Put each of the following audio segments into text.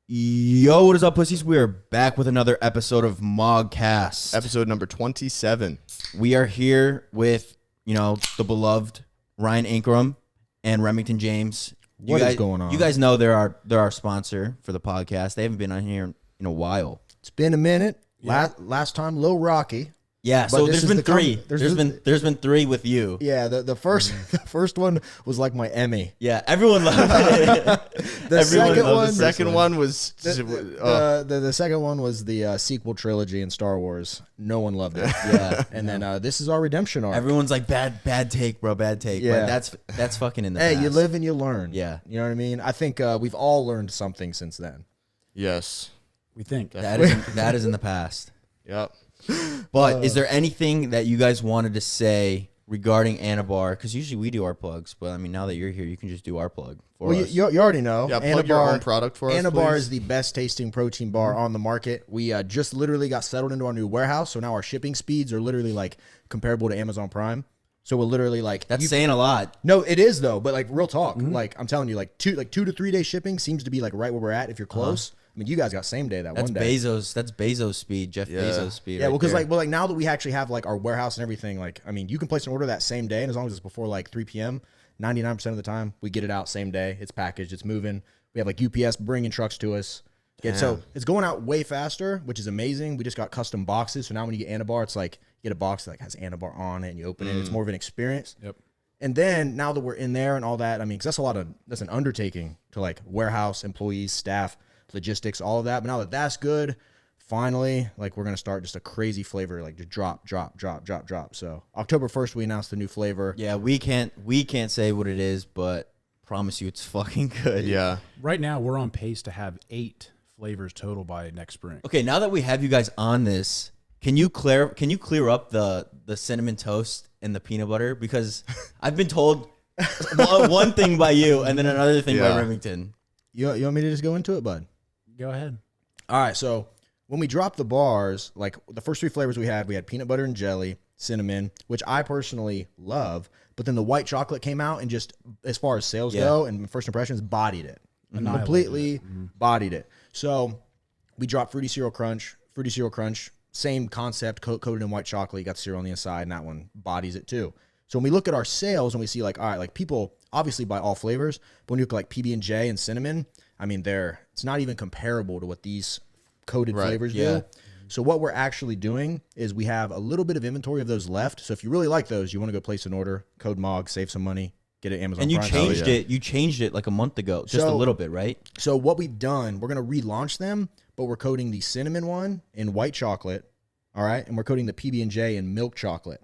Yo, what is up, pussies? We are back with another episode of MogCast. Episode number 27. We are here with, the beloved Ryan Ankrom and Remington James. What is going on? You guys know they're our sponsor for the podcast. They haven't been on here in a while. It's been a minute. Yeah. Last time, Lil Rocky. Yeah, so there's been three. There's been three with you. Yeah, the first one was like my Emmy. Yeah, everyone loved it. The second one was the second one was the sequel trilogy in Star Wars. No one loved it. Yeah, and then this is our redemption arc. Everyone's like bad take, bro, bad take. Yeah, but that's fucking in the past. Hey, you live and you learn. Yeah, you know what I mean. I think we've all learned something since then. Yes, we think that is in the past. Yep. But is there anything that you guys wanted to say regarding Anabar? Because usually we do our plugs, but I mean, now that you're here, you can just do our plug for us. You already know. Yeah, plug your own product for us, Anabar please. is the best tasting protein bar on the market. We just literally got settled into our new warehouse, so now our shipping speeds are literally like comparable to Amazon Prime. So we're literally like that's saying a lot. No, it is though. But like real talk, like I'm telling you, like 2 to 3 day shipping seems to be like right where we're at if you're close. I mean, you guys got same day one day. That's Bezos speed, Jeff Bezos speed. Yeah, well, because like now that we actually have like our warehouse and everything, like I mean, you can place an order that same day, and as long as it's before like 3 p.m., 99% of the time we get it out same day. It's packaged, it's moving. We have like UPS bringing trucks to us. So it's going out way faster, which is amazing. We just got custom boxes, so now when you get Anabar, it's like you get a box that like has Anabar on it, and you open it. It's more of an experience. Yep. And then now that we're in there and all that, I mean, because that's an undertaking to like warehouse employees, staff, logistics, all of that. But now that that's good, finally, like we're gonna start just a crazy flavor, like just drop. So October 1st, we announced the new flavor. Yeah, we can't say what it is, but promise you, it's fucking good. Yeah. Right now, we're on pace to have 8 flavors total by next spring. Okay, now that we have you guys on this, can you clear up the cinnamon toast and the peanut butter? Because I've been told one thing by you and then another thing by Remington. You want me to just go into it, bud? Go ahead. All right, so when we dropped the bars, like the first 3 flavors we had peanut butter and jelly, cinnamon, which I personally love, but then the white chocolate came out and just, as far as sales go and first impressions, bodied it. Completely bodied it. So we dropped Fruity Cereal Crunch, same concept, coated in white chocolate. You got cereal on the inside, and that one bodies it too. So when we look at our sales and we see like, all right, like people obviously buy all flavors, but when you look at like PB&J and cinnamon, I mean, it's not even comparable to what these coated flavors do. So what we're actually doing is we have a little bit of inventory of those left. So if you really like those, you want to go place an order, code MOG, save some money, get it Amazon Prime. And you changed it like a month ago, just a little bit, right? So what we've done, we're going to relaunch them, but we're coating the cinnamon one in white chocolate, all right? And we're coating the PB&J in milk chocolate.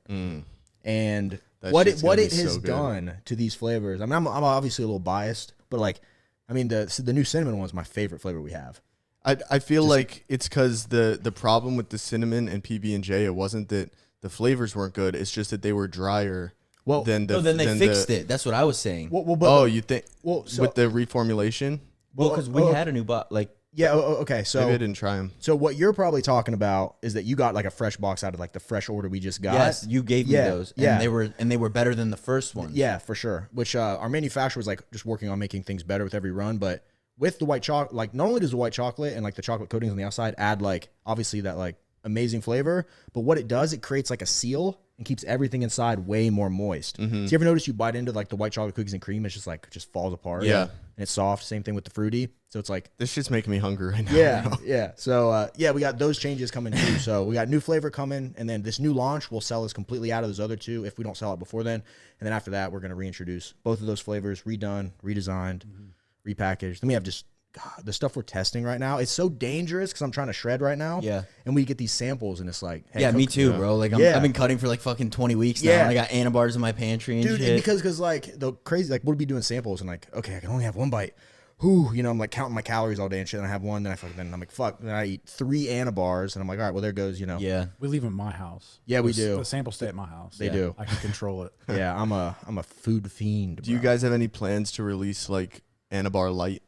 And what it has done to these flavors, I mean, I'm obviously a little biased, but like, I mean, the new cinnamon one is my favorite flavor we have. I feel like it's because the problem with the cinnamon and PB&J, it wasn't that the flavors weren't good. It's just that they were drier. Well, then they fixed it. That's what I was saying. You think with the reformulation? Well, because we had a new okay. So maybe I didn't try them. So what you're probably talking about is that you got like a fresh box out of like the fresh order we just got. Yes, you gave me those. And they were better than the first one. Yeah, for sure. Which our manufacturer was like just working on making things better with every run. But with the white chocolate, like not only does the white chocolate and like the chocolate coatings on the outside add like obviously that like amazing flavor, but what it does, it creates like a seal and keeps everything inside way more moist. So you ever notice you bite into like the white chocolate cookies and cream, it's just falls apart. Yeah. And it's soft. Same thing with the fruity. So it's like this shit's making me hungry right now. Yeah. So we got those changes coming too. So we got new flavor coming, and then this new launch will sell us completely out of those other 2 if we don't sell it before then. And then after that, we're gonna reintroduce both of those flavors, redone, redesigned, repackaged. Then we have just the stuff we're testing right now. It's so dangerous because I'm trying to shred right now. Yeah. And we get these samples, and it's like, hey, me too, bro. Like I've been cutting for like fucking 20 weeks now. And I got Anabars in my pantry and shit. Because like the crazy, like we'll be doing samples and like, okay, I can only have 1 bite. I'm like counting my calories all day and shit. And I have 1, then I'm like, fuck. Then I eat 3 Anabars, and I'm like, all right, well there goes, Yeah. We leave them at my house. Yeah, we do. The samples stay at my house. They do. I can control it. Yeah, I'm a food fiend. Do you guys have any plans to release like Anabar Light?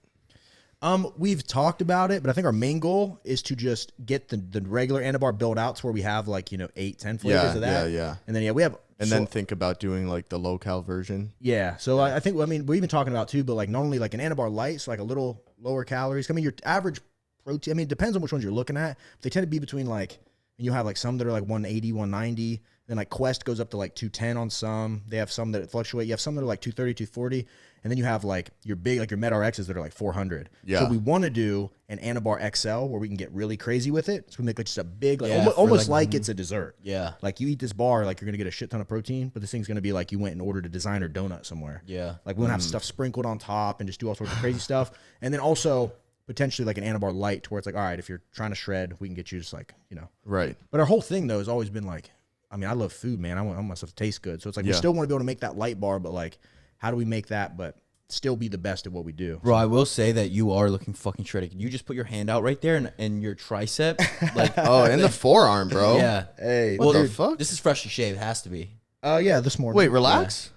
We've talked about it, but I think our main goal is to just get the regular Anabar built out to where we have like 8, 10 flavors of that. Yeah. And then we have. And then think about doing like the low-cal version. Yeah. So I think we're even talking about too, but like not only like an Anabar Light, so like a little lower calories. I mean, your average protein, I mean, it depends on which ones you're looking at. They tend to be between like, and you have like some that are like 180, 190. Then like Quest goes up to like 210 on some. They have some that fluctuate. You have some that are like 230, 240. And then you have like your big, like your MedRx's that are like 400. Yeah. So we want to do an Anabar XL where we can get really crazy with it. So we make like just a big, like Yeah, almost like it's a dessert. Yeah. Like you eat this bar, like you're going to get a shit ton of protein, but this thing's going to be like you went and ordered a designer donut somewhere. Yeah. Like we're going to have stuff sprinkled on top and just do all sorts of crazy stuff. And then also potentially like an Anabar light to where it's like, all right, if you're trying to shred, we can get you just like, you know. Right. But our whole thing though has always been like, I mean, I love food, man. I want myself to taste good. So it's like we still want to be able to make that light bar, but like, how do we make that but still be the best at what we do? Bro, I will say that you are looking fucking shredded. You just put your hand out right there and your tricep, like, Oh, and the forearm, bro. yeah. Hey, What the dude. fuck? This is freshly shaved. Has to be. Yeah, this morning. Wait, relax.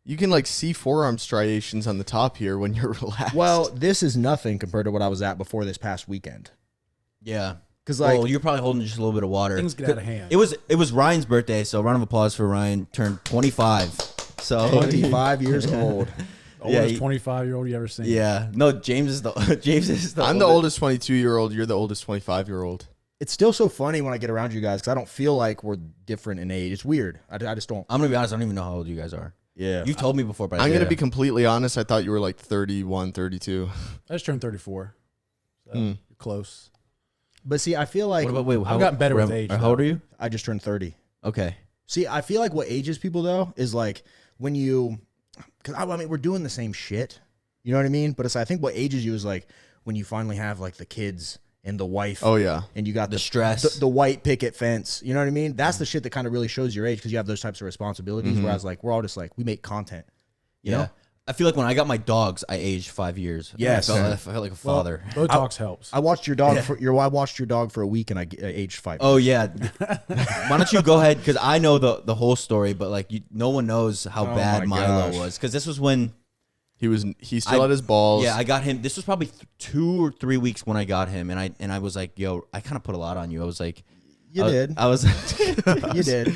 You can like see forearm striations on the top here when you're relaxed. Well, this is nothing compared to what I was at before this past weekend. Yeah. Because like, Well, you're probably holding just a little bit of water. Things get out of hand. It was Ryan's birthday, so round of applause for Ryan. Turned 25. So 25 years old. Oldest he- 25-year-old you ever seen. yeah. No, James is the I'm the oldest 22-year-old. You're the oldest 25-year-old. It's still so funny when I get around you guys because I don't feel like we're different in age. It's weird. I just don't. I'm gonna be honest. I don't even know how old you guys are. Yeah. You've told me before, but I'm going to yeah. be completely honest. I thought you were like 31, 32. I just turned 34. So you're close. But see, I feel like What about wait? I've gotten better with age, How old though. are you? I just turned 30. Okay. See, I feel like what ages people though is like when you, because I mean we're doing the same shit, you know what I mean? But it's I think what ages you is like when you finally have like the kids and the wife. Oh, yeah. And you got The stress. the white picket fence. You know what I mean? That's the shit that kind of really shows your age because you have those types of responsibilities. Whereas like we're all just like we make content. You Yeah. know? I feel like when I got my dogs, I aged 5 years. Yes. I felt like a father. Botox helps. I watched your dog I watched your dog for a week and I aged 5. Oh yeah. Why don't you go ahead? Because I know the whole story, but like no one knows how bad my Milo gosh. was. Because this was when He still had his balls. I got him. This was probably 2 or 3 weeks when I got him, and I was like, yo, I kind of put a lot on you. I was like, You did. I was. You did.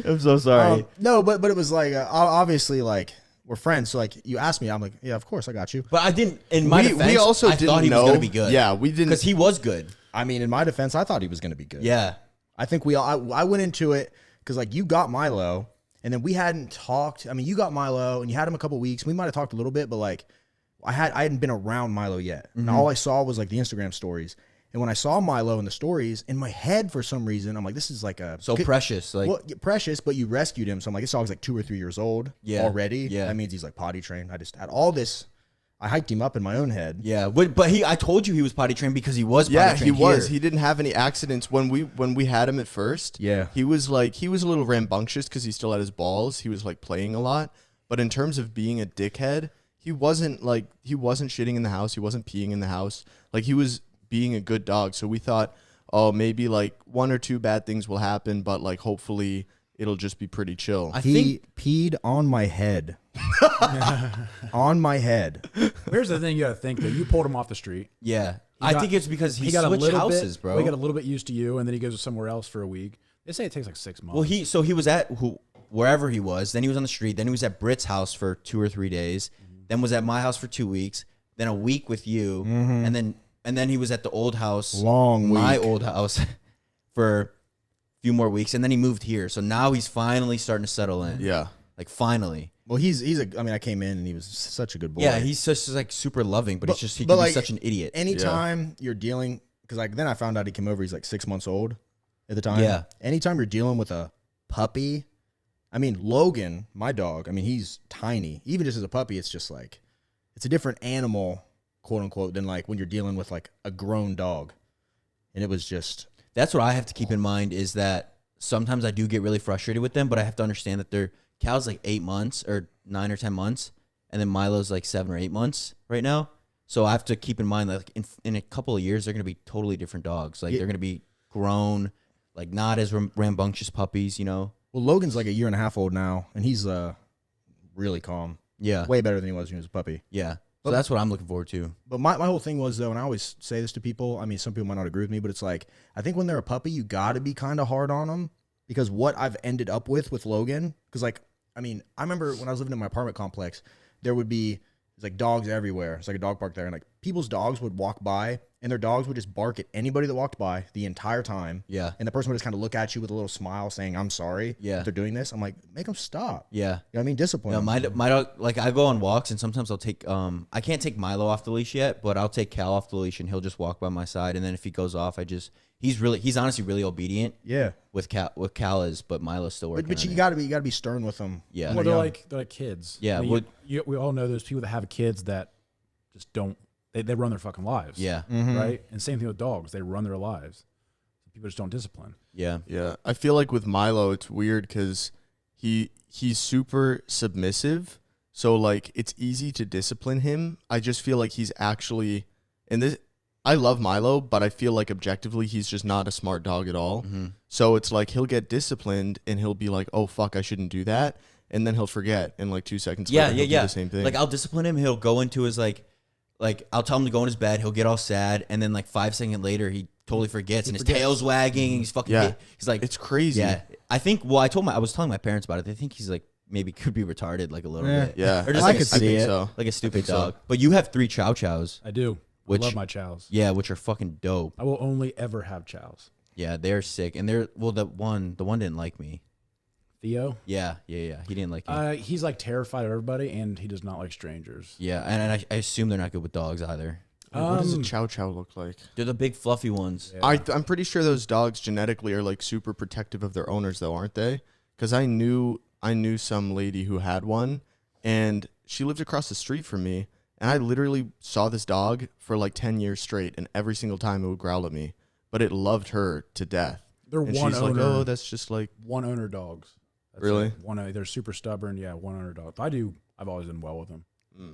I'm so sorry. No, but it was like obviously like we're friends. So like you asked me, I'm like, yeah, of course I got you. But I didn't. In my defense, we also I didn't thought he know. was gonna be good. Yeah, we didn't. because he was good. I mean, in my defense, I thought he was going to be good. Yeah. I think I went into it because like you got Milo and then we hadn't talked. I mean, you got Milo and you had him a couple weeks. We might have talked a little bit, but like I hadn't been around Milo yet. And all I saw was like the Instagram stories. And when I saw Milo in the stories, in my head for some reason, I'm like, this is like a So precious. Like well, precious, but you rescued him. So I'm like, this dog's like 2 or 3 years old already. Yeah. That means he's like potty trained. I just had all this. I hyped him up in my own head. yeah, but I told you he was potty trained because he was. Potty Yeah, trained he was. here. He didn't have any accidents when we had him at first. Yeah. he was a little rambunctious because he still had his balls. He was like playing a lot, but in terms of being a dickhead, he wasn't shitting in the house. He wasn't peeing in the house. Like he was being a good dog. So we thought, oh, maybe like 1 or 2 bad things will happen, but like hopefully it'll just be pretty chill. I He think. peed on my head. On my head. Here's the thing you got to think, though. You pulled him off the street. Yeah, He I got- think it's because he got a switched little houses, bit, bro. Well, he got a little bit used to you, and then he goes somewhere else for a week. They say it takes like 6 months. Well, he was at wherever he was. Then he was on the street. Then he was at Britt's house for 2 or 3 days. Then was at my house for 2 weeks. Then a week with you, and then he was at the old house, my old house, for a few more weeks, and then he moved here. So now he's finally starting to settle in. Yeah. Like finally. Well, I mean, I came in and he was such a good boy. Yeah, he's just like super loving, but he but can like, be such an idiot. Anytime you're dealing, because like then I found out he came over. He's like 6 months old at the time. Yeah. Anytime you're dealing with a puppy, I mean Logan, my dog. I mean he's tiny. Even just as a puppy, it's just like it's a different animal, quote unquote, than like when you're dealing with like a grown dog. And it was just That's what I have to keep in mind is that sometimes I do get really frustrated with them, but I have to understand that their Cal's like 8 months or 9 or 10 months, and then Milo's like 7 or 8 months right now. So I have to keep in mind that like in a couple of years they're gonna be totally different dogs. Like they're gonna be grown, like not as rambunctious puppies, you know. well, Logan's like a year and a half old now, and he's really calm. Yeah, Way better than he was when he was a puppy. yeah. So that's what I'm looking forward to. But my whole thing was, though, and I always say this to people, I mean, some people might not agree with me, but it's like, I think when they're a puppy, you got to be kind of hard on them because what I've ended up with Logan, because like, I mean, I remember when I was living in my apartment complex, there would be There's like dogs everywhere. It's like a dog park there, and like people's dogs would walk by, and their dogs would just bark at anybody that walked by the entire time. Yeah. And the person would just kind of look at you with a little smile, saying, "I'm sorry." Yeah. If they're doing this. I'm like, make them stop. Yeah. You know what I mean? Discipline. No, them. my dog, like I go on walks and sometimes I'll take I can't take Milo off the leash yet, but I'll take Cal off the leash and he'll just walk by my side, and then if he goes off, he's honestly really obedient. Yeah. With Cal is, but Milo's still working. But on you it. gotta be stern with them. Yeah. Well, When they're young. like kids. Yeah, I mean, well- we all know those people that have kids that just don't. They run their fucking lives. Yeah. Right. And same thing with dogs. They run their lives. People just don't discipline. Yeah. Yeah, I feel like with Milo, it's weird because he's super submissive. So like it's easy to discipline him. I just feel like he's actually, and this, I love Milo, but I feel like objectively he's just not a smart dog at all. Mm-hmm. So it's like he'll get disciplined and he'll be like, "Oh fuck, I shouldn't do that," and then he'll forget in like 2 seconds. Yeah, later, he'll yeah. do the same thing. Like I'll discipline him. He'll go into his like I'll tell him to go in his bed. He'll get all sad, and then like 5 seconds later, he totally forgets, and his tail's wagging. And he's fucking. Yeah. He's like, It's crazy. Yeah, I think. Well, I was telling my parents about it. They think he's like maybe could be retarded like a little bit. Yeah, Or just I like could see think it. so. like a stupid so. dog. But you have 3 chow chows. I do. Which- I love my chows. Yeah, which are fucking dope. I will only ever have chows. Yeah, they're sick, and they're the one didn't like me. Theo, Yeah. He didn't like me. he's like terrified of everybody, and he does not like strangers. Yeah, and I assume they're not good with dogs either. What does a chow chow look like? They're the big fluffy ones. Yeah. I'm pretty sure those dogs genetically are like super protective of their owners, though, aren't they? Because I knew some lady who had one, and she lived across the street from me, and I literally saw this dog for like 10 years straight, and every single time it would growl at me, but it loved her to death. They're And one she's owner. like, "Oh, that's just like One owner dogs. That's Really? it. They're super stubborn. Yeah, one owner dogs. I've always done well with them.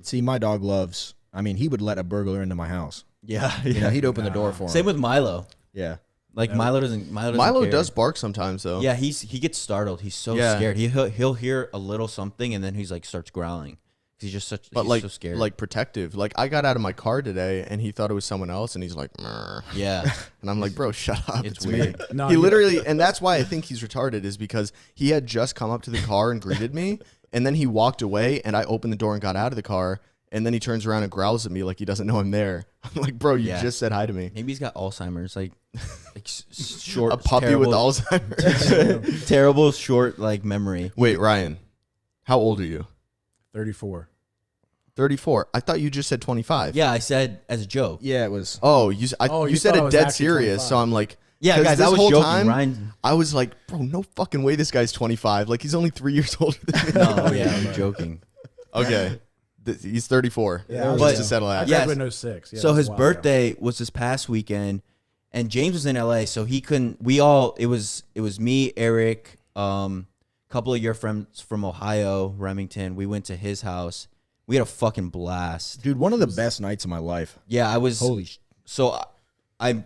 See, my dog loves. I mean, he would let a burglar into my house. Yeah, You know, he'd open the door for him. Same with Milo. Yeah. Like Milo doesn't. Milo care. does bark sometimes though." Yeah, he gets startled. He's so Yeah. scared. He'll hear a little something and then he's like starts growling. 'Cause he's just But he's like so scared. like protective. Like I got out of my car today and he thought it was someone else and he's like, "Mrr." yeah, And I'm like, "Bro, shut up. It's It's me." weird. No, He you- literally, and that's why I think he's retarded, is because he had just come up to the car and greeted me, and then he walked away, and I opened the door and got out of the car, and then he turns around and growls at me like he doesn't know I'm there. I'm like, "Bro, you Yeah. just said hi to me." maybe he's got Alzheimer's. Like short, A puppy terrible, with Alzheimer's. terrible short like memory. Wait, Ryan, how old are you? 34. 34. I thought you just said 25. Yeah, I said as a joke. Yeah, it was. Oh, you Oh, you you said thought it it was dead actually serious, so 25. I'm like, Yeah, 'cause guys, this I was whole joking. time, Ryan. I was like, "Bro, no fucking way this guy's 25. Like he's only 3 years older than me." No, yeah, I'm joking. Okay. He's 34. Yeah, Just but- to settle I that. Yeah. graduated in 06. Yeah, So that's his a while ago. birthday was this past weekend, and James was in LA, so he couldn't. It was me, Eric, couple of your friends from Ohio, Remington. We went to his house. We had a fucking blast. Dude, one of the best nights of my life. Yeah, I was. Holy sh- So I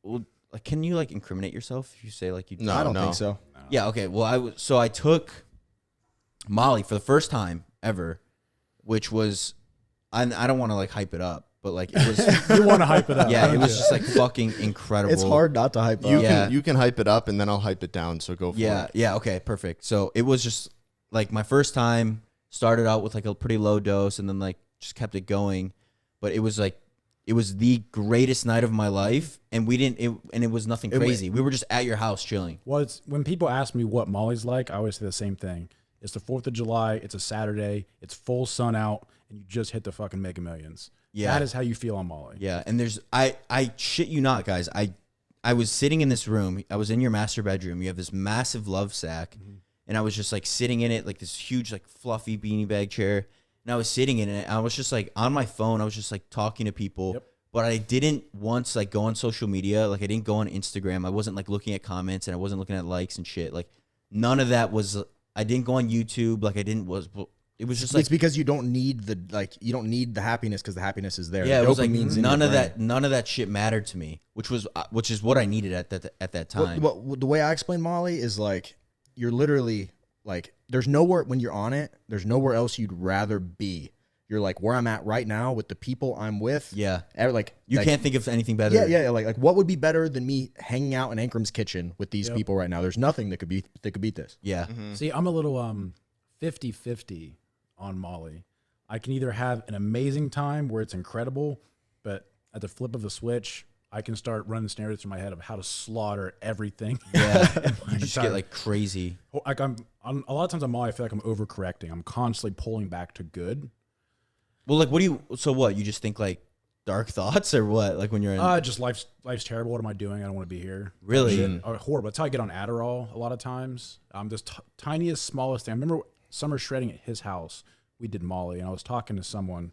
well, like, can you like incriminate yourself if you say like you? No. I don't think so. Yeah. Okay. Well, I took Molly for the first time ever, which was, I don't want to like hype it up, but like it was. You want to hype it up. Yeah, it don't was you? just like fucking incredible. It's hard not to hype You up. Yeah. you can hype it up and then I'll hype it down. So go for Yeah, it. yeah, okay, perfect. So it was just like my first time. Started out with like a pretty low dose, and then like just kept it going. But it was the greatest night of my life, and it was nothing crazy. We were just at your house chilling. Well, when people ask me what Molly's like, I always say the same thing. It's the 4th of July. It's a Saturday. It's full sun out, and you just hit the fucking Mega Millions. Yeah. That is how you feel on Molly. Yeah, and I shit you not, guys. I was sitting in this room. I was in your master bedroom. You have this massive love sack. And I was just like sitting in it, like this huge, like fluffy beanie bag chair. And I was sitting in it. I was just like on my phone. I was just like talking to people. Yep. But I didn't once like go on social media. Like I didn't go on Instagram. I wasn't like looking at comments and I wasn't looking at likes and shit. Like none of that was. I didn't go on YouTube. Like it was just like It's because you don't need the happiness because the happiness is there. yeah. The It was like dopamine's in none your of brain. none of that shit mattered to me, which is what I needed at that time. Well, the way I explain Molly is like you're literally like there's nowhere when you're on it. There's nowhere else you'd rather be. You're like where I'm at right now with the people I'm with. Yeah. Like You like, can't think of anything better. Yeah. Like what would be better than me hanging out in Ankrom's kitchen with these people right now? There's nothing that could beat this. Yeah. See, I'm a little 50-50 on Molly. I can either have an amazing time where it's incredible, but at the flip of a switch, I can start running scenarios through my head of how to slaughter everything. Yeah, you just get like crazy. Like I'm a lot of times on Molly, I feel like I'm overcorrecting. I'm constantly pulling back to good. Well, like, what do you? So what? You just think like dark thoughts or what? Like when you're in Just life's terrible. What am I doing? I don't want to be here. Really? Horrible. That's how I get on Adderall a lot of times. This tiniest, smallest thing. I remember summer shredding at his house. We did Molly, and I was talking to someone,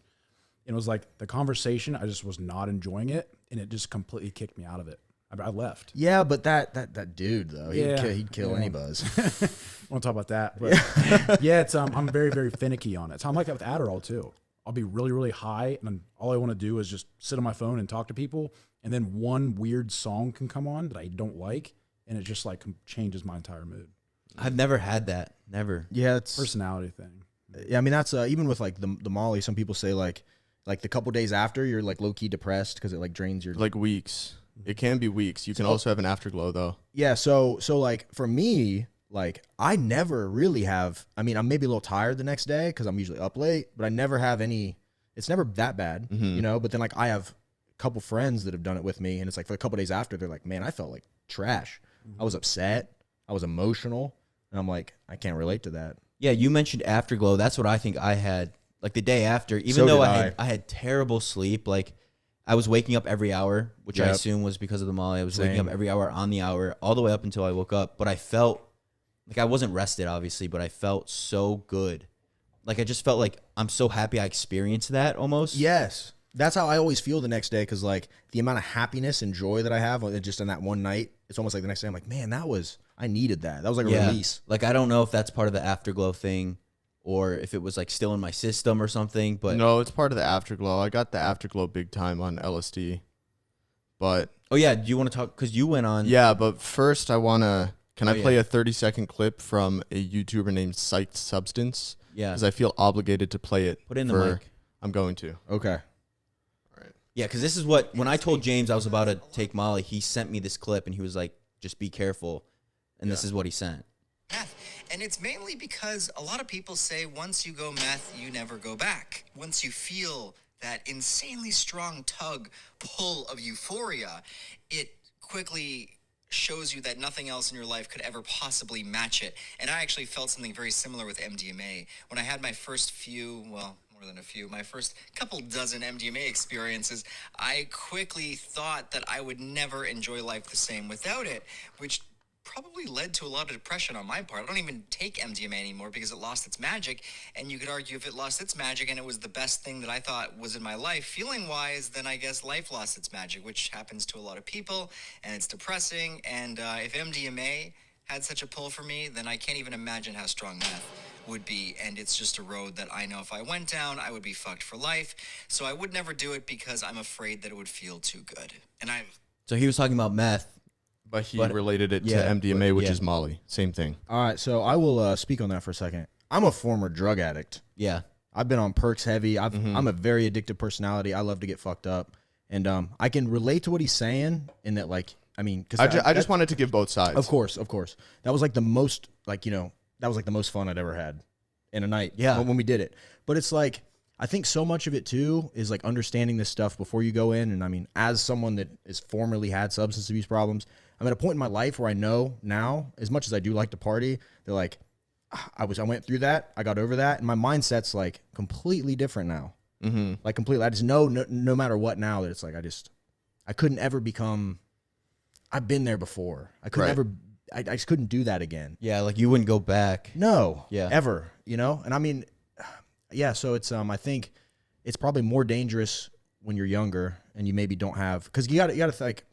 and it was like the conversation. I just was not enjoying it, and it just completely kicked me out of it. I left. Yeah, but that dude though, he'd kill any buzz. I won't talk about that. But yeah, it's I'm very, very finicky on it. So I'm like that with Adderall too. I'll be really, really high, and all I want to do is just sit on my phone and talk to people, and then one weird song can come on that I don't like, and it just like changes my entire mood. I've never had that. Never. Yeah, it's Personality thing. Yeah, I mean that's even with like the Molly. Some people say like the couple days after you're like low key depressed because it like drains your Like weeks. It can be weeks. You can also have an afterglow though. Yeah, so like for me, like I never really have. I mean, I'm maybe a little tired the next day because I'm usually up late, but I never have any. It's never that bad, you know. But then like I have a couple friends that have done it with me, and it's like for a couple days after, they're like, "Man, I felt like trash. I was upset. I was emotional," and I'm like, I can't relate to that. Yeah, you mentioned Afterglow. That's what I think I had. Like the day after, even So though did I had terrible sleep, like I was waking up every hour, which I Yep. assume was because of the Molly. I was waking Same. up every hour on the hour, all the way up until I woke up. But I felt like I wasn't rested, obviously, but I felt so good. Like I just felt like I'm so happy I experienced that almost. Yes, that's how I always feel the next day because like the amount of happiness and joy that I have just in that one night, it's almost like the next day I'm like, man, I needed that. That was like a release. Like I don't know if that's part of the Afterglow thing, or if it was like still in my system or something. But No, it's part of the afterglow. I got the afterglow big time on LSD. But oh yeah, do you want to talk? Because you went on. yeah, but first I wanna can I Oh, play yeah. a 30-second clip from a YouTuber named Psyched Substance? Yeah. Because I feel obligated to play it. Put it in the mic. I'm going to. Okay. Yeah, because this is what when I told James I was about to take Molly, he sent me this clip and he was like, "Just be careful," and this is what he sent. Meth. And it's mainly because a lot of people say once you go meth, you never go back. Once you feel that insanely strong pull of euphoria, it quickly shows you that nothing else in your life could ever possibly match it. And I actually felt something very similar with MDMA. When I had my first my first couple dozen MDMA experiences, I quickly thought that I would never enjoy life the same without it, which probably led to a lot of depression on my part. I don't even take MDMA anymore because it lost its magic, and you could argue if it lost its magic and it was the best thing that I thought was in my life, feeling-wise, then I guess life lost its magic, which happens to a lot of people, and it's depressing, and if MDMA had such a pull for me, then I can't even imagine how strong meth would be, and it's just a road that I know if I went down, I would be fucked for life, so I would never do it because I'm afraid that it would feel too good. And So he was talking about meth. But he related it to yeah, MDMA, which yeah. is Molly. Same thing. All right, so I will speak on that for a second. I'm a former drug addict. Yeah. I've been on perks heavy. I'm a very addictive personality. I love to get fucked up, and I can relate to what he's saying in that, like, I mean, because I just wanted to give both sides. Of course. That was like the most, like, that was like the most fun I'd ever had in a night. Yeah. When we did it. But it's like, I think so much of it too is like understanding this stuff before you go in. And I mean, as someone that has formerly had substance abuse problems, I'm at a point in my life where I know now, as much as I do like to party, they're like, I went through that, I got over that, and my mindset's like completely different now. Mm-hmm. Like completely, I just know no matter what now that it's like I couldn't ever become. I've been there before. I couldn't ever. I just couldn't do that again. Yeah, like you wouldn't go back. No. Yeah. Ever. And I mean, yeah. So it's I think it's probably more dangerous when you're younger and you maybe don't have, because you got to think.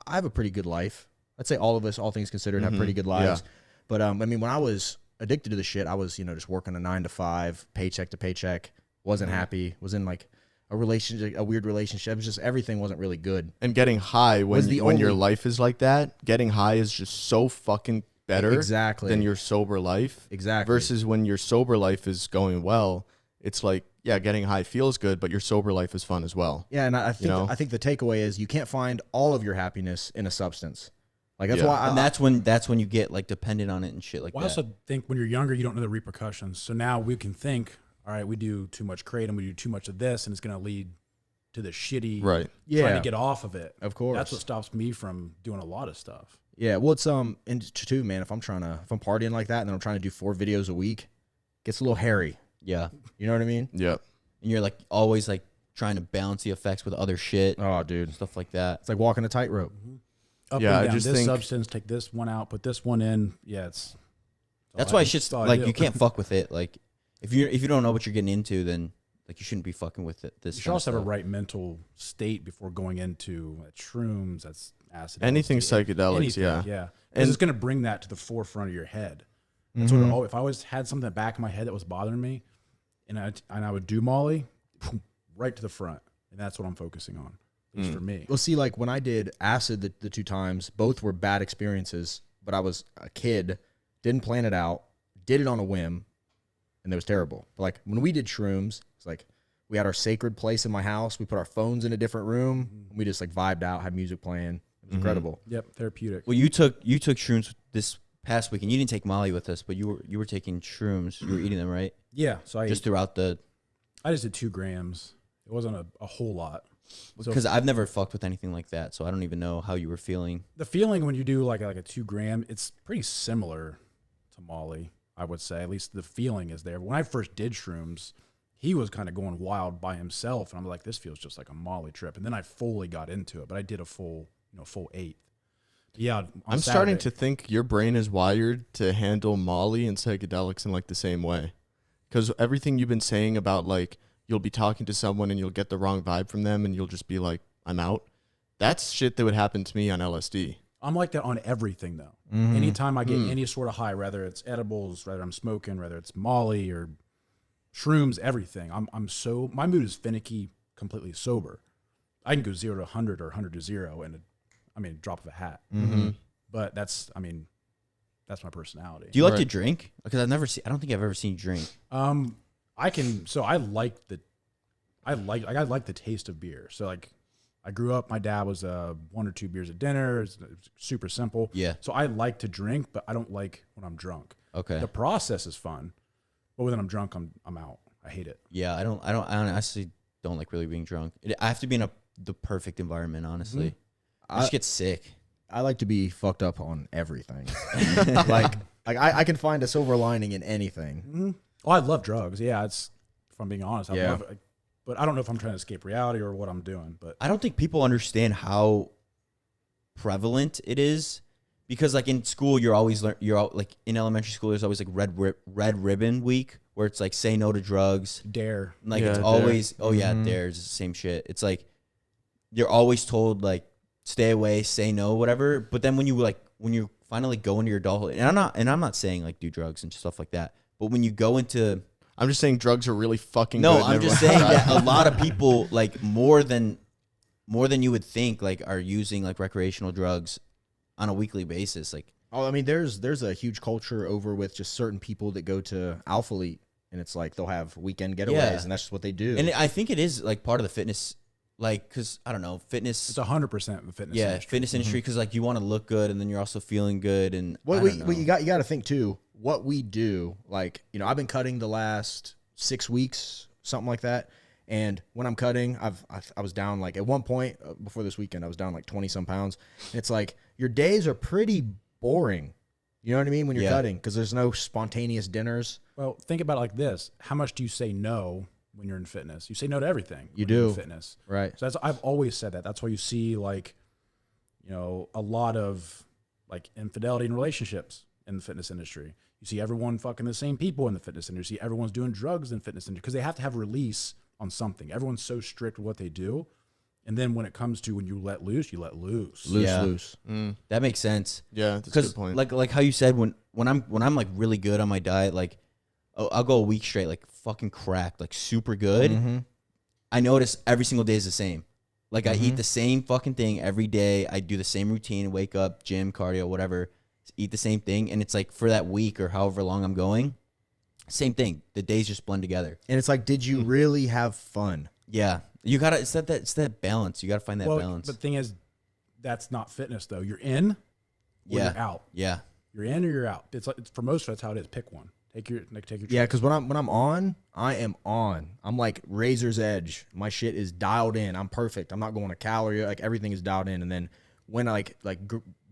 I have a pretty good life. I'd say all of us, all things considered, have pretty good lives. Yeah. But I mean, when I was addicted to the shit, I was just working a 9 to 5, paycheck to paycheck. Wasn't happy. Was in like a relationship, a weird relationship. It was just everything wasn't really good. And getting high when your life is like that, getting high is just so fucking better Exactly. than your sober life. Exactly. Versus when your sober life is going well, it's like, yeah, getting high feels good, but your sober life is fun as well. Yeah, and I think the takeaway is you can't find all of your happiness in a substance. Like that's why, And that's when you get like dependent on it and shit like Well, that. I also think when you're younger, you don't know the repercussions. So now we can think, all right, we do too much kratom, we do too much of this, and it's going to lead to the shitty Right. trying to get off of it. Of course. That's what stops me from doing a lot of stuff. Yeah, well, it's and too, man. If I'm partying like that, and then I'm trying to do 4 videos a week, it gets a little hairy. Yeah. You know what I mean? Yep. And you're like always like trying to balance the effects with other shit, Oh, dude, stuff like that. it's like walking a tightrope. Up Yeah, I and down. just This think- substance, take this one out, put this one in. Yeah, it's That's all why I- shit's that's all I like do. you can't fuck with it. Like if you don't know what you're getting into, then like you shouldn't be fucking with it. This You should also have a right mental state before going into shrooms. That's acid. Anything LSD, psychedelics, anything, yeah. yeah. And- And it's going to bring that to the forefront of your head. That's what. If I always had something in the back of my head that was bothering me, and I would do Molly, right to the front, and that's what I'm focusing on. At least for me. Well, see, like when I did acid the 2 times, both were bad experiences. But I was a kid, didn't plan it out, did it on a whim, and it was terrible. But like when we did shrooms, it's like we had our sacred place in my house. We put our phones in a different room. And we just like vibed out, had music playing. It was incredible. Yep, therapeutic. Well, you took shrooms this past week, and you didn't take Molly with us, but you were taking shrooms. You were eating them, right? Yeah, so Just throughout the. I just did 2 grams. It wasn't a whole lot. So Because I've never fucked with anything like that, so I don't even know how you were feeling. the feeling when you do like a 2 gram, it's pretty similar to Molly, I would say. At least the feeling is there. When I first did shrooms, he was kind of going wild by himself, and I'm like, this feels just like a Molly trip. And then I fully got into it, but I did a full 8. Yeah, on I'm starting Saturday. to think your brain is wired to handle Molly and psychedelics in like the same way. Because everything you've been saying about like you'll be talking to someone and you'll get the wrong vibe from them and you'll just be like, I'm out. That's shit that would happen to me on LSD. I'm like that on everything though. Anytime I get any sort of high, whether it's edibles, whether I'm smoking, whether it's Molly or shrooms, everything. My mood is finicky, completely sober. I can go 0 to 100 or 100 to 0 in a drop of a hat. But that's my personality. Do you like Right. to drink? Because I don't think I've ever seen you drink. I like the taste of beer. So like I grew up, my dad was 1 or 2 beers at dinner. It's super simple. Yeah. So I like to drink, but I don't like when I'm drunk. Okay. The process is fun, but when I'm drunk, I'm out. I hate it. Yeah, I honestly don't like really being drunk. I have to be in the perfect environment, honestly. I just get sick. I like to be fucked up on everything. like I can find a silver lining in anything. Oh, I love drugs. Yeah, if I'm being honest, I Yeah. love it. But I don't know if I'm trying to escape reality or what I'm doing. But I don't think people understand how prevalent it is, because like in school you're always like in elementary school there's always like red ribbon week where it's like say no to drugs. dare. Like Yeah, it's dare. always there's the same shit. It's like you're always told like stay away, say no, whatever. But then when you finally go into your adulthood, and I'm not saying like do drugs and stuff like that, but when you go into I'm just saying drugs are really fucking no, good. and I'm just everyone saying should try that a lot of people like more than you would think like are using like recreational drugs on a weekly basis. Like Oh, I mean, there's a huge culture over with just certain people that go to Alpha Elite, and it's like they'll have weekend getaways, Yeah. and that's just what they do. and I think it is like part of the fitness, like because I don't know fitness. It's 100% the fitness. Yeah, industry. fitness industry because like you want to look good and then you're also feeling good and What I we, don't know. what you got to think too. What we do, like I've been cutting the last 6 weeks, something like that. And when I'm cutting, I was down like at one point before this weekend, I was down like 20 some pounds. And it's like your days are pretty boring. You know what I mean when you're Yeah. cutting because there's no spontaneous dinners. Well, think about it like this: how much do you say no when you're in fitness? You say no to everything. You when you're in do. fitness. Right. So I've always said that. That's why you see like, a lot of like infidelity in relationships in the fitness industry. You see everyone fucking the same people in the fitness industry. You see everyone's doing drugs in the fitness industry because they have to have release on something. Everyone's so strict with what they do. And then when it comes to when you let loose, you let loose. Loose. That makes sense. Yeah, that's a Because good point. like how you said when I'm like really good on my diet, like I'll go a week straight like fucking cracked, like super good. Mm-hmm. I notice every single day is the same. Like I eat the same fucking thing every day. I do the same routine, wake up, gym, cardio, whatever, eat the same thing. And it's like for that week or however long I'm going, same thing. The days just blend together. And it's like, did you really have fun? Yeah. You gotta, it's that balance. You gotta find that Well, balance. but the thing is, that's not fitness though. You're in, or Yeah. you're out. Yeah. You're in or you're out. It's like for most of us, that's how it is. Pick one. Take your Yeah, because when I'm on, I am on. I'm like razor's edge. My shit is dialed in. I'm perfect. I'm not going to calorie. Like everything is dialed in. And then when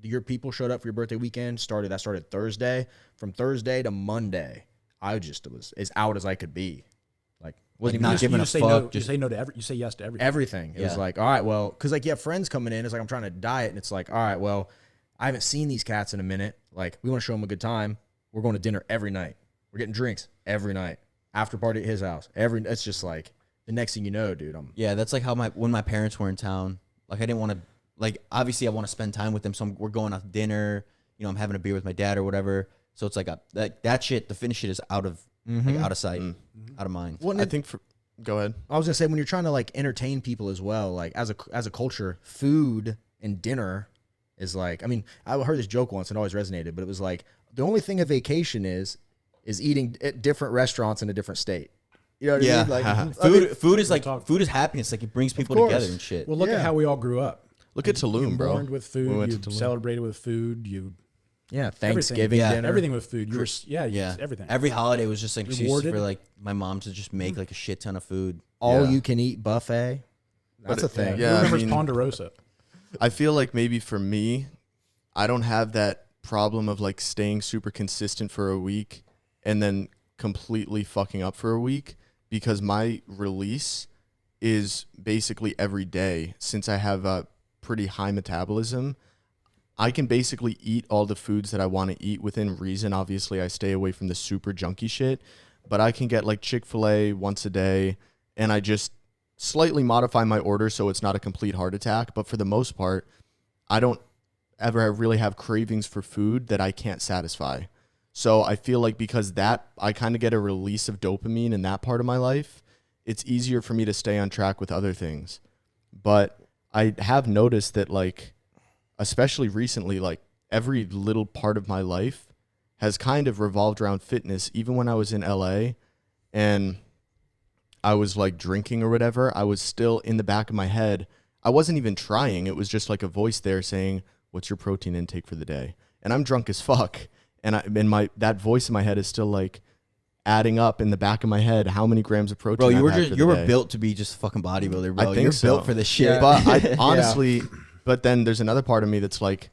your people showed up for your birthday weekend, that started Thursday. From Thursday to Monday, I just was as out as I could be. Like wasn't not even giving a say fuck. no, you say no to you say yes to everything. everything. It was Yeah. like, all right, well, because like you have friends coming in. It's like I'm trying to diet, and it's like, all right, well, I haven't seen these cats in a minute. Like we want to show them a good time. We're going to dinner every night. We're getting drinks every night. After party at his house. It's just like the next thing you know, dude. Yeah, that's like how when my parents were in town. Like I didn't want to. Like obviously I want to spend time with them, so we're going out to dinner. You know, I'm having a beer with my dad or whatever. So it's like that shit. The finish shit is out of out of sight, out of mind. Well, I think go ahead. I was gonna say when you're trying to like entertain people as well, like as a culture, food and dinner is like. I mean, I heard this joke once and it always resonated, but it was like the only thing a vacation is eating at different restaurants in a different state. You know what I mean? Like Food is like food is happiness. Like it brings people course. together and shit. Well, look at how we all grew up. Look at Tulum, You bro. mourned with food. We went You to Tulum. celebrated with food. You Thanksgiving Yeah. dinner. everything with food. You were Yeah, everything. Every holiday was just like an excuse Rewarded. for like my mom to just make like a shit ton of food. all Yeah. you can eat buffet. That's a thing. yeah. Who I remembers mean- Ponderosa? I feel like maybe for me, I don't have that problem of like staying super consistent for a week and then completely fucking up for a week because my release is basically every day. Since I have a pretty high metabolism, I can basically eat all the foods that I want to eat within reason. Obviously, I stay away from the super junky shit, but I can get like Chick-fil-A once a day and I just slightly modify my order so it's not a complete heart attack. But for the most part, I don't ever really have cravings for food that I can't satisfy. So I feel like because that I kind of get a release of dopamine in that part of my life, it's easier for me to stay on track with other things. But I have noticed that like, especially recently, like every little part of my life has kind of revolved around fitness. Even when I was in LA and I was like drinking or whatever, I was still in the back of my head. I wasn't even trying. It was just like a voice there saying, "What's your protein intake for the day?" And I'm drunk as fuck. And that voice in my head is still like adding up in the back of my head how many grams of protein. Bro, you I've were had for the day. built to be just a fucking bodybuilder, bro. I think You're so. built for this shit. Yeah. But I honestly, but then there's another part of me that's like,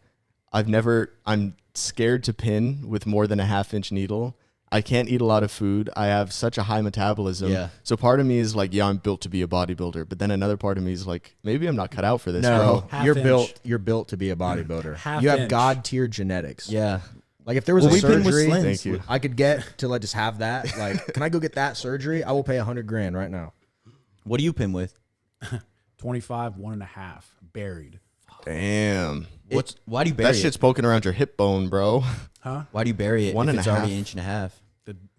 I'm scared to pin with more than a 1/2-inch needle. I can't eat a lot of food. I have such a high metabolism. Yeah. So part of me is like, yeah, I'm built to be a bodybuilder. But then another part of me is like, maybe I'm not cut out for this, No, bro. Half you're inch. built to be a bodybuilder. Half You have inch. God tier genetics. Yeah. Like if there was Well, a we pin with surgery slings. Thank you. I could get to like just have that. Like, can I go get that surgery? I will pay $100,000 right now. What do you pin with? 25, 1.5, buried. Damn. Why do you bury That it? shit's poking around your hip bone, bro. Huh? Why do you bury it One if and it's a already half. 1.5 inches?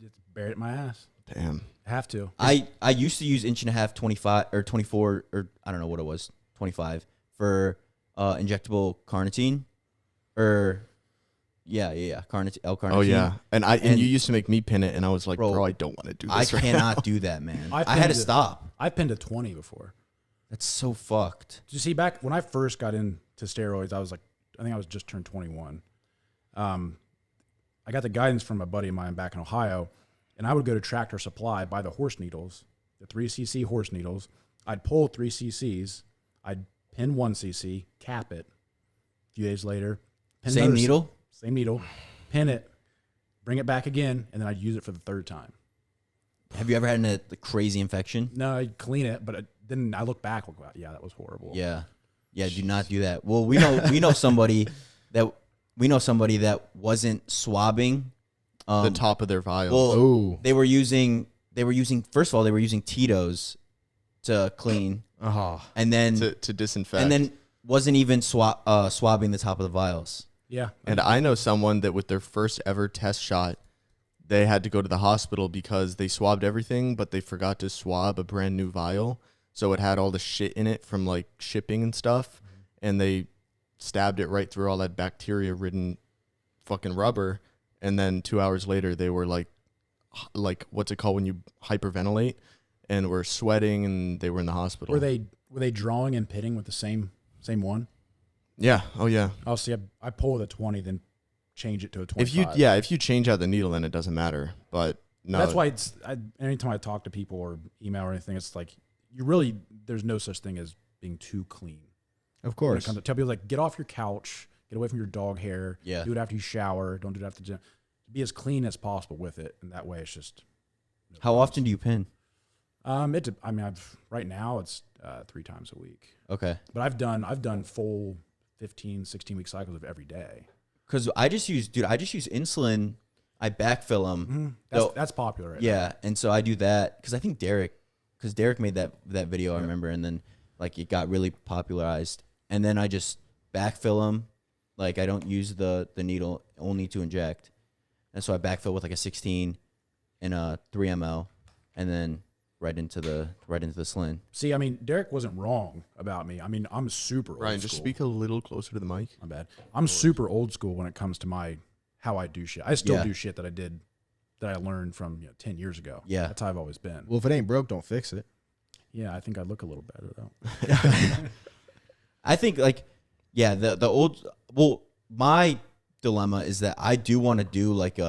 It's buried at my ass. Damn. I have to. I used to use 1.5 inches, 25 or 24 or I don't know what it was, 25 for injectable carnitine or carnitine, L-carnitine. Oh yeah. And And- you used to make me pin it, and I was like, Bro, bro, I don't want to do I this. right cannot do that, man. I I had to pinned it. stop. I pinned a 20 before. That's so fucked. You see, back when I first got into steroids, I think I was just turned 21. I got the guidance from a buddy of mine back in Ohio, and I would go to Tractor Supply, buy the horse needles, the 3cc horse needles. I'd pull 3 cc's. I'd pin 1 cc, cap it. A few days later, pin Same another needle? Same needle, pin it, bring it back again, and then I'd use it for the third time. Have you ever had a crazy infection? No, I'd clean it, but then I look back, wow, yeah, that was horrible. Yeah. Yeah, do not do that. Well, we know somebody that wasn't swabbing the top of their vial. Well, Ooh. they were using first of all, they were using Tito's to clean, and then to disinfect. and then wasn't even swabbing the top of the vials. Yeah. And I know someone that with their first ever test shot, they had to go to the hospital because they swabbed everything, but they forgot to swab a brand new vial. So it had all the shit in it from like shipping and stuff. And they stabbed it right through all that bacteria-ridden fucking rubber. And then 2 hours later, they were like what's it called when you hyperventilate? And were sweating, and they were in the hospital. Were they drawing and pitting with the same one? Yeah. Oh, yeah. Oh, see, I pull with a 20, then change it to a 25. If you change out the needle, then it doesn't matter. But no, that's why anytime I talk to people or email or anything, it's like there's no such thing as being too clean. Of course. Tell people like, get off your couch, get away from your dog hair. Yeah. Do it after you shower. Don't do it after the gym. Be as clean as possible with it, and that way it's just. How often do you pin? Right now it's 3 times a week. Okay. But I've done full 15, 16 week cycles of every day. Because I just use insulin. I backfill them. That's popular right now. Yeah, and so I do that because I think Derek made that video, I remember, and then like it got really popularized. And then I just backfill them. Like I don't use the needle only to inject. And so I backfill with like a 16 and a 3 ml, and then right into the sling. See, I mean, Derek wasn't wrong about me. I mean, I'm super old Ryan, school. just speak a little closer to the mic. My bad. I'm super old school when it comes to how I do shit. I still do shit that I learned from 10 years ago. Yeah. That's how I've always been. Well, if it ain't broke, don't fix it. Yeah, I think I look a little better though. I think the old. Well, my dilemma is that I do want to do like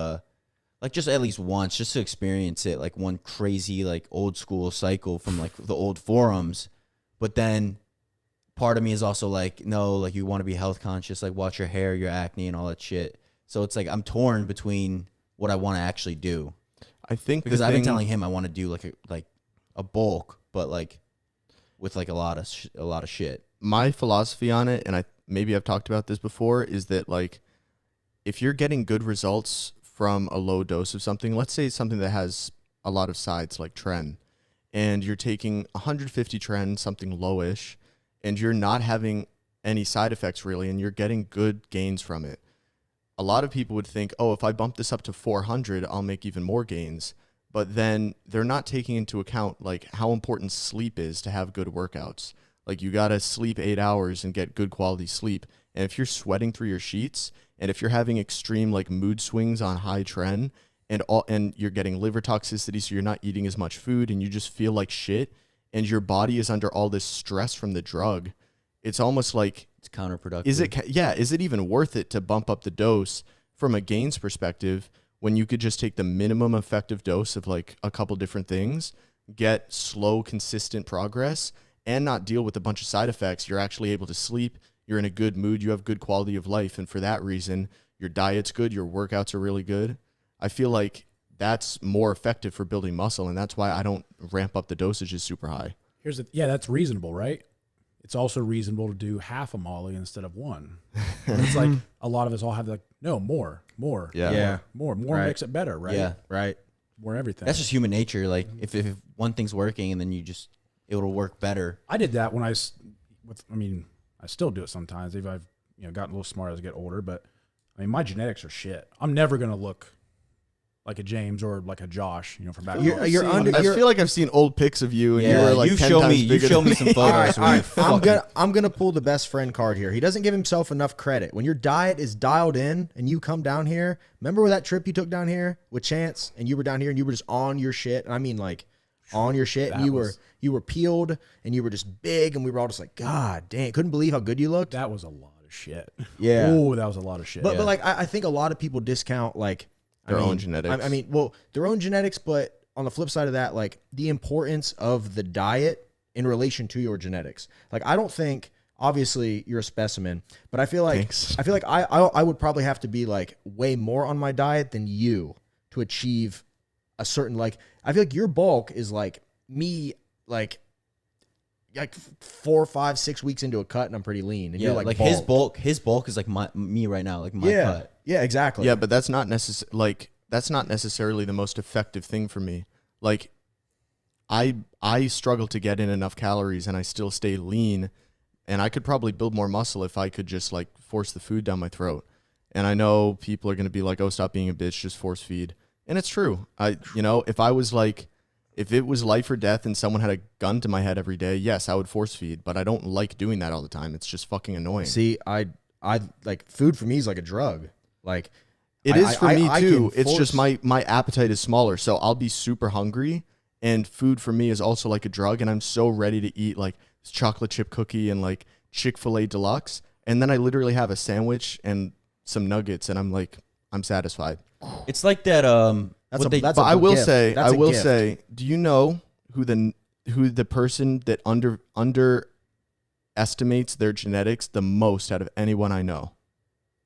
just at least once, just to experience it, like one crazy like old school cycle from like the old forums. But then part of me is also like, no, like you want to be health conscious, like watch your hair, your acne, and all that shit. So it's like I'm torn between what I want to actually do. I think Because I've been telling him I want to do like a bulk, but like with like a lot of shit. My philosophy on it, and maybe I've talked about this before, is that like if you're getting good results from a low dose of something, let's say something that has a lot of sides like tren, and you're taking 150 tren, something lowish, and you're not having any side effects really, and you're getting good gains from it. A lot of people would think, oh, if I bump this up to 400, I'll make even more gains. But then they're not taking into account like how important sleep is to have good workouts. Like you got to sleep 8 hours and get good quality sleep. And if you're sweating through your sheets, and if you're having extreme like mood swings on high tren, and you're getting liver toxicity, so you're not eating as much food and you just feel like shit, and your body is under all this stress from the drug, it's almost like It's counterproductive. is it even worth it to bump up the dose from a gains perspective when you could just take the minimum effective dose of like a couple different things, get slow, consistent progress, and not deal with a bunch of side effects? You're actually able to sleep. You're in a good mood. You have good quality of life. And for that reason, your diet's good. Your workouts are really good. I feel like that's more effective for building muscle. And that's why I don't ramp up the dosages super high. That's reasonable, right? It's also reasonable to do half a molly instead of one. It's like a lot of us all have like, no, more. Yeah. More Right. makes it better, right? Yeah. Right. More everything. That's just human nature. Like if one thing's working and then it'll work better. I did that when I still do it sometimes. If I've gotten a little smarter as I get older, but I mean, my genetics are shit. I'm never gonna look like a James or like a Josh, from back. I feel like I've seen old pics of you, and you were like 10 times bigger You showed than me some me. photos. All right. I'm gonna pull the best friend card here. He doesn't give himself enough credit. When your diet is dialed in and you come down here, remember that trip you took down here with Chance, and you were down here and you were just on your shit. And I mean like on your shit, and you were peeled and you were just big, and we were all just like, God damn, couldn't believe how good you looked. That was a lot of shit. Yeah. Oh, that was a lot of shit. But like I think a lot of people discount like Their own genetics. Their own genetics, but on the flip side of that, like the importance of the diet in relation to your genetics. Like I don't think, obviously you're a specimen, but I feel like Thanks. I would probably have to be like way more on my diet than you to achieve a certain, like I feel like your bulk is like me like 4, 5, 6 weeks into a cut and I'm pretty lean, and Yeah, you're like his bulk. bulk is like me right now, like my cut. Yeah, exactly. Yeah, but that's not necessarily the most effective thing for me. Like, I struggle to get in enough calories, and I still stay lean. And I could probably build more muscle if I could just like force the food down my throat. And I know people are gonna be like, "Oh, stop being a bitch, just force feed." And it's true. If it was life or death and someone had a gun to my head every day, yes, I would force feed. But I don't like doing that all the time. It's just fucking annoying. See, I like food for me is like a drug. Like it is for me too. It's force- just my appetite is smaller, so I'll be super hungry, and food for me is also like a drug, and I'm so ready to eat like this chocolate chip cookie and like Chick-fil-A Deluxe, and then I literally have a sandwich and some nuggets, and I'm like, I'm satisfied. It's like that. But I will say, do you know who the person that underestimates their genetics the most out of anyone I know?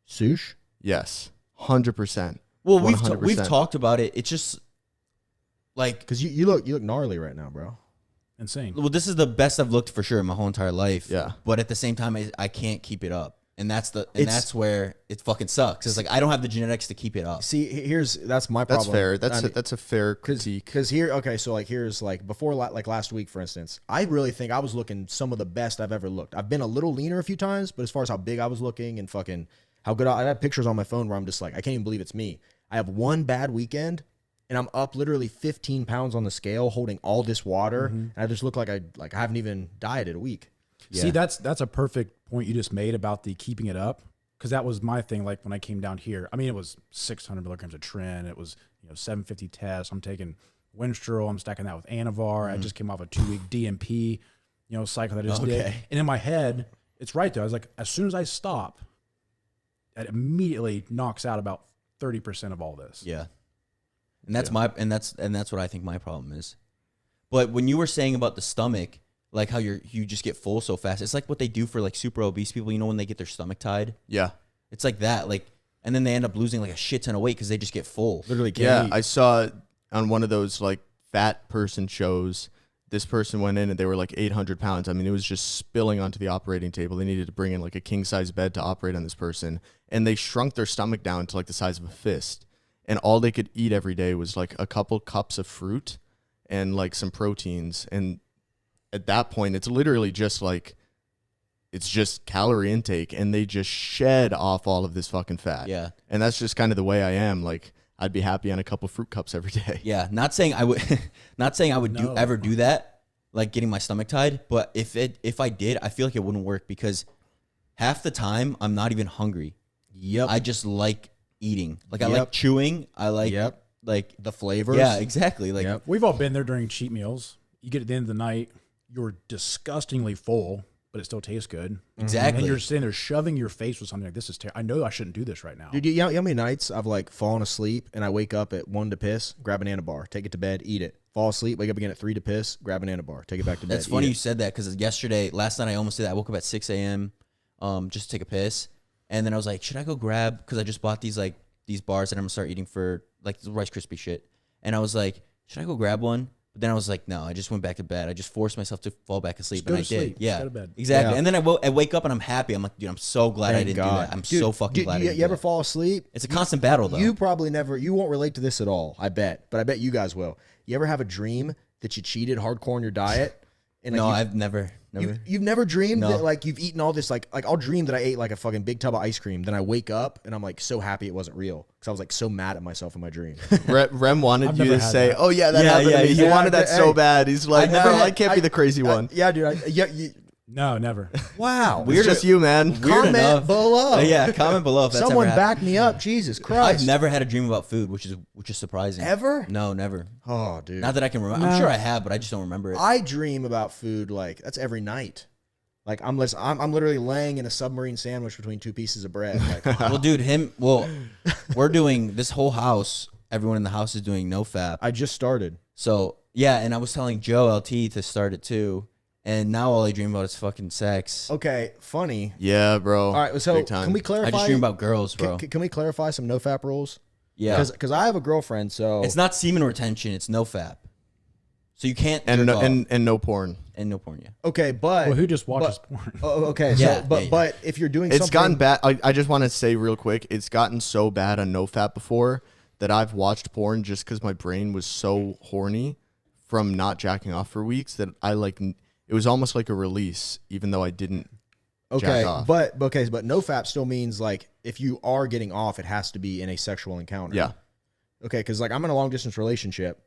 Sush? Yes, 100%. Well, we've talked about it. It's just like because you look gnarly right now, bro. Insane. Well, this is the best I've looked for sure in my whole entire life. Yeah. But at the same time, I can't keep it up, and that's where it fucking sucks. It's like I don't have the genetics to keep it up. See, that's my problem. That's fair. That's a fair critique. Because here, okay, so like here's like before, like last week, for instance, I really think I was looking some of the best I've ever looked. I've been a little leaner a few times, but as far as how big I was looking and fucking how good I have pictures on my phone where I'm just like, I can't even believe it's me. I have one bad weekend and I'm up literally 15 pounds on the scale holding all this water. And I just look like I haven't even dieted a week. Yeah. See, that's a perfect point you just made about the keeping it up. Cause that was my thing. Like when I came down here, I mean, it was 600 milligrams of Tren. It was, 750 tests. I'm taking Winstrol. I'm stacking that with Anavar. I just came off a 2-week DMP, cycle that I just did. And in my head, it's right there. I was like, as soon as I stop, that immediately knocks out about 30% of all this. Yeah. And that's that's what I think my problem is. But when you were saying about the stomach, like how you just get full so fast, it's like what they do for like super obese people, when they get their stomach tied. Yeah. It's like that. Like, and then they end up losing like a shit ton of weight because they just get full. Literally can't eat. I saw on one of those like fat person shows, this person went in and they were like 800 pounds. I mean, it was just spilling onto the operating table. They needed to bring in like a king size bed to operate on this person. And they shrunk their stomach down to like the size of a fist. And all they could eat every day was like a couple cups of fruit and like some proteins. And at that point, it's literally just like, it's just calorie intake. And they just shed off all of this fucking fat. Yeah. And that's just kind of the way I am. Like, I'd be happy on a couple fruit cups every day. Yeah, not saying I would ever do that, like getting my stomach tied, but if I did, I feel like it wouldn't work because half the time I'm not even hungry. Yep. I just like eating. Like I like chewing. I like like the flavors. Yeah, exactly. Like We've all been there during cheat meals. You get at the end of the night, you're disgustingly full, but it still tastes good. Exactly. And you're sitting there shoving your face with something like, this is terrible. I know I shouldn't do this right now. Dude, you know how many nights I've like fallen asleep and I wake up at 1 to piss, grab an Anabar, take it to bed, eat it. Fall asleep, wake up again at 3 to piss, grab an Anabar, take it back to bed. That's funny you said that because last night I almost did that. I woke up at 6 a.m. Just to take a piss. And then I was like, should I go grab, because I just bought these bars that I'm going to start eating for like the Rice Krispie shit. And I was like, should I go grab one? But then I was like, no, I just went back to bed. I just forced myself to fall back asleep. Just And I did. Yeah, go to bed. Exactly. Yeah. And then I wake up and I'm happy. I'm like, dude, I'm so glad I didn't do that. I'm so fucking glad I didn't You ever do that. fall asleep? It's a constant battle, though. You probably never, you won't relate to this at all, I bet. But I bet you guys will. You ever have a dream that you cheated hardcore on your diet? And No, I've never. You've never dreamed No. that like you've eaten all this like I'll dream that I ate like a fucking big tub of ice cream. Then I wake up and I'm like so happy it wasn't real because I was like so mad at myself in my dream. Rem wanted I've you never to had say, that. "Oh yeah, that Yeah, happened yeah, to me." He yeah. wanted that so bad. He's like, never "No, had- I can't be the crazy one." Yeah, dude. No, never. Wow. It's just you, man. Weird Comment enough. below. Yeah, comment below if that's Someone ever happened. back me up. Jesus Christ. I've never had a dream about food, which is surprising. Ever? No, never. Oh, dude. Not that I can remember. I'm sure I have, but I just don't remember it. I dream about food like that's every night. Like I'm literally laying in a submarine sandwich between two pieces of bread. Like, Well, dude, we're doing this whole house. Everyone in the house is doing no fap. I just started. So yeah, and I was telling Joe LT to start it too. And now all I dream about is fucking sex. Okay, funny. Yeah, bro. All right, so Big time. can we clarify? I just dream about girls, bro. Can we clarify some no fap rules? Yeah, Because I have a girlfriend, so it's not semen retention. It's no fap. So you can't and jerk no, off. and no porn. And no porn. Yeah. okay, but Well, who just watches porn? Oh, okay, so Yeah, but yeah. but if you're doing It's something, gotten bad. I just want to say real quick, it's gotten so bad on NoFap before that I've watched porn just because my brain was so horny from not jacking off for weeks that it was almost like a release, even though I didn't. Okay, jack off. but no fap still means like if you are getting off, it has to be in a sexual encounter. Yeah. Okay, because like I'm in a long distance relationship,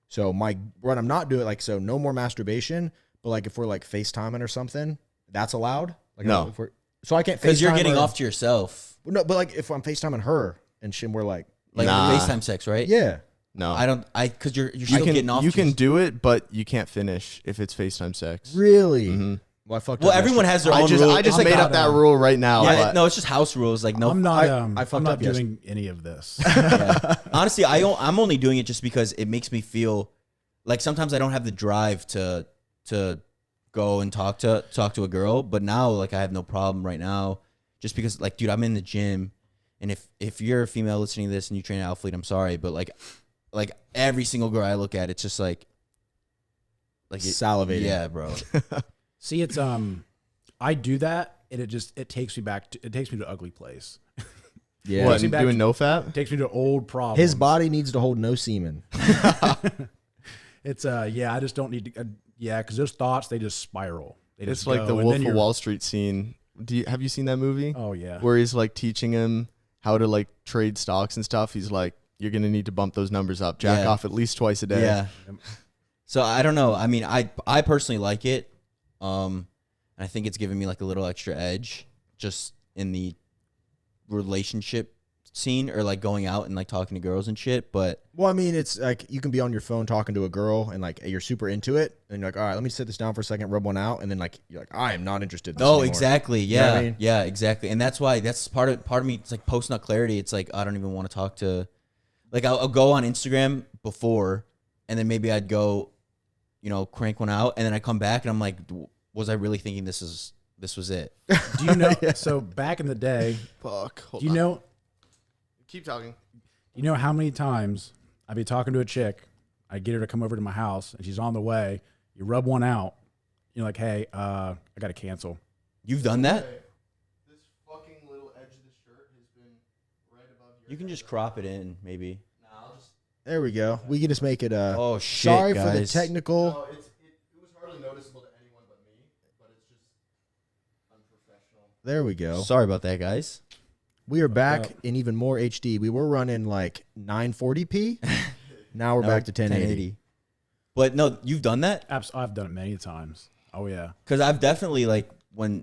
so what I'm not doing like so no more masturbation, but like if we're like FaceTiming or something, that's allowed. Like No. if so I can't FaceTime Because you're getting her. off to yourself, No, but like if I'm FaceTiming her and we're like Nah. FaceTime sex, right? yeah. No. Because you're still getting off. You can do it, but you can't finish if it's FaceTime sex. Really? Mm-hmm. Well, I fucked Well, up everyone yesterday. has their I own just, rules. I just I'm made not, up that rule right now. Yeah, but no, it's just house rules. Like, no, I'm not. I fucked I'm up not doing any of this. yeah. Honestly, I'm only doing it just because it makes me feel like sometimes I don't have the drive to go and talk to a girl, but now like I have no problem right now, just because like, dude, I'm in the gym, and if you're a female listening to this and you train at Alphalete, I'm sorry, but like every single girl I look at, it's just like Salivating. Yeah, bro. See, it's I do that, and it takes me back. It takes me to an ugly place. Yeah. what, Takes me back doing to- no fap? It takes me to old problems. His body needs to hold no semen. It's yeah. I just don't need to. Yeah, because those thoughts they just spiral. They It's just like go, the and Wolf then of you're- Wall Street scene. Have you seen that movie? Oh yeah. Where he's like teaching him how to like trade stocks and stuff. He's like, you're gonna need to bump those numbers up. Jack Yeah. off at least twice a day. Yeah. So I don't know. I mean, I personally like it. And I think it's giving me like a little extra edge just in the relationship scene, or like going out and like talking to girls and shit. But Well, I mean, it's like you can be on your phone talking to a girl and like you're super into it, and you're like, all right, let me sit this down for a second, rub one out, and then like you're like, I am not interested in this no, anymore. exactly. know Yeah. what I mean? Yeah, exactly. And that's why that's part of me. It's like post nut clarity. It's like I don't even want to talk to, like I'll go on Instagram before, and then maybe I'd go, crank one out, and then I come back and I'm like, was I really thinking this was it? Do you know? So back in the day, Fuck. Hold do you on. know? Keep talking. You know how many times I'd be talking to a chick, I'd get her to come over to my house, and she's on the way. You rub one out. You're like, hey, I got to cancel. You've done that? This fucking little edge of the shirt has been right above your You can just crop it in, maybe. There we go. We can just make it. Oh shit, Sorry for the guys. technical. it was hardly noticeable to anyone but me, but it's just unprofessional. There we go. Sorry about that, guys. We are back up. in even more HD. We were running like 940p. Now we're back to 1080. But no, you've done that? I've done it many times. Oh yeah. Because I've definitely like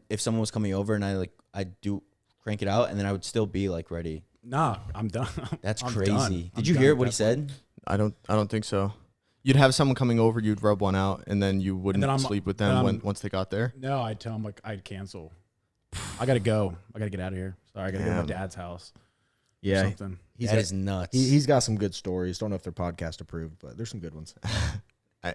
if someone was coming over and I do crank it out, and then I would still be like ready. Nah, I'm done. That's I'm crazy. done. Did I'm you done hear at what he that said? I don't think so. You'd have someone coming over, you'd rub one out, and then you wouldn't then I'm- sleep with then them I'm- once they got there. No, I'd tell him like I'd cancel. I gotta go. I gotta get out of here. Sorry, I gotta go to my Damn. dad's house. Yeah. Something. He's That got, is nuts. he's got some good stories. Don't know if they're podcast approved, but there's some good ones.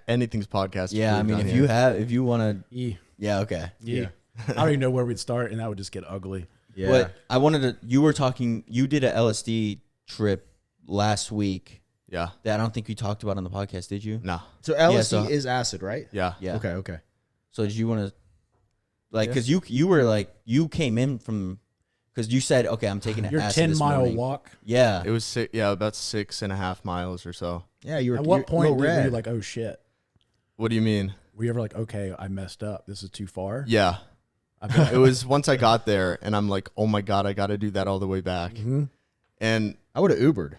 Anything's podcast. yeah, I approved mean, on if you want to, Yeah. yeah, okay. Yeah. I don't even know where we'd start, and that would just get ugly. Yeah. But I wanted to. You did a LSD trip last week Yeah. that I don't think you talked about on the podcast, did you? Nah. So LSD so- is acid, right? Yeah. Yeah. Okay. So did you want to, like, Yeah. because you were like, you came in from, because you said, okay, I'm taking an Your acid this 10-mile morning. walk. Yeah. It was about 6.5 miles or so. Yeah, you were. At what you're point low were you red. like, oh shit? What do you mean? Were you ever like, okay, I messed up. This is too far. Yeah. I bet. It was once I got there and I'm like, oh my God, I got to do that all the way back. Mhm. And I would have Ubered.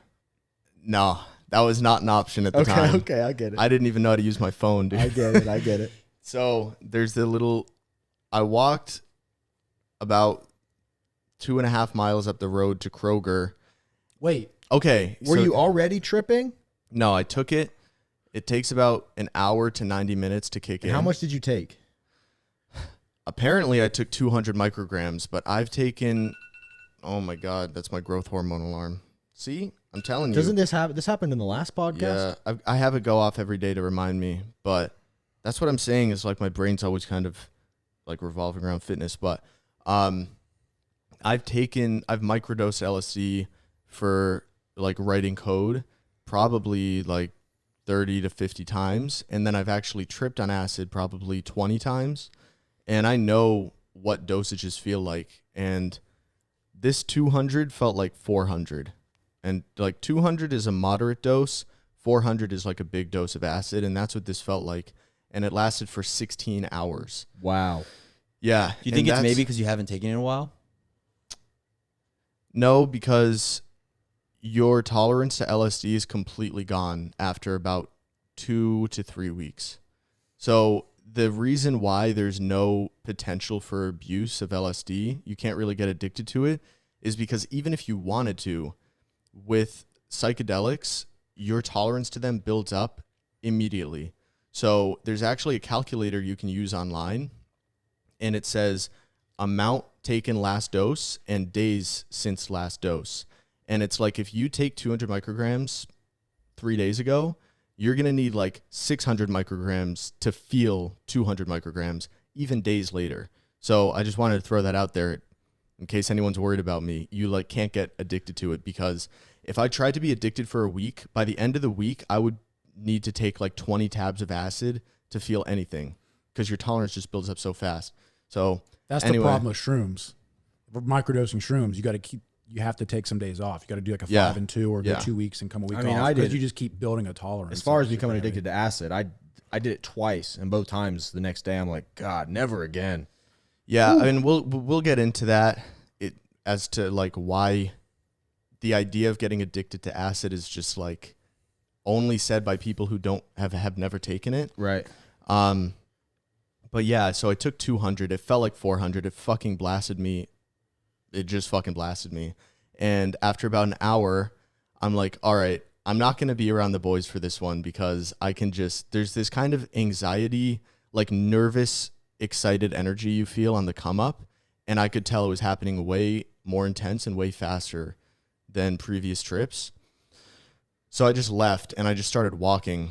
no, that was not an option at the time. Okay, I get it. I didn't even know how to use my phone, dude. I get it. So there's I walked about 2.5 miles up the road to Kroger. Wait, Okay. Were so- you already tripping? No, I took it. It takes about an hour to 90 minutes to kick And in. how much did you take? Apparently, I took 200 micrograms, but I've taken, oh my God, that's my growth hormone alarm. See? I'm telling you. Doesn't this happen? This happened in the last podcast. Yeah, I have it go off every day to remind me, but that's what I'm saying is like my brain's always kind of like revolving around fitness. But I've microdosed LSD for like writing code probably like 30 to 50 times, and then I've actually tripped on acid probably 20 times, and I know what dosages feel like, and this 200 felt like 400. And like 200 is a moderate dose, 400 is like a big dose of acid, and that's what this felt like. And it lasted for 16 hours. Wow. Yeah. Do you think it's maybe because you haven't taken it in a while? No, because your tolerance to LSD is completely gone after about 2 to 3 weeks. So the reason why there's no potential for abuse of LSD, you can't really get addicted to it, is because even if you wanted to, with psychedelics, your tolerance to them builds up immediately. So there's actually a calculator you can use online, and it says amount taken last dose and days since last dose. And it's like, if you take 200 micrograms 3 days ago, you're going to need like 600 micrograms to feel 200 micrograms, even days later. So I just wanted to throw that out there in case anyone's worried about me. You like can't get addicted to it, because if I tried to be addicted for a week, by the end of the week, I would need to take like 20 tabs of acid to feel anything, because your tolerance just builds up so fast. So that's the problem with shrooms. For microdosing shrooms, you have to take some days off. You got to do like a 5 and 2 or go 2 weeks and come a week off. I did. You just keep building a tolerance. As far as becoming addicted to acid, I did it twice, and both times the next day I'm like, God, never again. Yeah, I mean, we'll get into that. As to like why the idea of getting addicted to acid is just like only said by people who don't have never taken it. Right. But yeah, so I took 200. It felt like 400. It fucking blasted me. It just fucking blasted me. And after about an hour, I'm like, all right, I'm not going to be around the boys for this one, because there's this kind of anxiety, like nervous, excited energy you feel on the come up. And I could tell it was happening way more intense and way faster than previous trips. So I just left and I just started walking.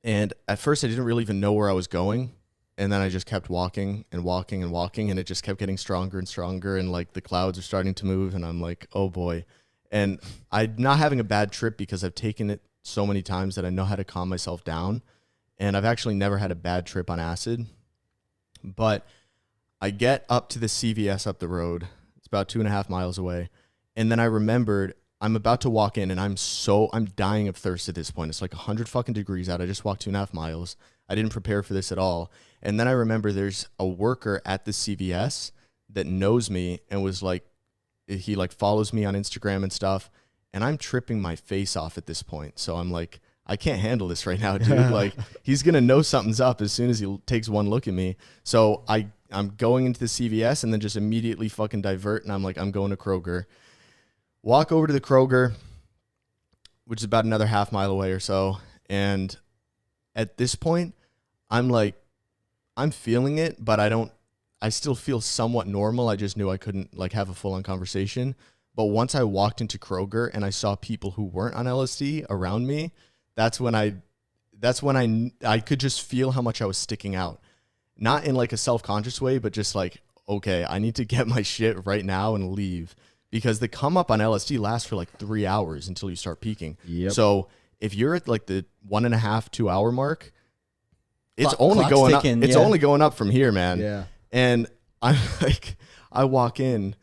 And at first I didn't really even know where I was going. And then I just kept walking and walking and walking, and it just kept getting stronger and stronger. And like the clouds are starting to move, and I'm like, oh boy. And I'm not having a bad trip because I've taken it so many times that I know how to calm myself down. And I've actually never had a bad trip on acid. But I get up to the CVS up the road. It's about 2.5 miles away. And then I remembered I'm about to walk in, and I'm dying of thirst at this point. It's like 100 fucking degrees out. I just walked 2.5 miles. I didn't prepare for this at all. And then I remember there's a worker at the CVS that knows me and was like, he like follows me on Instagram and stuff. And I'm tripping my face off at this point. So I'm like, I can't handle this right now, dude. Like, he's going to know something's up as soon as he takes one look at me. So I'm going into the CVS and then just immediately fucking divert. And I'm like, I'm going to Kroger. Walk over to the Kroger, which is about another half mile away or so. And at this point, I'm like, I'm feeling it, but I still feel somewhat normal. I just knew I couldn't like have a full on conversation. But once I walked into Kroger and I saw people who weren't on LSD around me, that's when I could just feel how much I was sticking out. Not in like a self-conscious way, but just like, okay, I need to get my shit right now and leave, because the come up on LSD lasts for like 3 hours until you start peaking. Yep. So if you're at like the 1.5, 2 hour mark, it's Clock's only going ticking, up. It's yeah. only going up from here, man. Yeah. And I'm like, I walk in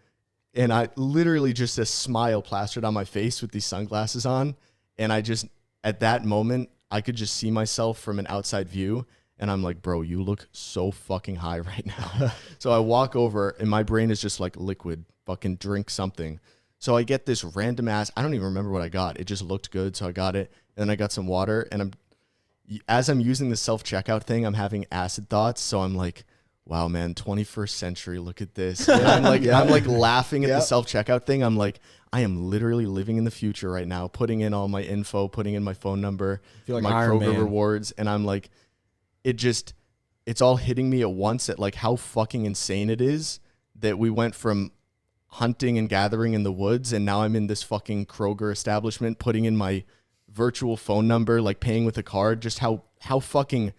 and I literally just a smile plastered on my face with these sunglasses on. And I just, at that moment, I could just see myself from an outside view. And I'm like, bro, you look so fucking high right now. So I walk over and my brain is just like liquid, fucking drink something. So I get this random ass, I don't even remember what I got. It just looked good. So I got it. And then I got some water, and as I'm using the self-checkout thing, I'm having acid thoughts. So I'm like, wow, man, 21st century, look at this. And I'm like, I'm like laughing at the self-checkout thing. I'm like, I am literally living in the future right now, putting in all my info, putting in my phone number, like my Iron Kroger Man. rewards. And I'm like, it's all hitting me at once at like how fucking insane it is that we went from hunting and gathering in the woods, and now I'm in this fucking Kroger establishment, putting in my virtual phone number, like paying with a card, just how fucking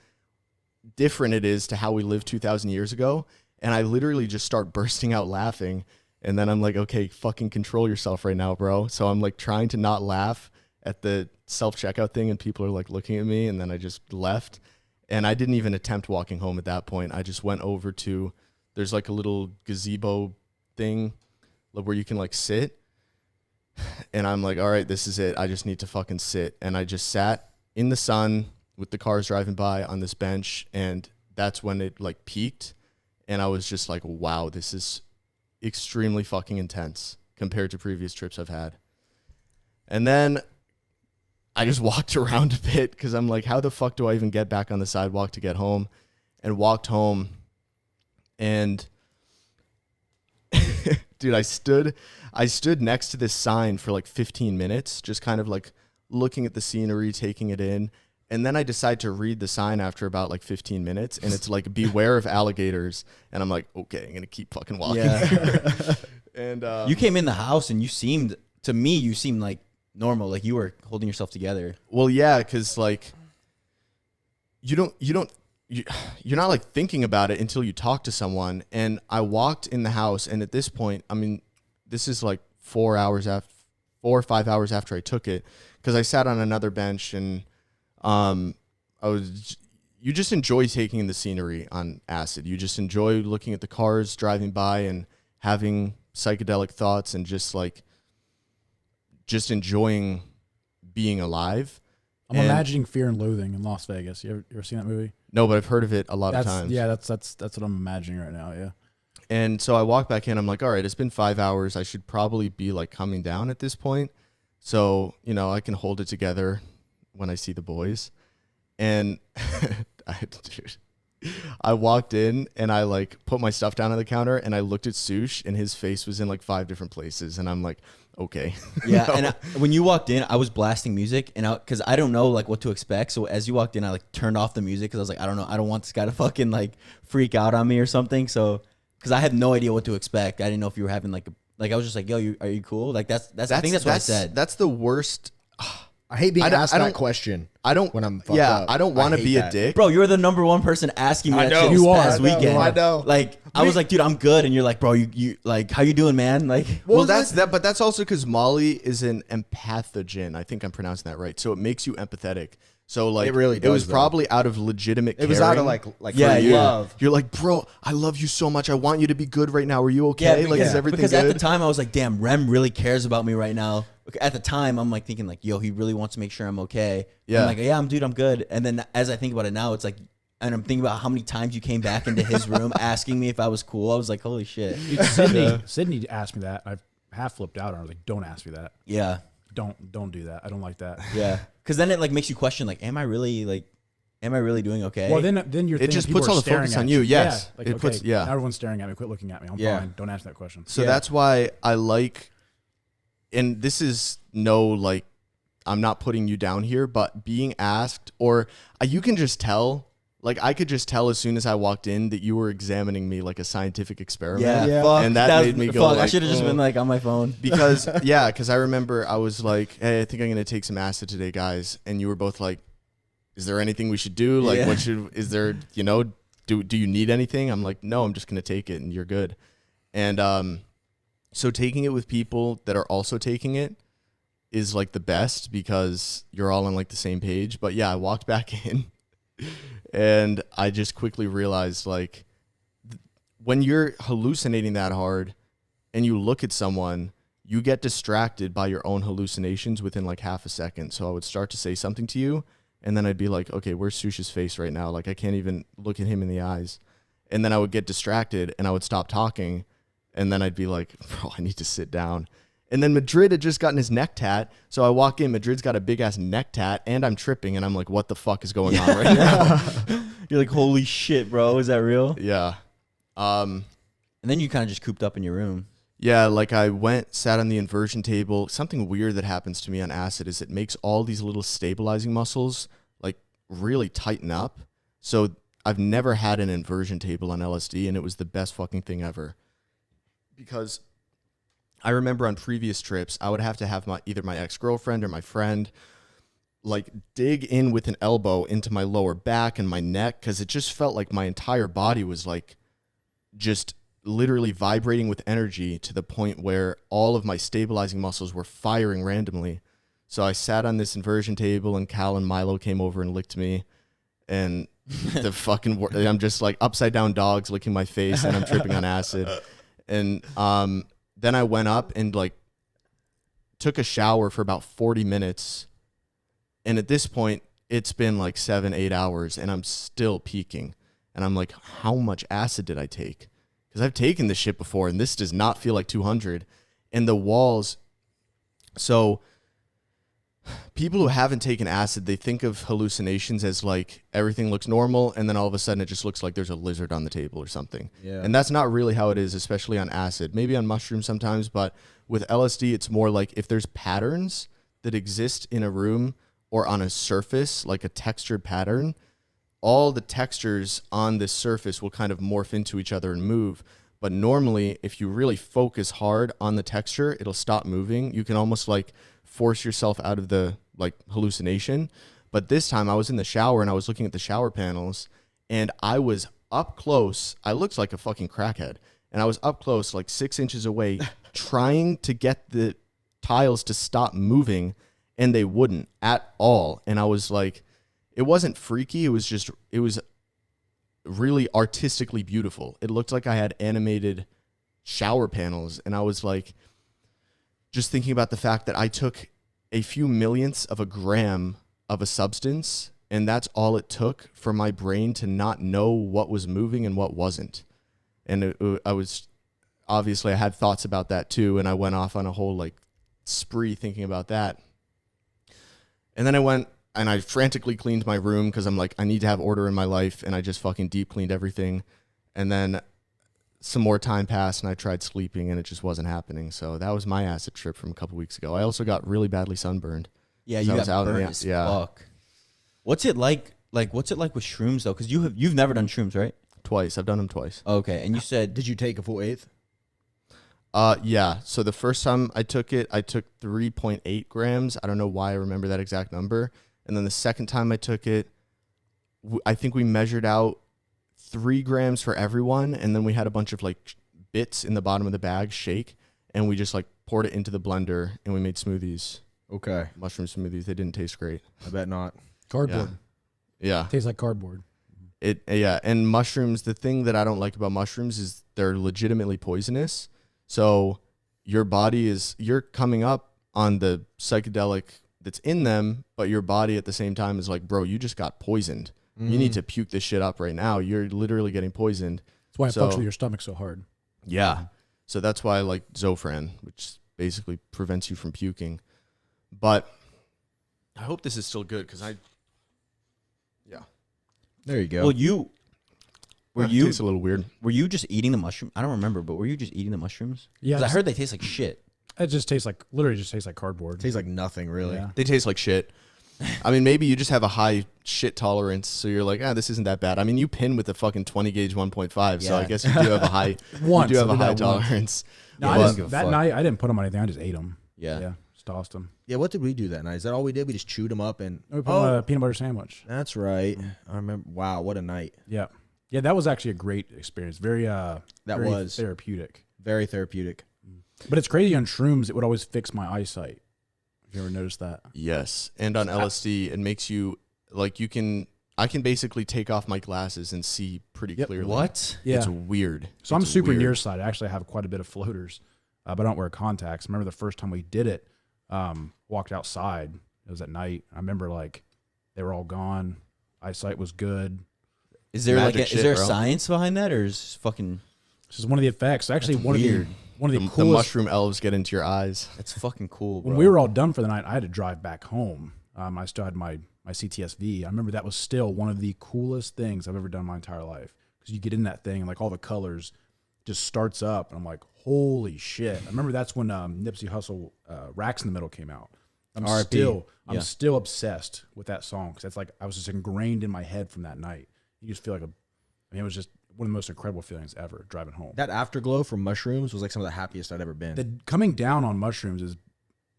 different it is to how we lived 2,000 years ago. And I literally just start bursting out laughing. And then I'm like, okay, fucking control yourself right now, bro. So I'm like trying to not laugh at the self-checkout thing, and people are like looking at me, and then I just left. And I didn't even attempt walking home at that point. I just went over to, there's like a little gazebo thing where you can like sit. And I'm like, all right, this is it. I just need to fucking sit. And I just sat in the sun with the cars driving by on this bench. And that's when it like peaked. And I was just like, wow, this is extremely fucking intense compared to previous trips I've had. And then I just walked around a bit because I'm like, how the fuck do I even get back on the sidewalk to get home? And walked home. And dude, I stood next to this sign for like 15 minutes, just kind of like looking at the scenery, taking it in. And then I decide to read the sign after about like 15 minutes, and it's like, beware of alligators. And I'm like, okay, I'm going to keep fucking walking. Yeah. And You came in the house and you seemed like normal, like you were holding yourself together. well, yeah, because like you're not like thinking about it until you talk to someone. And I walked in the house, and at this point, I mean, this is like 4 or 5 hours after I took it, because I sat on another bench, and you just enjoy taking in the scenery on acid. You just enjoy looking at the cars driving by and having psychedelic thoughts, and just enjoying being alive. I'm imagining Fear and Loathing in Las Vegas. You ever seen that movie? No, but I've heard of it a lot of times. Yeah, that's what I'm imagining right now. Yeah. And so I walk back in. I'm like, all right, it's been 5 hours. I should probably be like coming down at this point. So, I can hold it together when I see the boys. And I walked in, and I like put my stuff down on the counter, and I looked at Sush, and his face was in like 5 different places. And I'm like, okay. Yeah. And when you walked in, I was blasting music, and because I don't know like what to expect. So as you walked in, I like turned off the music, because I was like, I don't know. I don't want this guy to fucking like freak out on me or something. So, because I had no idea what to expect. I didn't know if you were having like I was just like, yo, are you cool? Like that's I think that's what I said. That's the worst. I hate being asked that question. I don't when I'm fucked up. I don't want to be that. a dick. Bro, you're the number one person asking me that shit You this are. past weekend. I know. Like, I was like, dude, I'm good. And you're like, bro, you like, how you doing, man? Like, Well, but that's also because Molly is an empathogen. I think I'm pronouncing that right. So it makes you empathetic. So like, It really it was does, though. probably out of legitimate It was out of caring. like Yeah, for yeah. love. You're like, bro, I love you so much. I want you to be good right now. Are you okay? Like, is everything because good? at the time I was like, damn, Rem really cares about me right now. At the time, I'm like thinking like, yo, he really wants to make sure I'm okay. Yeah. I'm like, yeah, I'm good. And then as I think about it now, it's like, and I'm thinking about how many times you came back into his room asking me if I was cool. I was like, holy shit. Dude, Sydney asked me that. I half flipped out. I was like, don't ask me that. Yeah. Don't do that. I don't like that. Yeah. Because then it like makes you question like, am I really doing okay? Well, then you're thinking just people puts are all the staring focus at on you. Yes. Yeah. Like, It okay, puts- yeah. now everyone's staring at me. Quit looking at me. I'm Yeah. fine. Don't ask that question. So that's why I like, and this is like, I'm not putting you down here, but being asked, or you can just tell, like I could just tell as soon as I walked in that you were examining me like a scientific experiment. Yeah. Fuck. And that made me go fuck, I like, should have just "Ugh." been like on my phone. Because I remember I was like, hey, I think I'm going to take some acid today, guys. And you were both like, is there anything we should do? Like, Yeah. is there, do you need anything? I'm like, no, I'm just going to take it and you're good. And, so taking it with people that are also taking it is like the best, because you're all on like the same page. But yeah, I walked back in and I just quickly realized like when you're hallucinating that hard and you look at someone, you get distracted by your own hallucinations within like half a second. So I would start to say something to you, and then I'd be like, okay, where's Sush's face right now? Like I can't even look at him in the eyes. And then I would get distracted and I would stop talking. And then I'd be like, bro, I need to sit down. And then Madrid had just gotten his neck tat. So I walk in, Madrid's got a big ass neck tat, and I'm tripping. And I'm like, what the fuck is going on right now? You're like, holy shit, bro. Is that real? Yeah. And then you kind of just cooped up in your room. Yeah, like I sat on the inversion table. Something weird that happens to me on acid is it makes all these little stabilizing muscles like really tighten up. So I've never had an inversion table on LSD, and it was the best fucking thing ever. Because I remember on previous trips, I would have to have either my ex-girlfriend or my friend like dig in with an elbow into my lower back and my neck, because it just felt like my entire body was like just literally vibrating with energy to the point where all of my stabilizing muscles were firing randomly. So I sat on this inversion table, and Cal and Milo came over and licked me, and I'm just like upside down dogs licking my face, and I'm tripping on acid. And then I went up and like took a shower for about 40 minutes. And at this point, it's been like 7-8 hours, and I'm still peaking. And I'm like, how much acid did I take? Because I've taken this shit before, and this does not feel like 200. And the walls. So people who haven't taken acid, they think of hallucinations as like everything looks normal, and then all of a sudden it just looks like there's a lizard on the table or something. Yeah. And that's not really how it is, especially on acid. Maybe on mushrooms sometimes, but with LSD, it's more like if there's patterns that exist in a room or on a surface, like a textured pattern, all the textures on this surface will kind of morph into each other and move. But normally, if you really focus hard on the texture, it'll stop moving. You can almost like force yourself out of the like hallucination. But this time I was in the shower and I was looking at the shower panels and I was up close. I looked like a fucking crackhead. And I was up close, like 6 inches away, trying to get the tiles to stop moving, and they wouldn't at all. And I was like, it wasn't freaky. It was really artistically beautiful. It looked like I had animated shower panels. And I was like, just thinking about the fact that I took a few millionths of a gram of a substance, and that's all it took for my brain to not know what was moving and what wasn't. And I was, obviously I had thoughts about that too. And I went off on a whole like spree thinking about that. And then I went and I frantically cleaned my room because I'm like, I need to have order in my life. And I just fucking deep cleaned everything. And then some more time passed and I tried sleeping and it just wasn't happening. So that was my acid trip from a couple weeks ago. I also got really badly sunburned. Yeah, you got burned as fuck. What's it like? Like, what's it like with shrooms though? Because you've never done shrooms, right? Twice. I've done them twice. Okay, and you said, did you take a full eighth? Yeah. So the first time I took it, I took 3.8 grams. I don't know why I remember that exact number. And then the second time I took it, I think we measured out 3 grams for everyone. And then we had a bunch of like bits in the bottom of the bag, shake. And we just like poured it into the blender and we made smoothies. Okay. Mushroom smoothies. They didn't taste great. I bet not. Cardboard. Yeah. Tastes like cardboard. And mushrooms, the thing that I don't like about mushrooms is they're legitimately poisonous. So your body you're coming up on the psychedelic that's in them, but your body at the same time is like, bro, you just got poisoned. You need to puke this shit up right now. You're literally getting poisoned. That's why it fucks with your stomach so hard. Yeah. So that's why I like Zofran, which basically prevents you from puking. But I hope this is still good because There you go. well, it tastes a little weird. were you just eating the mushroom? I don't remember, but were you just eating the mushrooms? Yeah, 'Cause I heard they taste like shit. It just tastes like cardboard. Tastes like nothing, really. Yeah. They taste like shit. I mean, maybe you just have a high shit tolerance, so you're like, this isn't that bad. I mean, you pin with a fucking 20 gauge 1.5, so Yeah. I guess you do have a high Once, you do have I a did high that once. tolerance. No, Yeah, I I just, don't give a that fuck. night I didn't put them on anything. I just ate them. Yeah. Just tossed them. Yeah, what did we do that night? Is that all we did? We just chewed them up and... We put on a peanut butter sandwich. That's right. I remember. Wow, what a night. Yeah. Yeah, that was actually a great experience. Very very was. therapeutic. Very therapeutic. But it's crazy on shrooms, it would always fix my eyesight. Have you ever noticed that? Yes, and on LSD, it makes you like I can basically take off my glasses and see pretty clearly. What? Yeah. It's weird. So I'm It's super weird. nearsighted. I actually have quite a bit of floaters, but I don't wear contacts. I remember the first time we did it, walked outside. It was at night. I remember like they were all gone. Eyesight was good. Is there Magic like shit, is there bro. science behind that, or is it fucking? This is one of the effects. Actually, That's one weird. of the The coolest. mushroom elves get into your eyes. That's fucking cool, bro. When we were all done for the night, I had to drive back home. I still had my CTSV. I remember that was still one of the coolest things I've ever done in my entire life. Because you get in that thing and like all the colors just starts up. And I'm like, holy shit. I remember that's when Nipsey Hussle, Racks in the Middle came out. I'm still obsessed with that song. Because that's like, I was just ingrained in my head from that night. You just feel like it was just one of the most incredible feelings ever driving home. That afterglow from mushrooms was like some of the happiest I'd ever been. The coming down on mushrooms is,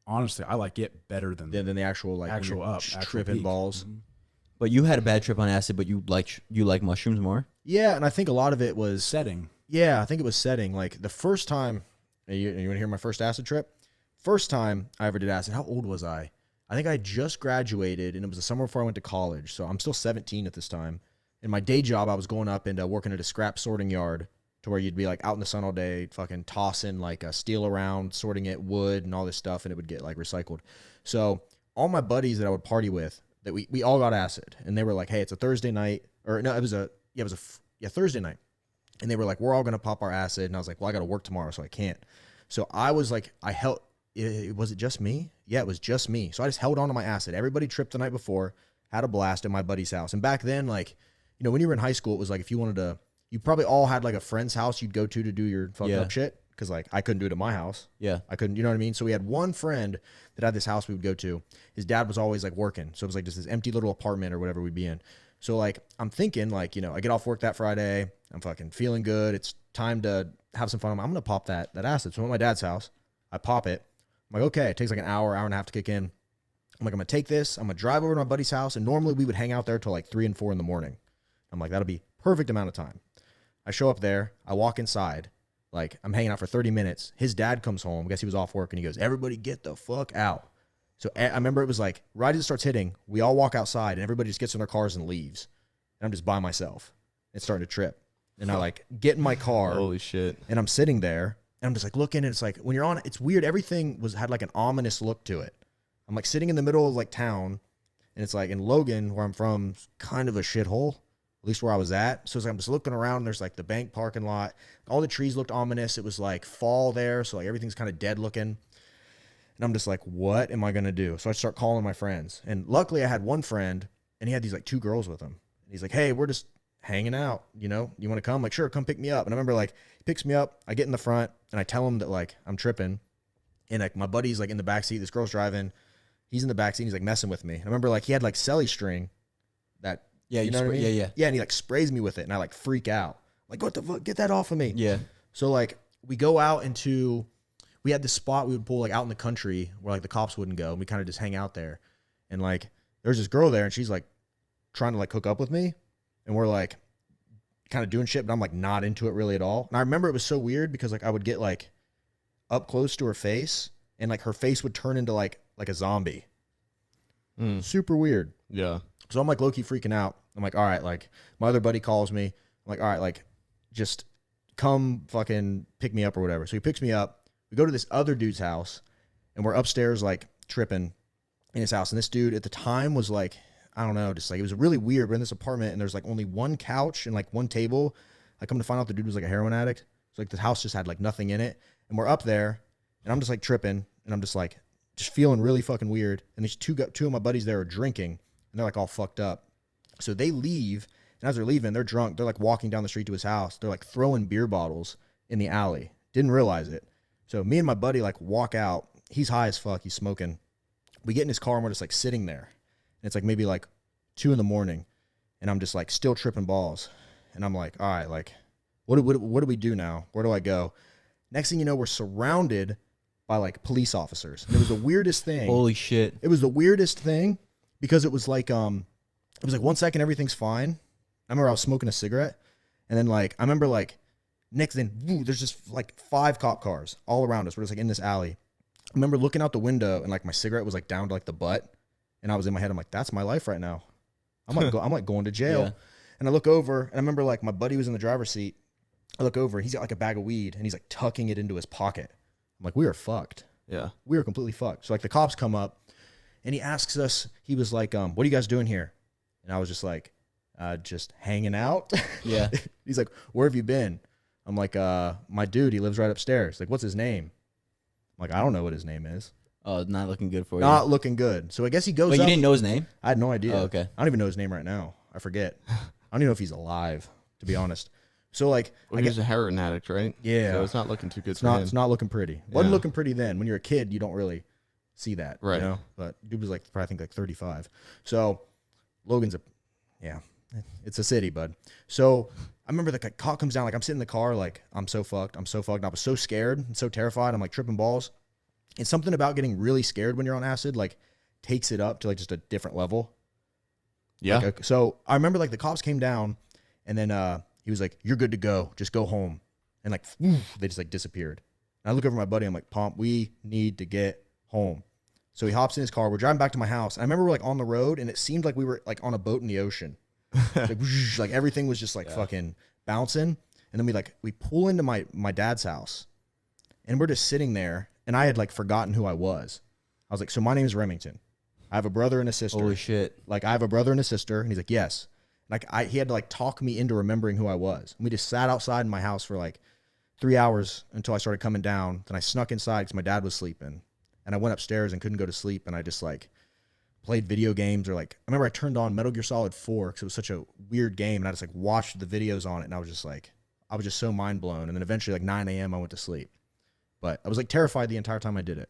honestly, I like it better than Than the actual like when you're tripping peak. balls. Mhm. But you had a bad trip on acid, but you like mushrooms more. Yeah, and I think a lot of it was Setting. Yeah, I think it was setting. Like the first time, you want to hear my first acid trip? First time I ever did acid, how old was I? I think I just graduated, and it was the summer before I went to college. So I'm still 17 at this time. In my day job, I was going up and working at a scrap sorting yard to where you'd be like out in the sun all day, fucking tossing like steel around, sorting it, wood and all this stuff, and it would get like recycled. So all my buddies that I would party with, that we all got acid, and they were like, "Hey, it's a Thursday night," or no, it was a Thursday night. And they were like, we're all going to pop our acid. And I was like, well, I got to work tomorrow, so I can't. So I was like, was it just me? Yeah, it was just me. So I just held on to my acid. Everybody tripped the night before, had a blast at my buddy's house. And back then, like, when you were in high school, it was like if you wanted to, you probably all had like a friend's house you'd go to do your fucked up shit. because like I couldn't do it at my house. Yeah. I couldn't, you know what I mean? So we had one friend that had this house we would go to. His dad was always like working. So it was like just this empty little apartment or whatever we'd be in. So like, I'm thinking like, you know, I get off work that Friday. I'm fucking feeling good. It's time to have some fun. I'm going to pop that acid. So I'm at my dad's house. I pop it. I'm like, okay, it takes like an hour and a half to kick in. I'm like, I'm going to take this. I'm going to drive over to my buddy's house. And normally we would hang out there till like 3 and 4 in the morning. I'm like, that'll be perfect amount of time. I show up there. I walk inside. Like, I'm hanging out for 30 minutes. His dad comes home. I guess he was off work. And he goes, everybody get the fuck out. So I remember it was like, right as it starts hitting, we all walk outside. And everybody just gets in their cars and leaves. And I'm just by myself. It's starting to trip. And I like get in my car. Holy shit. And I'm sitting there. And I'm just like looking. And it's like, when you're on, it's weird. Everything had like an ominous look to it. I'm like sitting in the middle of like town. And it's like in Logan, where I'm from, kind of a shithole. At least where I was at. So it's like I'm just looking around. And there's like the bank parking lot. All the trees looked ominous. It was like fall there. So like everything's kind of dead looking. And I'm just like, what am I going to do? So I start calling my friends. And luckily I had one friend. And he had these like 2 girls with him. And he's like, hey, we're just hanging out. You know, you want to come? I'm like, sure, come pick me up. And I remember like he picks me up. I get in the front. And I tell him that like I'm tripping. And like my buddy's like in the backseat. This girl's driving. He's in the backseat. He's like messing with me. And I remember like he had like celly string that. Yeah, you know what I mean? Yeah. Yeah, and he like sprays me with it, and I like freak out. Like, what the fuck? Get that off of me. Yeah. So like we go out into, we had this spot we would pull like out in the country where like the cops wouldn't go, and we kind of just hang out there. And like there's this girl there, and she's like trying to like hook up with me, and we're like kind of doing shit, but I'm like not into it really at all. And I remember it was so weird because like I would get like up close to her face, and like her face would turn into like a zombie. Super weird. Yeah. So I'm like low-key freaking out. I'm like, all right, like my other buddy calls me. I'm like, all right, like just come fucking pick me up or whatever. So he picks me up. We go to this other dude's house, and we're upstairs like tripping in his house. And this dude at the time was like, I don't know, just like it was really weird. We're in this apartment, and there's like only one couch and like one table. I come to find out the dude was like a heroin addict. So like the house just had like nothing in it. And we're up there, and I'm just like tripping, and I'm just like just feeling really fucking weird. And these two of my buddies there are drinking. And they're like all fucked up. So they leave. And as they're leaving, they're drunk. They're like walking down the street to his house. They're like throwing beer bottles in the alley. Didn't realize it. So me and my buddy like walk out. He's high as fuck. He's smoking. We get in his car and we're just like sitting there. And it's like maybe like 2 a.m. And I'm just like still tripping balls. And I'm like, all right, like what do we do now? Where do I go? Next thing you know, we're surrounded by like police officers. And it was the weirdest thing. Holy shit. It was the weirdest thing. Because it was like 1 second, everything's fine. I remember I was smoking a cigarette. And then like, I remember like next thing, there's just like 5 cop cars all around us. We're just like in this alley. I remember looking out the window and like my cigarette was like down to like the butt. And I was in my head, I'm like, that's my life right now. I'm like going to jail. Yeah. And I look over and I remember like my buddy was in the driver's seat. I look over, he's got like a bag of weed and he's like tucking it into his pocket. I'm like, we are fucked. Yeah. We are completely fucked. So like the cops come up. And he asks us, he was like, what are you guys doing here? And I was just like, just hanging out. Yeah. He's like, where have you been? I'm like, my dude, he lives right upstairs. Like, what's his name? I'm like, I don't know what his name is. Oh, not looking good for you. Not looking good. So I guess he goes But up. you didn't know his name? I had no idea. Oh, okay. I don't even know his name right now. I forget. I don't even know if he's alive, to be honest. So like, Well, he's a heroin addict, right? Yeah. So it's not looking too good it's for not, him. it's not looking pretty. Wasn't Yeah. looking pretty then. When you're a kid, you don't really see that, Right. You know? But dude was like, probably I think like 35. So Logan's it's a city, bud. So I remember the cop comes down, like I'm sitting in the car, like I'm so fucked. And I was so scared and so terrified. I'm like tripping balls. And something about getting really scared when you're on acid, like takes it up to like just a different level. Yeah. Like, so I remember like the cops came down and then he was like, you're good to go. Just go home. And like, they just like disappeared. And I look over at my buddy. I'm like, Pomp, we need to get home. So he hops in his car. We're driving back to my house. And I remember we're like on the road and it seemed like we were like on a boat in the ocean. Like, whoosh, like everything was just like fucking bouncing. And then we pull into my dad's house and we're just sitting there. And I had like forgotten who I was. I was like, so my name is Remington. I have a brother and a sister. Holy shit. Like I have a brother and a sister. And he's like, yes. Like he had to like talk me into remembering who I was. And we just sat outside in my house for like 3 hours until I started coming down. Then I snuck inside because my dad was sleeping. And I went upstairs and couldn't go to sleep. And I just like played video games or like, I remember I turned on Metal Gear Solid 4 because it was such a weird game. And I just like watched the videos on it. And I was just so mind blown. And then eventually like 9 a.m. I went to sleep. but I was like terrified the entire time I did it.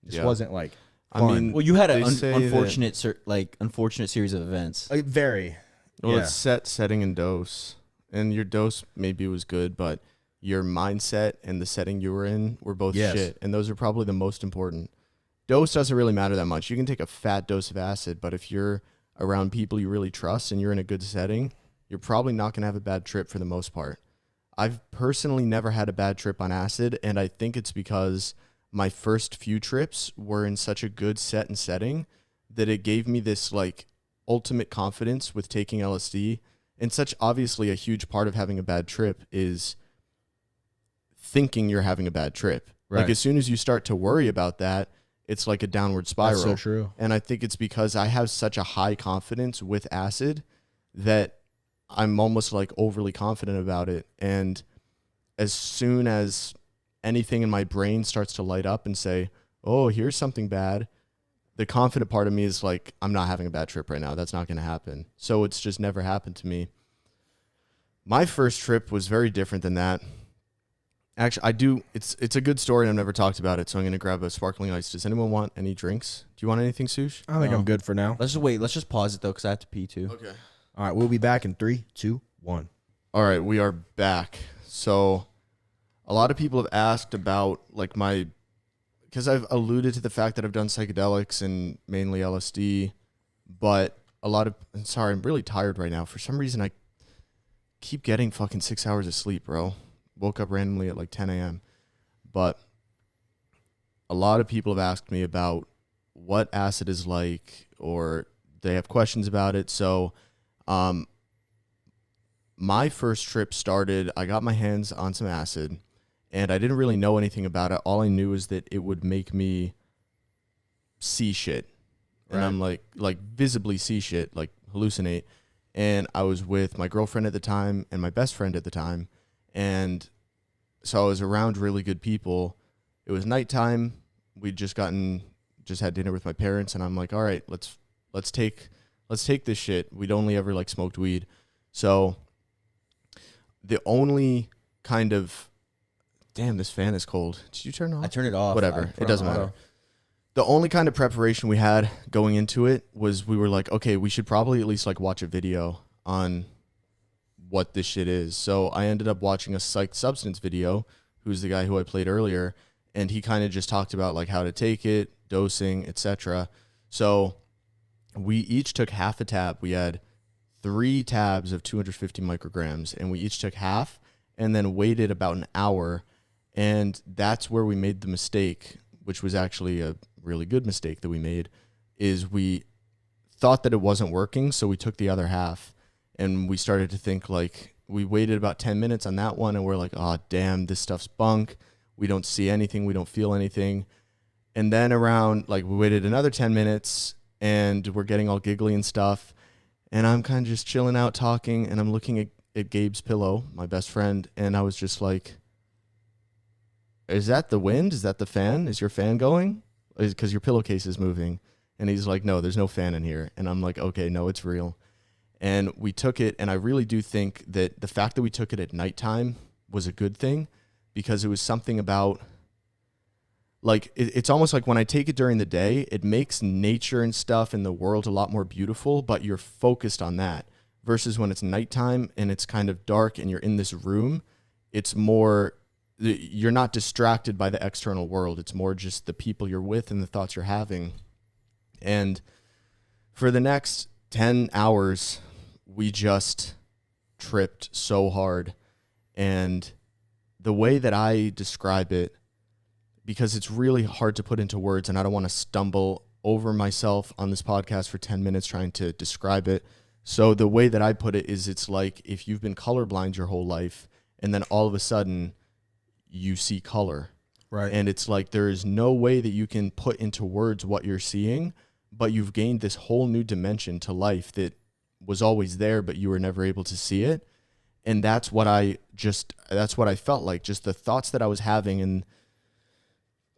This wasn't like I fun. mean, Well, you had an they say unfortunate series of events. Very. well, yeah. it's setting, and dose. And your dose maybe was good, but your mindset and the setting you were in were both shit. And those are probably the most important. Dose doesn't really matter that much. You can take a fat dose of acid, but if you're around people you really trust and you're in a good setting, you're probably not going to have a bad trip for the most part. I've personally never had a bad trip on acid, and I think it's because my first few trips were in such a good set and setting that it gave me this like ultimate confidence with taking LSD. And such obviously a huge part of having a bad trip is thinking you're having a bad trip. Right. Like as soon as you start to worry about that, it's like a downward spiral. That's so true. And I think it's because I have such a high confidence with acid that I'm almost like overly confident about it. And as soon as anything in my brain starts to light up and say, oh, here's something bad, the confident part of me is like, I'm not having a bad trip right now. That's not going to happen. So it's just never happened to me. My first trip was very different than that. Actually, it's a good story and I've never talked about it, so I'm going to grab a sparkling ice. Does anyone want any drinks? Do you want anything, Sush? I think I'm good for now. Let's just wait. Let's just pause it though, because I have to pee too. Okay. All right, we'll be back in 3, 2, 1. All right, we are back. So a lot of people have asked about like because I've alluded to the fact that I've done psychedelics and mainly LSD, but sorry, I'm really tired right now. For some reason, I keep getting fucking 6 hours of sleep, bro. Woke up randomly at like 10 a.m. But a lot of people have asked me about what acid is like, or they have questions about it. So my first trip started, I got my hands on some acid, and I didn't really know anything about it. All I knew is that it would make me see shit. And I'm like visibly see shit, like hallucinate. And I was with my girlfriend at the time and my best friend at the time. And so I was around really good people. It was nighttime. We'd just had dinner with my parents, and I'm like, all right, let's take this shit. We'd only ever like smoked weed. So the only kind of, damn, this fan is cold. Did you turn it off? I turned it off. Whatever. It doesn't matter. The only kind of preparation we had going into it was we were like, okay, we should probably at least like watch a video on what this shit is. So I ended up watching a Psych Substance video, who's the guy who I played earlier, and he kind of just talked about like how to take it, dosing, etc. So we each took half a tab. We had 3 tabs of 250 micrograms, and we each took half and then waited about an hour. And that's where we made the mistake, which was actually a really good mistake that we made, is we thought that it wasn't working, so we took the other half. And we started to think, like, we waited about 10 minutes on that one, and we're like, oh, damn, this stuff's bunk. We don't see anything. We don't feel anything. And then around, like, we waited another 10 minutes, and we're getting all giggly and stuff. And I'm kind of just chilling out talking, and I'm looking at Gabe's pillow, my best friend, and I was just like, is that the wind? Is that the fan? Is your fan going? Because your pillowcase is moving. And he's like, no, there's no fan in here. And I'm like, okay, no, it's real. And we took it, and I really do think that the fact that we took it at nighttime was a good thing, because it was something about, like, it's almost like when I take it during the day, it makes nature and stuff in the world a lot more beautiful, but you're focused on that. Versus when it's nighttime and it's kind of dark and you're in this room, it's more, you're not distracted by the external world. It's more just the people you're with and the thoughts you're having. And for the next 10 hours, we just tripped so hard. And the way that I describe it, because it's really hard to put into words, and I don't want to stumble over myself on this podcast for 10 minutes trying to describe it. So the way that I put it is, it's like if you've been colorblind your whole life, and then all of a sudden you see color. Right. And it's like there is no way that you can put into words what you're seeing, but you've gained this whole new dimension to life that was always there, but you were never able to see it. And that's what I felt like, just the thoughts that I was having and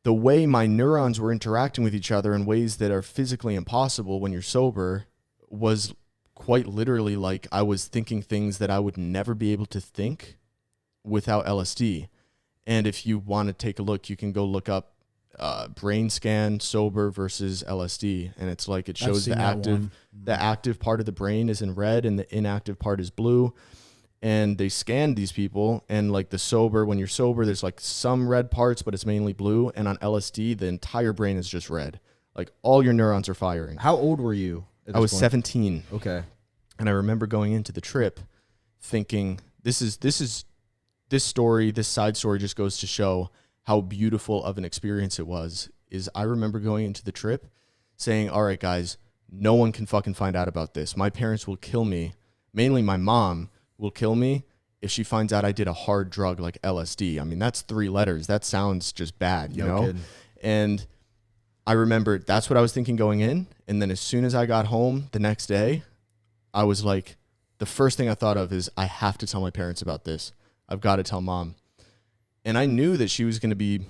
the way my neurons were interacting with each other in ways that are physically impossible when you're sober was quite literally like I was thinking things that I would never be able to think without LSD. And if you want to take a look, you can go look up brain scan sober versus LSD, and it's like it shows the active part of the brain is in red and the inactive part is blue. And they scanned these people, and like when you're sober, there's like some red parts, but it's mainly blue. And on LSD, the entire brain is just red. Like all your neurons are firing. How old were you? I was 17. Okay. And I remember going into the trip thinking, this side story just goes to show how beautiful of an experience it was. I remember going into the trip saying, all right, guys, no one can fucking find out about this. My parents will kill me. Mainly my mom will kill me if she finds out I did a hard drug like LSD. I mean, that's 3 letters. That sounds just bad, you know? Kidding. And I remember that's what I was thinking going in. And then as soon as I got home the next day, I was like, the first thing I thought of is I have to tell my parents about this. I've got to tell mom. And I knew that she was going to be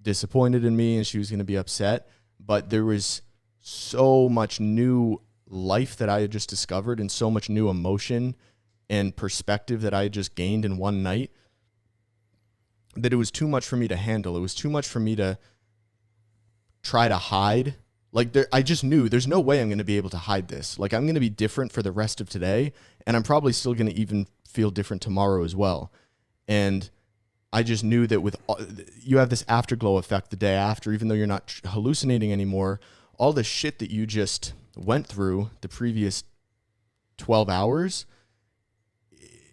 disappointed in me and she was going to be upset. But there was so much new life that I had just discovered and so much new emotion and perspective that I had just gained in one night that it was too much for me to handle. It was too much for me to try to hide. Like I just knew there's no way I'm going to be able to hide this. Like I'm going to be different for the rest of today, and I'm probably still going to even feel different tomorrow as well. And I just knew that you have this afterglow effect the day after, even though you're not hallucinating anymore, all the shit that you just went through the previous 12 hours,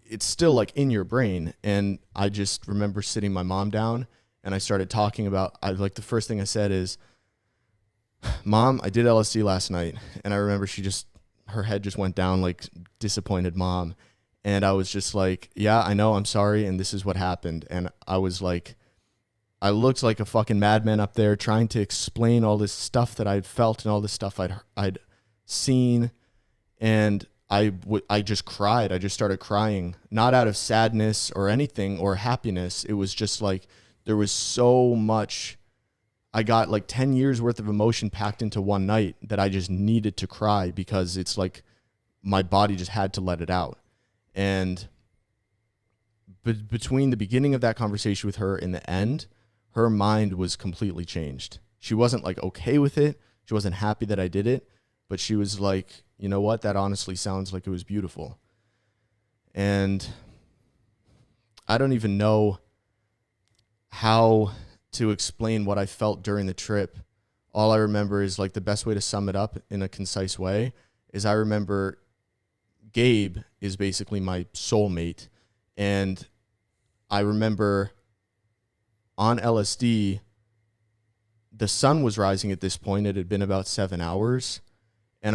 it's still like in your brain. And I just remember sitting my mom down and I started talking about, the first thing I said is, Mom, I did LSD last night. And I remember her head just went down like disappointed mom. And I was just like, yeah, I know, I'm sorry. And this is what happened. And I was like, I looked like a fucking madman up there trying to explain all this stuff that I'd felt and all this stuff I'd seen. And I just cried. I just started crying, not out of sadness or anything or happiness. It was just like there was so much. I got like 10 years worth of emotion packed into one night that I just needed to cry because it's like my body just had to let it out. And between the beginning of that conversation with her and the end, her mind was completely changed. She wasn't like okay with it. She wasn't happy that I did it, but she was like, you know what? That honestly sounds like it was beautiful. And I don't even know how to explain what I felt during the trip. All I remember is like the best way to sum it up in a concise way is I remember Gabe is basically my soulmate. And I remember on LSD, the sun was rising at this point. It had been about 7 hours. And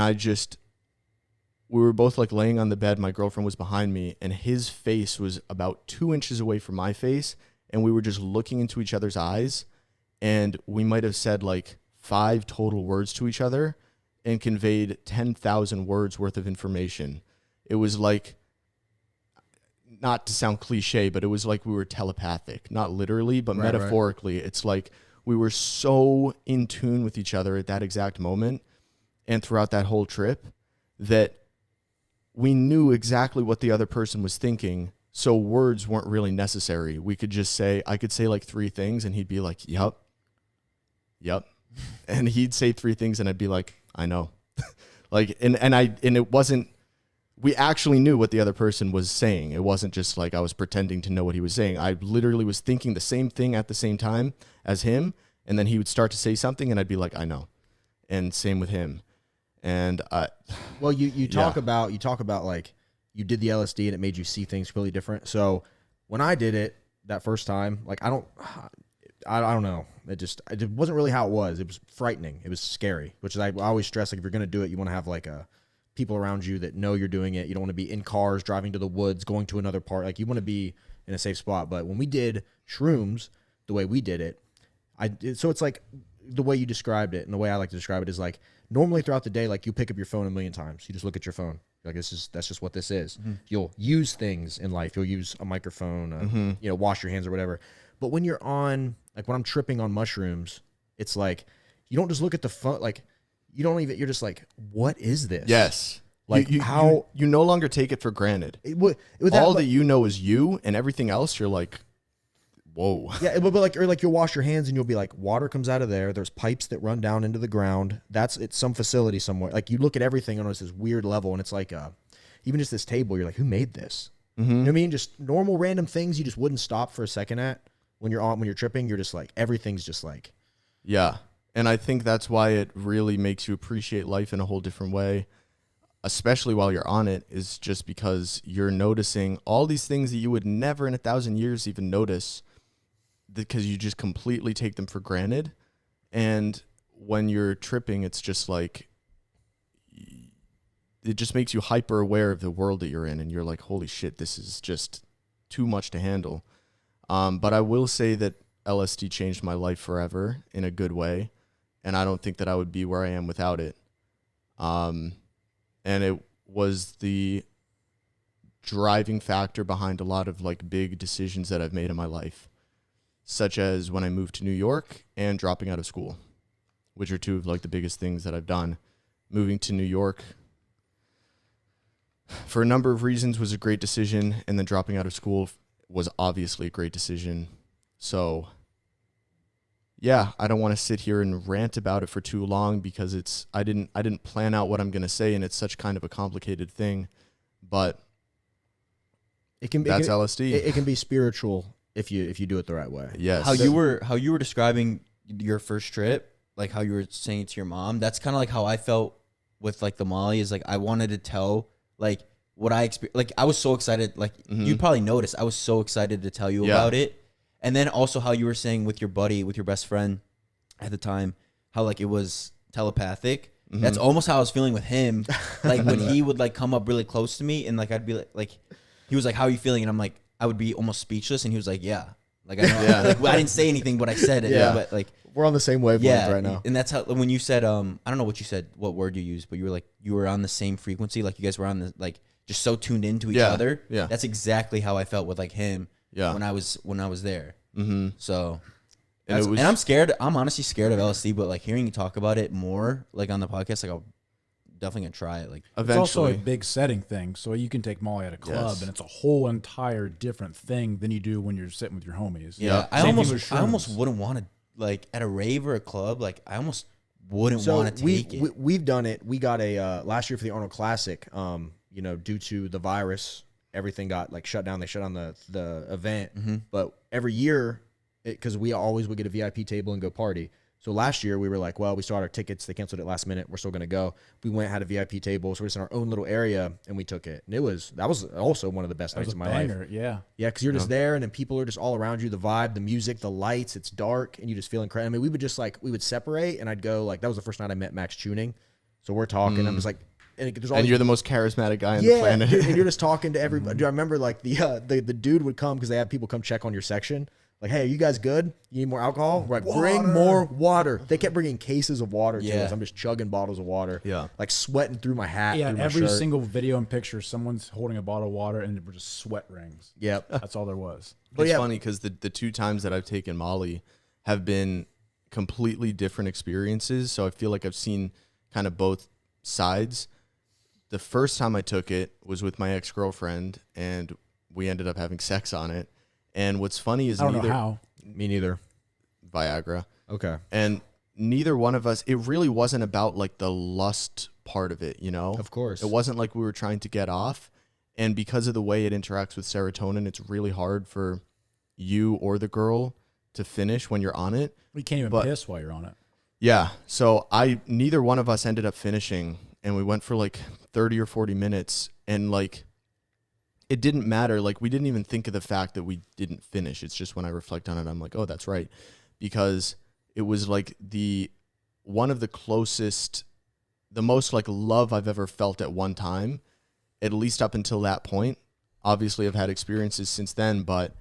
we were both like laying on the bed. My girlfriend was behind me and his face was about 2 inches away from my face. And we were just looking into each other's eyes. And we might have said like 5 total words to each other and conveyed 10,000 words worth of information. It was like, not to sound cliche, but it was like we were telepathic, not literally, but metaphorically. Right. It's like we were so in tune with each other at that exact moment and throughout that whole trip that we knew exactly what the other person was thinking. So words weren't really necessary. We could just I could say like 3 things and he'd be like, yep. And he'd say 3 things and I'd be like, I know. and it wasn't, we actually knew what the other person was saying. It wasn't just like I was pretending to know what he was saying. I literally was thinking the same thing at the same time as him. And then he would start to say something and I'd be like, I know. And same with him. And well, you talk about like you did the LSD and it made you see things completely different. So when I did it that first time, like I don't know. It wasn't really how it was. It was frightening. It was scary, which is I always stress, like if you're going to do it, you want to have like people around you that know you're doing it. You don't want to be in cars, driving to the woods, going to another part. Like you want to be in a safe spot. But when we did shrooms, the way we did it, so it's like the way you described it and the way I like to describe it is like normally throughout the day, like you pick up your phone a million times. You just look at your phone. Like that's just what this is. Mm-hmm. You'll use things in life. You'll use a microphone, wash your hands or whatever. But when you're on, like when I'm tripping on mushrooms, it's like, you don't just look at the phone. Like you don't even, you're just like, what is this? Yes. Like you no longer take it for granted. All that you know is you and everything else. You're like, Whoa. Yeah, but like, or like you'll wash your hands and you'll be like, water comes out of there. There's pipes that run down into the ground. It's some facility somewhere. Like you look at everything on this weird level, and it's like, even just this table, you're like, who made this? Mm-hmm. You know what I mean? Just normal random things you just wouldn't stop for a second at when you're tripping. You're just like, everything's just like, yeah. And I think that's why it really makes you appreciate life in a whole different way, especially while you're on it, is just because you're noticing all these things that you would never in 1,000 years even notice, because you just completely take them for granted. And when you're tripping, it's just like, it just makes you hyper aware of the world that you're in, and you're like, holy shit, this is just too much to handle. But I will say that LSD changed my life forever in a good way, and I don't think that I would be where I am without it. And it was the driving factor behind a lot of like big decisions that I've made in my life, such as when I moved to New York and dropping out of school, which are two of like the biggest things that I've done. Moving to New York for a number of reasons was a great decision, and then dropping out of school was obviously a great decision. So yeah, I don't want to sit here and rant about it for too long, because I didn't plan out what I'm going to say, and it's such kind of a complicated thing, but that's LSD. It can be spiritual if you do it the right way. Yes. How you were describing your first trip, like how you were saying to your mom, that's kind of like how I felt with like the Molly. Is like I wanted to tell like what I experienced. Like I was so excited. Like you probably noticed, I was so excited to tell you about it. And then also how you were saying with your buddy, with your best friend at the time, how like it was telepathic. That's almost how I was feeling with him. Like when he would like come up really close to me, and like I'd be like he was like, "How are you feeling?" And I'm like, I would be almost speechless, and he was like, "Yeah." Like I know, like I didn't say anything, but I said it. Yeah. But like We're on the same wavelength right now. And that's how, when you said, I don't know what you said, what word you used, but you were like, you were on the same frequency. Like you guys were on the, like, just so tuned into each other. Yeah. That's exactly how I felt with like him. Yeah. When I was there. Mm-hmm. So, And I'm scared. I'm honestly scared of LSD, but like hearing you talk about it more, like on the podcast, like I'll definitely gonna try it. Like eventually. It's also a big setting thing. So you can take Molly at a club, and it's a whole entire different thing than you do when you're sitting with your homies. Yeah. I Same thing with almost shrooms. wouldn't want to, like at a rave or a club, like I almost wouldn't want to take it. We've done it. We got a last year for the Arnold Classic. You know, due to the virus, everything got like shut down. They shut down the event. But every year, because we always would get a VIP table and go party. So last year we were like, well, we still had our tickets. They canceled it last minute. We're still going to go. We went, had a VIP table. So we're just in our own little area, and we took it. And that was also one of the best nights of my life. Yeah. Yeah, because you're just there, and then people are just all around you. The vibe, the music, the lights. It's dark, and you just feel incredible. I mean, we would separate, and I'd go like, that was the first night I met Max Tuning. So we're talking. I'm just like, and you're the most charismatic guy on the planet. and you're just talking to everybody. I remember like the dude would come because they have people come check on your section. Like, hey, are you guys good? You need more alcohol? We're like, bring more water. They kept bringing cases of water to us. I'm just chugging bottles of water. Yeah. Like sweating through my hat. Yeah, through my every shirt. single video and picture, someone's holding a bottle of water, and it were just sweat rings. Yep. That's all there was. It's funny because the 2 times that I've taken Molly have been completely different experiences. So I feel like I've seen kind of both sides. The first time I took it was with my ex-girlfriend, and we ended up having sex on it. And what's funny is I don't know how. Me neither. Viagra. Okay. And neither one of us, it really wasn't about like the lust part of it, you know? Of course. It wasn't like we were trying to get off. And because of the way it interacts with serotonin, it's really hard for you or the girl to finish when you're on it. You can't even piss while you're on it. Yeah. So neither one of us ended up finishing, and we went for like 30 or 40 minutes, and like, it didn't matter. Like, we didn't even think of the fact that we didn't finish. It's just when I reflect on it, I'm like, oh, that's right. Because it was like one of the closest, the most like love I've ever felt at one time, at least up until that point. Obviously, I've had experiences since then, but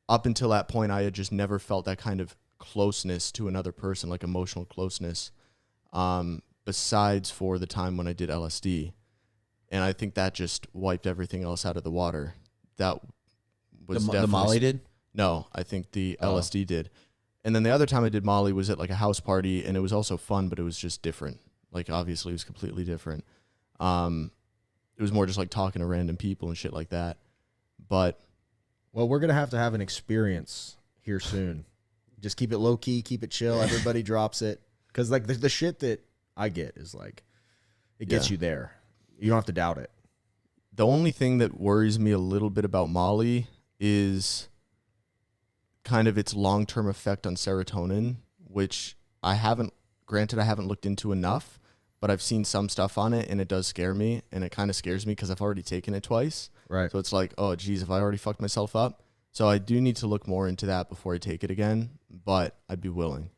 up until that point, I had just never felt that kind of closeness to another person, like emotional closeness, besides for the time when I did LSD. And I think that just wiped everything else out of the water. That was The Molly did? No, I think the LSD did. And then the other time I did Molly was at like a house party, and it was also fun, but it was just different. Like, obviously, it was completely different. It was more just like talking to random people and shit like that. But Well, we're going to have an experience here soon. Just keep it low key, keep it chill. Everybody drops it. Because like the shit that I get is like, it gets you there. You don't have to doubt it. The only thing that worries me a little bit about Molly is kind of its long-term effect on serotonin, which I haven't looked into enough, but I've seen some stuff on it, and it does scare me, and it kind of scares me because I've already taken it twice. Right. So it's like, oh, geez, have I already fucked myself up? So I do need to look more into that before I take it again, but I'd be willing.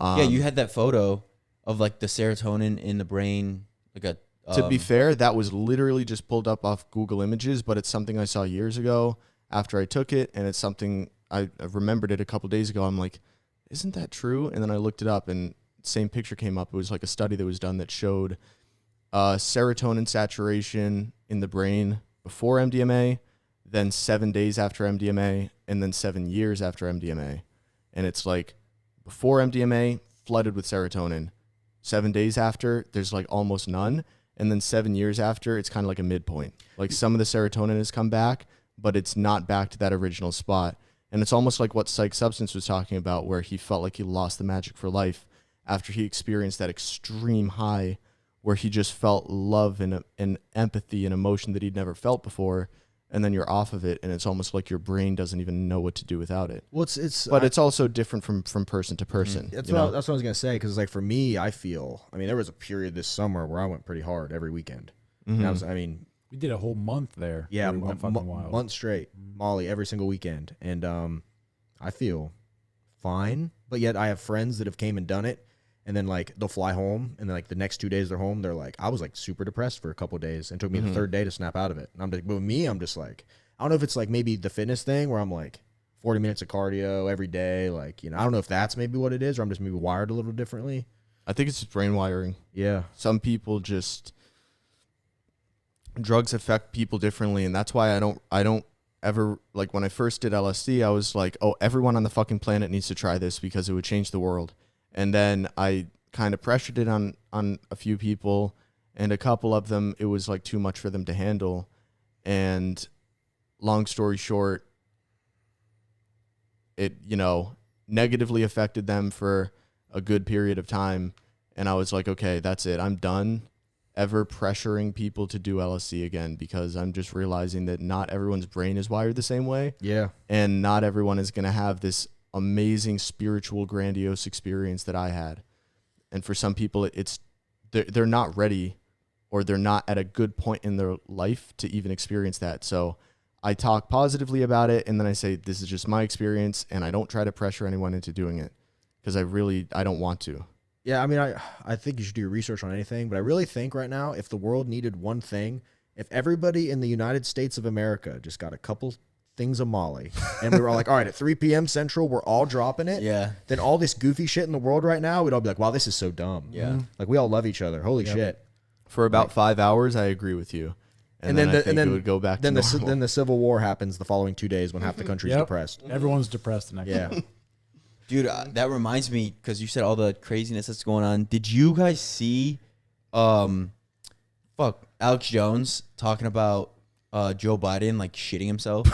Yeah, you had that photo of like the serotonin in the brain. Like to be fair, that was literally just pulled up off Google Images, but it's something I saw years ago after I took it, and it's something I remembered it a couple days ago. I'm like, isn't that true? And then I looked it up, and same picture came up. It was like a study that was done that showed serotonin saturation in the brain before MDMA, then 7 days after MDMA, and then 7 years after MDMA. And it's like before MDMA, flooded with serotonin. 7 days after, there's like almost none. And then 7 years after, it's kind of like a midpoint. Like some of the serotonin has come back, but it's not back to that original spot. And it's almost like what Psych Substance was talking about, where he felt like he lost the magic for life after he experienced that extreme high where he just felt love and empathy and emotion that he'd never felt before. And then you're off of it, and it's almost like your brain doesn't even know what to do without it. Well, it's also different from person to person. That's what I was going to say, because like for me, I mean, there was a period this summer where I went pretty hard every weekend. And we did a whole month there. Yeah, we went fucking wild. Month straight, Molly every single weekend, and I feel fine. But yet I have friends that have came and done it, and then like they'll fly home, and then like the next 2 days they're home. They're like, I was like super depressed for a couple of days, and it took me the third day to snap out of it. And but with me, I'm just like, I don't know if it's like maybe the fitness thing where I'm like 40 minutes of cardio every day, like, you know, I don't know if that's maybe what it is, or I'm just maybe wired a little differently. I think it's just brain wiring. Yeah, some people just drugs affect people differently, and that's why I don't ever, like when I first did LSD, I was like, oh, everyone on the fucking planet needs to try this because it would change the world. And then I kind of pressured it on a few people, and a couple of them, it was like too much for them to handle. And long story short, it, you know, negatively affected them for a good period of time. And I was like, okay, that's it. I'm done ever pressuring people to do LSD again, because I'm just realizing that not everyone's brain is wired the same way. yeah, And not everyone is going to have this amazing spiritual grandiose experience that I had. And for some people, they're not ready, or they're not at a good point in their life to even experience that. So I talk positively about it, and then I say, this is just my experience, and I don't try to pressure anyone into doing it, because I don't want to. Yeah, I mean, I think you should do your research on anything, but I really think right now, if the world needed one thing, if everybody in the United States of America just got a couple things of Molly, and we were all like, all right, at 3 p.m. Central, we're all dropping it. Yeah. Then all this goofy shit in the world right now, we'd all be like, wow, this is so dumb. Yeah. Like, we all love each other. Holy shit. For about 5 hours, I agree with you. And then it would go back to normal. Then the Civil War happens the following 2 days when half the country's depressed. Everyone's depressed the next day. Dude, that reminds me, because you said all the craziness that's going on. Did you guys see, Alex Jones talking about Joe Biden like shitting himself?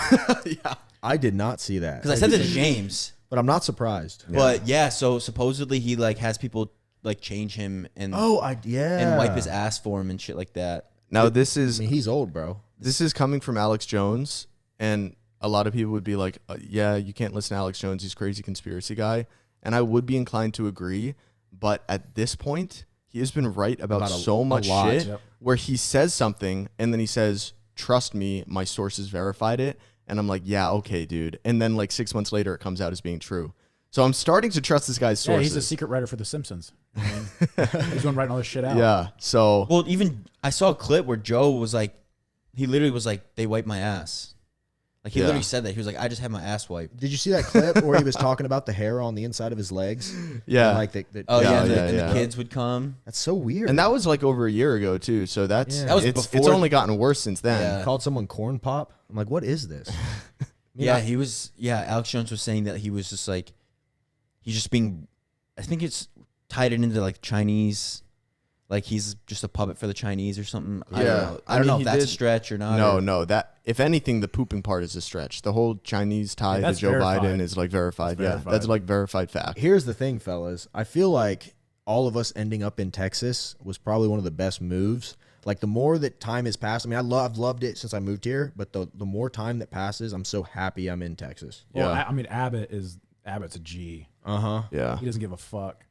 Yeah, I did not see that. Because I said this to James, but I'm not surprised. But yeah, so supposedly he like has people like change him and and wipe his ass for him and shit like that. Now I mean, he's old, bro. This is coming from Alex Jones, and a lot of people would be like, yeah, you can't listen to Alex Jones. He's a crazy conspiracy guy. And I would be inclined to agree. But at this point, he has been right about so much shit where he says something and then he says, trust me, my sources verified it. And I'm like, yeah, okay, dude. And then like 6 months later, it comes out as being true. So I'm starting to trust this guy's sources. Yeah, he's a secret writer for The Simpsons. I mean, he's going writing all this shit out. Yeah, so... Well, even I saw a clip where Joe was like, he literally was like, they wiped my ass. Like, he literally said that. He was like, I just had my ass wiped. Did you see that clip where he was talking about the hair on the inside of his legs? Yeah. And like the kids would come. That's so weird. And that was like over a year ago, too. So that was it's only gotten worse since then. Yeah. He called someone corn pop. I'm like, what is this? Alex Jones was saying that he was just like, he's just being, I think it's tied it into like Chinese like he's just a puppet for the Chinese or something. I Yeah. don't know. I I don't know mean, if he that's a did- stretch or not. No, that if anything, the pooping part is a stretch. The whole Chinese tie to that's Joe verified. Biden is like verified. That's Yeah, verified. that's like verified fact. Here's the thing, fellas. I feel like all of us ending up in Texas was probably one of the best moves. Like the more that time has passed, I mean, I've loved it since I moved here, but the more time that passes, I'm so happy I'm in Texas. Well, Yeah. I mean, Abbott's a G. Yeah, He doesn't give a fuck.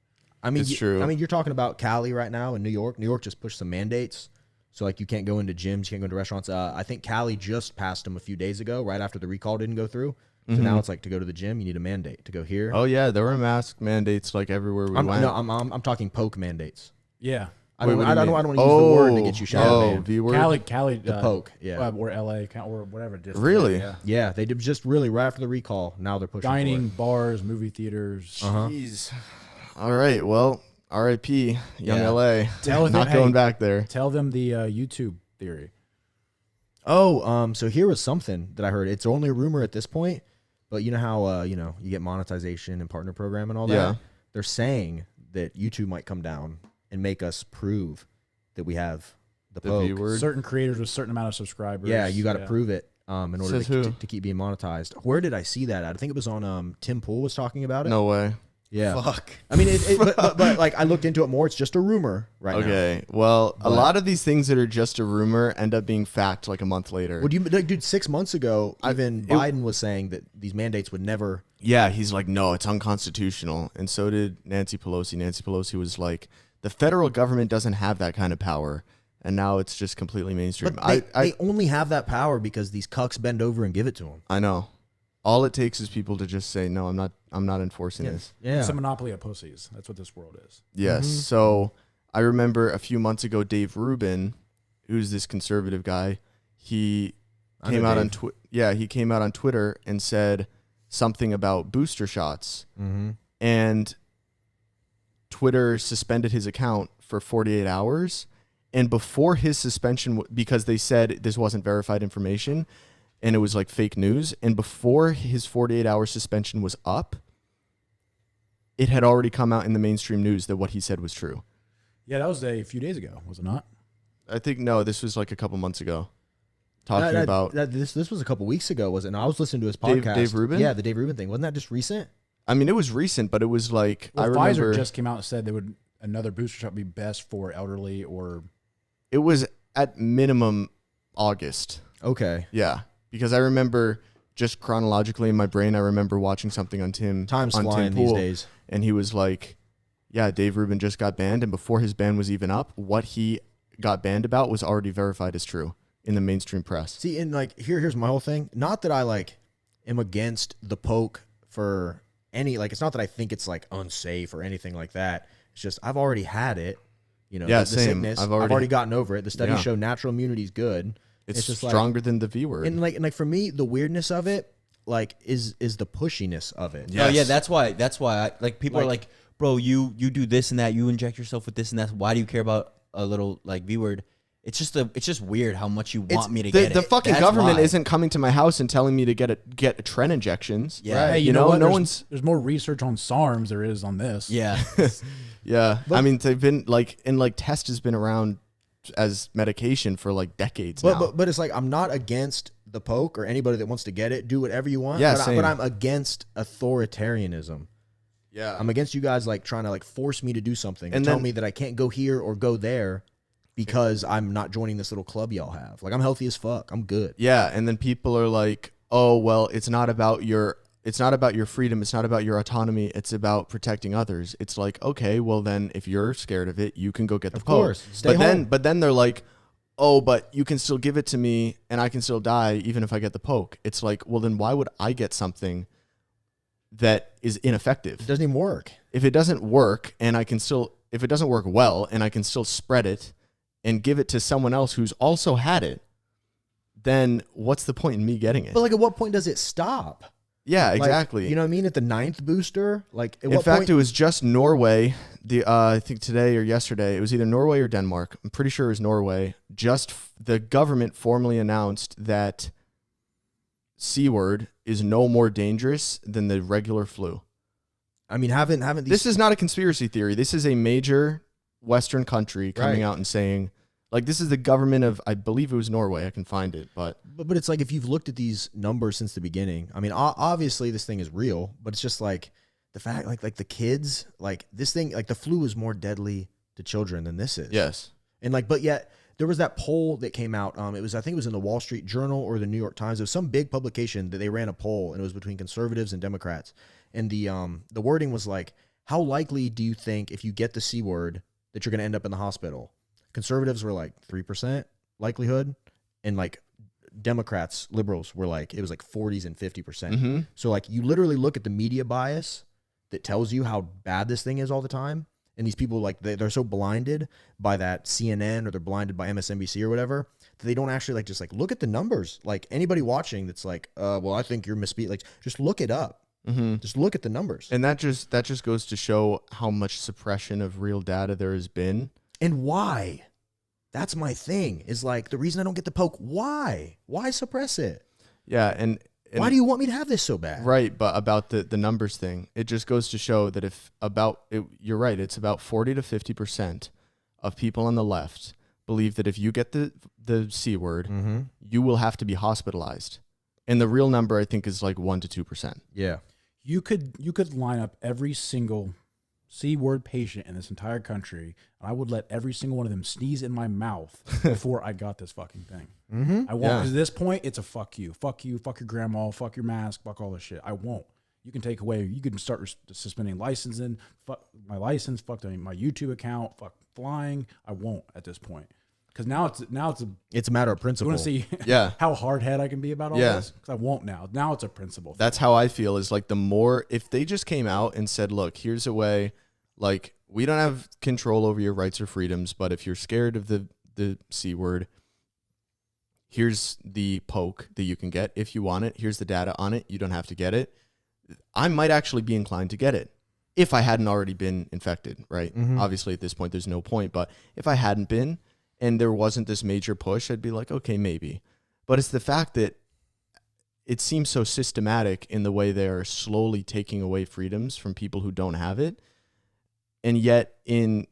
I mean, It's true. I mean, you're talking about Cali right now and New York. New York just pushed some mandates. So, like, you can't go into gyms, you can't go into restaurants. I think Cali just passed them a few days ago, right after the recall didn't go through. So now it's like to go to the gym, you need a mandate. To go here. Oh yeah, there were mask mandates like everywhere we went. I'm talking poke mandates. Yeah. I don't Wait, what do you want to mean? use the word to get you shot. Oh, man. V word. Cali, The poke, yeah. or LA, or whatever. District, Really? Yeah. Yeah, they did just really right after the recall. Now they're pushing for Dining, it. bars, movie theaters. Jeez. All right. Well, R.I.P. Young Yeah. L.A. Tell them, Not hey, going back there. Tell them the YouTube theory. Oh, so here was something that I heard. It's only a rumor at this point, but you know how you get monetization and partner program and all that. Yeah. They're saying that YouTube might come down and make us prove that we have the The poke. V word. Certain creators with a certain amount of subscribers. Yeah, you got to prove it in order Says who? to keep being monetized. Where did I see that? I think it was on Tim Pool was talking about it. No way. Yeah. Fuck. I mean, but like I looked into it more. It's just a rumor right now. Okay. Well, a But- lot of these things that are just a rumor end up being fact like a month later. Well, dude, 6 months ago, even Biden was saying that these mandates would never. Yeah, he's like, no, it's unconstitutional. And so did Nancy Pelosi. Nancy Pelosi was like, the federal government doesn't have that kind of power. And now it's just completely mainstream. But they only have that power because these cucks bend over and give it to them. I know. All it takes is people to just say, no, I'm not enforcing this. Yeah. It's a monopoly of pussies. That's what this world is. Yes. So I remember a few months ago, Dave Rubin, who's this conservative guy, he I came know out on Dave. he came out on Twitter and said something about booster shots, and Twitter suspended his account for 48 hours. And before his suspension, because they said this wasn't verified information and it was like fake news, and before his 48-hour suspension was up, it had already come out in the mainstream news that what he said was true. Yeah, that was a few days ago, was it not? I think, no, this was like a couple months ago. Talking about, this was a couple weeks ago, wasn't it? I was listening to his Dave- podcast. Dave Rubin? Yeah, the Dave Rubin thing. Wasn't that just recent? I mean, it was recent, but it was like, Well, I remember Pfizer just came out and said another booster shot would be best for elderly or. it was at minimum August. Okay. Yeah. Because I remember just chronologically in my brain, I remember watching something on Time's on flying Tim these Pool, days. and he was like, yeah, Dave Rubin just got banned, and before his ban was even up, what he got banned about was already verified as true in the mainstream press. See, and like here's my whole thing. Not that I like am against the poke for any it's not that I think it's like unsafe or anything like that. It's just I've already had it. You know, Yeah, the same. sickness. I've I've already- already gotten over it. The studies Yeah. show natural immunity is good. It's just stronger than the V word. and like for me, the weirdness of it, like, is the pushiness of it. Yeah. Oh yeah, Yes. that's why I, like people are like, bro, you do this and that, you inject yourself with this and that. Why do you care about a little like V word? It's just weird how much you want me to get the it. fucking That's government why. isn't coming to my house and telling me to get tren injections. Yeah. Hey, you know, what? no There's- one's. There's more research on SARMs there is on this. Yeah. Yeah, I mean, they've been test has been around as medication for like decades now. But it's like I'm not against the poke or anybody that wants to get it. Do whatever you want. Yeah, but, same. but I'm against authoritarianism. yeah, I'm against you guys like trying to like force me to do something and And tell then- me that I can't go here or go there because I'm not joining this little club y'all have. Like I'm healthy as fuck. I'm good. yeah, and then people are like, "Oh, well, it's not about your freedom. It's not about your autonomy. It's about protecting others." It's like, okay, well then, if you're scared of it, you can go get the Of poke. course. Stay home. But then they're like, "Oh, but you can still give it to me, and I can still die even if I get the poke." It's like, well, then why would I get something that is ineffective? It doesn't even work. If it doesn't work if it doesn't work well and I can still spread it and give it to someone else who's also had it, then what's the point in me getting it? But like at what point does it stop? Yeah, Like, exactly. you know what I mean? At the 9th booster? Like at in what fact, point? it was just Norway. I think today or yesterday, it was either Norway or Denmark. I'm pretty sure it was Norway. The government formally announced that C word is no more dangerous than the regular flu. I mean, haven't these This is not a conspiracy theory. This is a major Western country coming out and saying, like, this is the government of, I believe it was Norway. I can find it, but it's like if you've looked at these numbers since the beginning. I mean, obviously this thing is real, but it's just like the fact, like the kids, like this thing, like the flu is more deadly to children than this is. yes, And like, but yet there was that poll that came out. I think it was in the Wall Street Journal or the New York Times. It was some big publication that they ran a poll, and it was between conservatives and Democrats. And the wording was like, how likely do you think if you get the C word that you're going to end up in the hospital? Conservatives were like 3% likelihood, and like Democrats, liberals were like, it was like 40s and 50%. So like you literally look at the media bias that tells you how bad this thing is all the time. And these people, like, they're so blinded by that CNN, or they're blinded by MSNBC or whatever, that they don't actually like just like look at the numbers. Like anybody watching that's like, well, I think you're misspeaking. Like, just look it up. Just look at the numbers. and that just goes to show how much suppression of real data there has been. And why? That's my thing. Is like the reason I don't get the poke. Why? Why suppress it? Yeah, and Why do you want me to have this so bad? right, but about the numbers thing, it just goes to show that you're right, it's about 40 to 50% of people on the left believe that if you get the C word, you will have to be hospitalized. And the real number, I think, is like 1 to 2%. Yeah. You could line up every single C word patient in this entire country, and I would let every single one of them sneeze in my mouth before I got this fucking thing. I won't, because at this point, it's a fuck you, fuck your grandma, fuck your mask, fuck all this shit. I won't. You can take away, you can start suspending licensing, fuck my license, fuck my YouTube account, fuck flying. I won't at this point. Because It's a matter of principle. you want to see how hard head I can be about all this? Because I won't now. Now it's a principle. That's how I feel, is like the more, if they just came out and said, look, here's a way, like, we don't have control over your rights or freedoms, but if you're scared of the C word, here's the poke that you can get if you want it. Here's the data on it. You don't have to get it. I might actually be inclined to get it if I hadn't already been infected, right? Obviously, at this point, there's no point. But if I hadn't been and there wasn't this major push, I'd be like, okay, maybe. But it's the fact that it seems so systematic in the way they are slowly taking away freedoms from people who don't have it. And yet in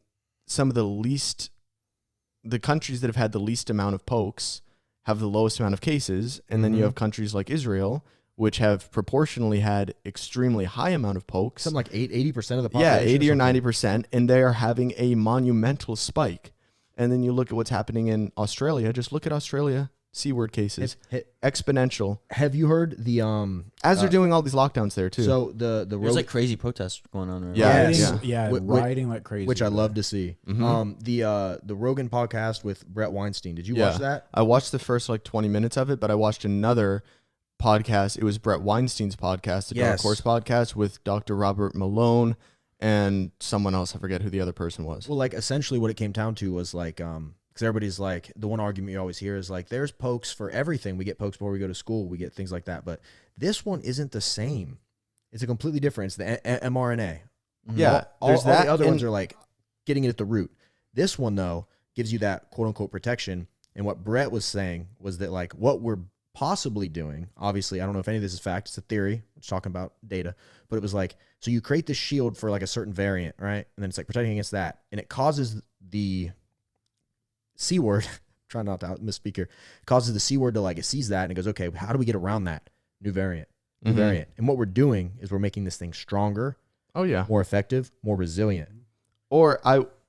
some of the countries that have had the least amount of pokes have the lowest amount of cases. And then you have countries like Israel, which have proportionally had extremely high amount of pokes. Something like 80% of the population. Yeah, 80 or 90%. And they are having a monumental spike. And then you look at what's happening in Australia. Just look at Australia. C-word cases. Exponential. Have you heard the as they're doing all these lockdowns there too. So the There's like crazy protests going on right Yeah. now. Yeah, Wh- rioting like crazy. which I love to see. The Rogan podcast with Brett Weinstein. Did you watch that? I watched the first like 20 minutes of it, but I watched another podcast. It was Brett Weinstein's podcast, the Dark Horse podcast, with Dr. Robert Malone and someone else. I forget who the other person was. Well, like essentially what it came down to was like, because everybody's like, the one argument you always hear is like, there's pokes for everything. We get pokes before we go to school. We get things like that. But this one isn't the same. It's a completely different. It's the mRNA. Yeah, all the other ones are like getting it at the root. This one, though, gives you that quote unquote protection. And what Brett was saying was that like what we're possibly doing, obviously, I don't know if any of this is fact. It's a theory. It's talking about data. But it was like, so you create this shield for like a certain variant, right? And then it's like protecting against that. And it causes the C word, try not to misspeak here, causes the C word to like, it sees that and it goes, okay, how do we get around that? New variant. And what we're doing is we're making this thing stronger. Oh yeah. More effective, more resilient. Or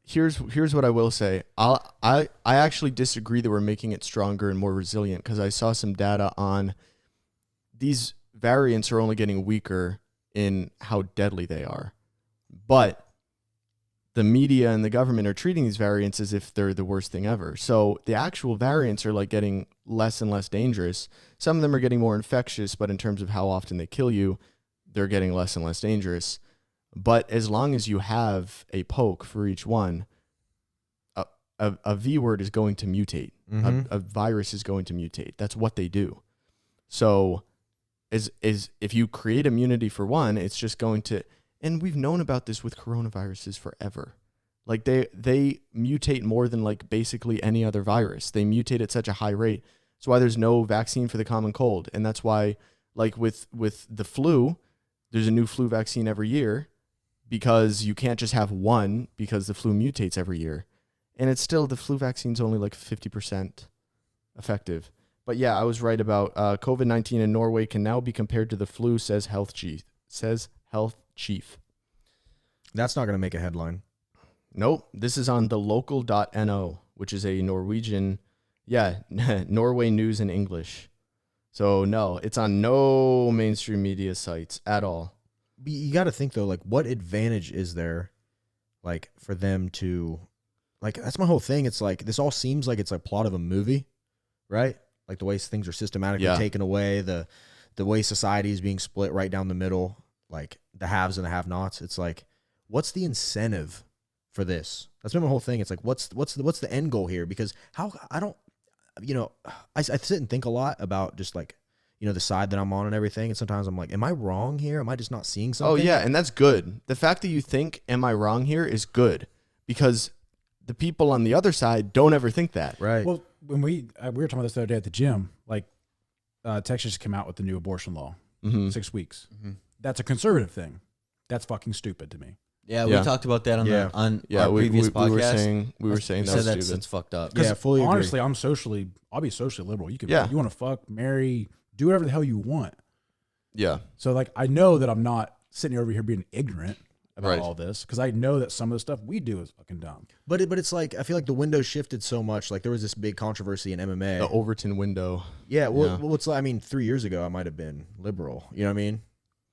here's what I will say. I actually disagree that we're making it stronger and more resilient, because I saw some data on these variants are only getting weaker in how deadly they are. But the media and the government are treating these variants as if they're the worst thing ever. So the actual variants are like getting less and less dangerous. Some of them are getting more infectious, but in terms of how often they kill you, they're getting less and less dangerous. But as long as you have a poke for each one, a V word is going to mutate. A virus is going to mutate. That's what they do. So is if you create immunity for one, it's just going to, and we've known about this with coronaviruses forever. Like they mutate more than like basically any other virus. They mutate at such a high rate. That's why there's no vaccine for the common cold. And that's why like with the flu, there's a new flu vaccine every year, because you can't just have one because the flu mutates every year. And it's still, the flu vaccine's only like 50% effective. But yeah, I was right about COVID-19 in Norway can now be compared to the flu, says health chief. That's not going to make a headline. Nope. This is on thelocal.no, which is a Norwegian, Norway news in English. So no, it's on no mainstream media sites at all. You got to think though, like what advantage is there, like for them to, like that's my whole thing. It's like this all seems like it's a plot of a movie, right? Like the way things are systematically taken away, the way society is being split right down the middle, like the haves and the have-nots. It's like, what's the incentive for this? That's been my whole thing. It's like, what's the end goal here? Because I sit and think a lot about just like, the side that I'm on and everything. And sometimes I'm like, am I wrong here? Am I just not seeing something? Oh yeah. And that's good. The fact that you think, am I wrong here, is good, because the people on the other side don't ever think that. Right. Well, when we were talking about this the other day at the gym, like Texas came out with the new abortion law, 6 weeks. Mm-hmm. That's a conservative thing. That's fucking stupid to me. Yeah, we talked about that on our previous podcast. We were saying that's fucked up. Yeah, fully agree. Honestly, I'll be socially liberal. You want to fuck, marry, do whatever the hell you want. Yeah. So like, I know that I'm not sitting over here being ignorant about all this, because I know that some of the stuff we do is fucking dumb. But it's like, I feel like the window shifted so much. Like there was this big controversy in MMA. The Overton window. Yeah. Well, it's like, I mean, 3 years ago I might have been liberal. You know what I mean?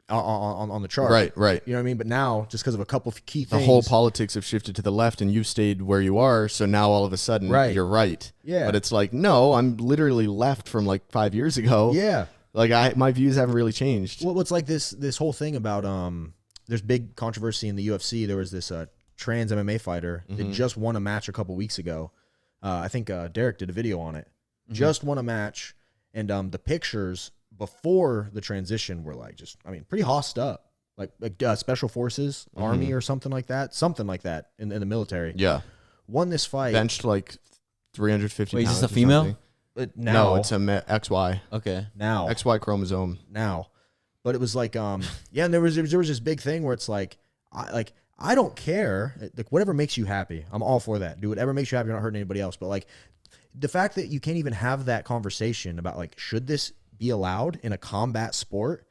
On the chart. Right. You know what I mean? But now, just because of a couple of key things, the whole politics have shifted to the left, and you've stayed where you are. So now all of a sudden, you're right. Yeah. But it's like, no, I'm literally left from like 5 years ago. Yeah. Like my views haven't really changed. Well, it's like this whole thing about there's big controversy in the UFC. There was this trans MMA fighter that just won a match a couple weeks ago. I think Derek did a video on it. Just won a match, and the pictures before the transition were like pretty hossed up, like special forces, army or something like that in the military. Yeah, won this fight, benched like 350 Wait, pounds. Is this a female? Something. No, it's a XY. Okay. Now XY chromosome. Now, but it was like and there was this big thing where it's like I don't care, like whatever makes you happy, I'm all for that. Do whatever makes you happy. You're not hurting anybody else. But like the fact that you can't even have that conversation about like, should this be allowed in a combat sport?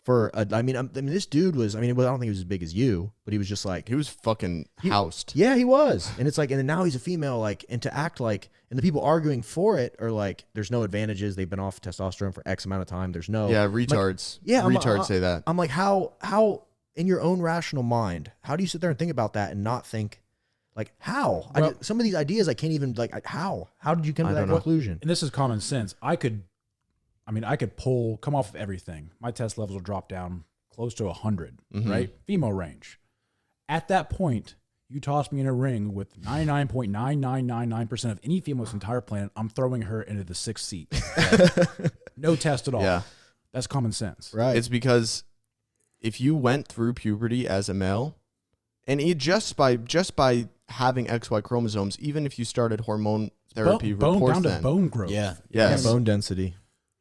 I mean, this dude was, I don't think he was as big as you, but he was just like, he was fucking housed. Yeah, he was. And it's like, and then now he's a female, like, and to act like, and the people arguing for it are like, there's no advantages. They've been off testosterone for X amount of time. There's no. Yeah, retards. Like, retards say that. I'm like, how in your own rational mind, how do you sit there and think about that and not think, like, how? Well, some of these ideas I can't even, like, how? How did you come to that conclusion? And this is common sense. I could come off of everything. My test levels will drop down close to 100, right? Female range. At that point, you toss me in a ring with 99.9999% of any female on this entire planet, I'm throwing her into the 6th seat. Right? No test at all. Yeah. That's common sense. Right. It's because if you went through puberty as a male, and just by having XY chromosomes, even if you started hormone therapy, bone down to bone growth. Yeah. Yes. Bone density.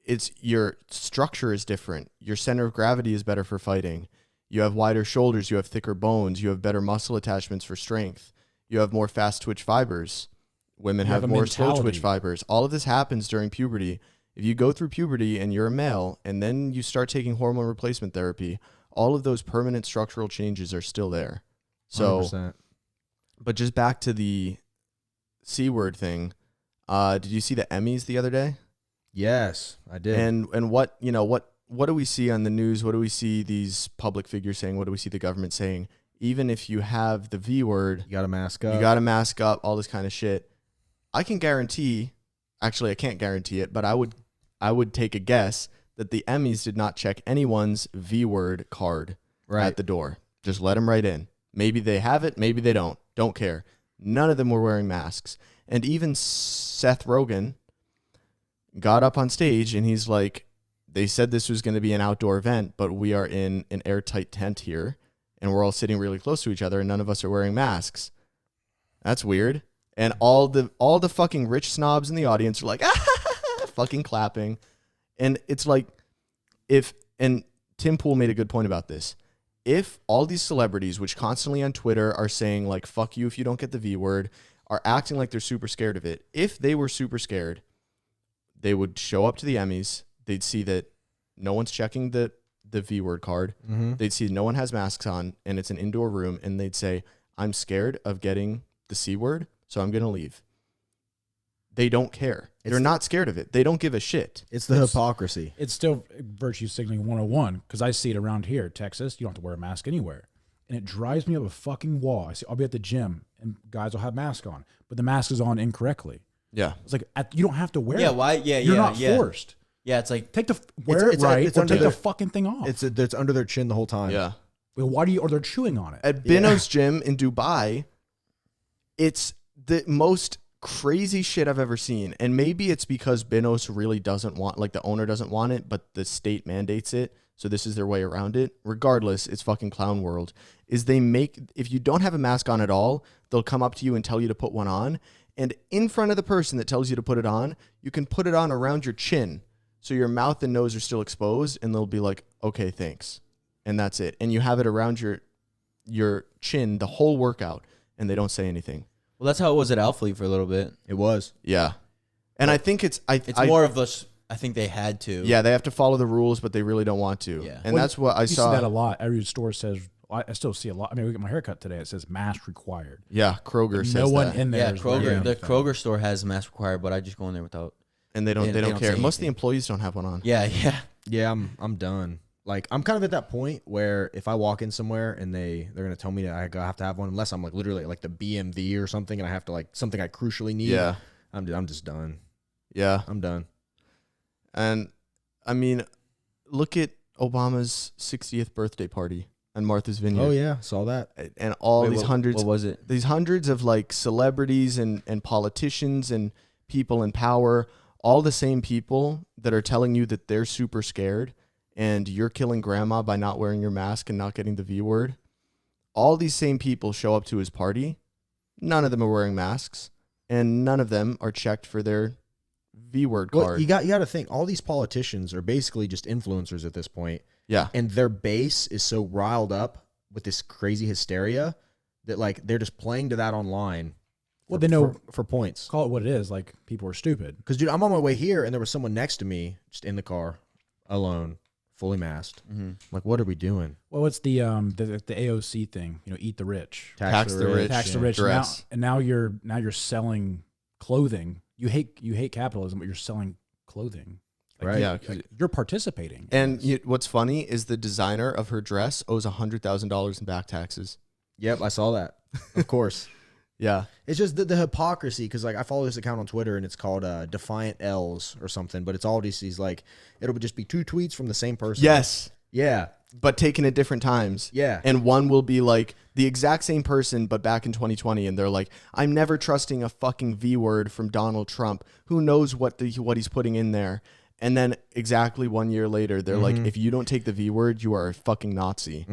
It's your structure is different. Your center of gravity is better for fighting. You have wider shoulders. You have thicker bones. You have better muscle attachments for strength. You have more fast twitch fibers. Women have more slow twitch fibers. All of this happens during puberty. If you go through puberty and you're a male and then you start taking hormone replacement therapy, all of those permanent structural changes are still there. So, 100%. But just back to the C word thing. Did you see the Emmys the other day? Yes, I did. And what do we see on the news? What do we see these public figures saying? What do we see the government saying? Even if you have the V word, you got to mask up. You got to mask up, all this kind of shit. I can guarantee, actually I can't guarantee it, but I would take a guess that the Emmys did not check anyone's V word card at the door. Just let them right in. Maybe they have it, maybe they don't. Don't care. None of them were wearing masks. And even Seth Rogen got up on stage and he's like, they said this was going to be an outdoor event, but we are in an airtight tent here and we're all sitting really close to each other and none of us are wearing masks. That's weird. And all the fucking rich snobs in the audience are like, fucking clapping. And it's like, and Tim Pool made a good point about this. if all these celebrities, which constantly on Twitter are saying like, fuck you if you don't get the V word, are acting like they're super scared of it. If they were super scared, they would show up to the Emmys. They'd see that no one's checking the V word card. They'd see no one has masks on and it's an indoor room. And they'd say, I'm scared of getting the C word, so I'm going to leave. They don't care. They're not scared of it. They don't give a shit. It's the hypocrisy. It's still virtue signaling 101 because I see it around here, Texas. You don't have to wear a mask anywhere. And it drives me up a fucking wall. I'll be at the gym and guys will have masks on, but the mask is on incorrectly. Yeah. It's like, you don't have to wear Yeah, it. why? Yeah, You're yeah, not yeah. forced. Yeah, it's like Wear it right it's or under take their- the fucking thing off. It's under their chin the whole time. Yeah. Well, why do you, or they're chewing on it. At Bino's gym in Dubai, it's the most crazy shit I've ever seen. And maybe it's because Binos really doesn't want, like the owner doesn't want it, but the state mandates it. So this is their way around it. Regardless, it's fucking clown world. Is they make, if you don't have a mask on at all, they'll come up to you and tell you to put one on. And in front of the person that tells you to put it on, you can put it on around your chin. So your mouth and nose are still exposed and they'll be like, okay, thanks. And that's it. And you have it around your chin the whole workout and they don't say anything. well, that's how it was at Alphalete for a little bit. It was. Yeah. And I think it's More of us. I think they had to. Yeah, they have to follow the rules, but they really don't want to. Yeah. And that's what I You saw. see that a lot. Every store says, I still see a lot. I mean, we get my haircut today. It says mask required. Yeah, Kroger says No one that. in there. Yeah, is wearing Kroger. The anything. Kroger store has a mask required, but I just go in there without. And they don't care. say Most of the anything. employees don't have one on. Yeah, yeah. Yeah, I'm done. Like I'm kind of at that point where if I walk in somewhere and they're gonna tell me that I have to have one, unless I'm like literally like the BMV or something, and I have to like something I crucially need. Yeah. I'm just done. Yeah. I'm done. And I mean, look at Obama's 60th birthday party on Martha's Vineyard. Oh yeah, saw that. And all Wait, these what- hundreds. What was it? These hundreds of like celebrities and politicians and people in power, all the same people that are telling you that they're super scared and you're killing grandma by not wearing your mask and not getting the V word. All these same people show up to his party. None of them are wearing masks and none of them are checked for their V word card. Well, you got to think all these politicians are basically just influencers at this point, Yeah. and their base is so riled up with this crazy hysteria that like they're just playing to that online. Well, they know, for points. call it what it is. Like, people are stupid. Because dude, I'm on my way here and there was someone next to me just in the car, alone, fully masked. Like, what are we doing? Well, it's the AOC thing, eat the rich. Tax the rich. Tax the Yeah. rich. Dress. Now you're selling clothing. You hate capitalism, but you're selling clothing. Like, Right. Yeah. 'cause- You're participating. And what's funny is the designer of her dress owes $100,000 in back taxes. Yep, I saw that. Of course. Yeah. It's just the hypocrisy, because like I follow this account on Twitter and it's called Defiant L's or something, but it's all these like it'll just be two tweets from the same person. Yes. Yeah. But taken at different times. Yeah. And one will be like the exact same person, but back in 2020. And they're like, I'm never trusting a fucking V word from Donald Trump. Who knows what he's putting in there? And then exactly 1 year later, they're like, if you don't take the V word, you are a fucking Nazi.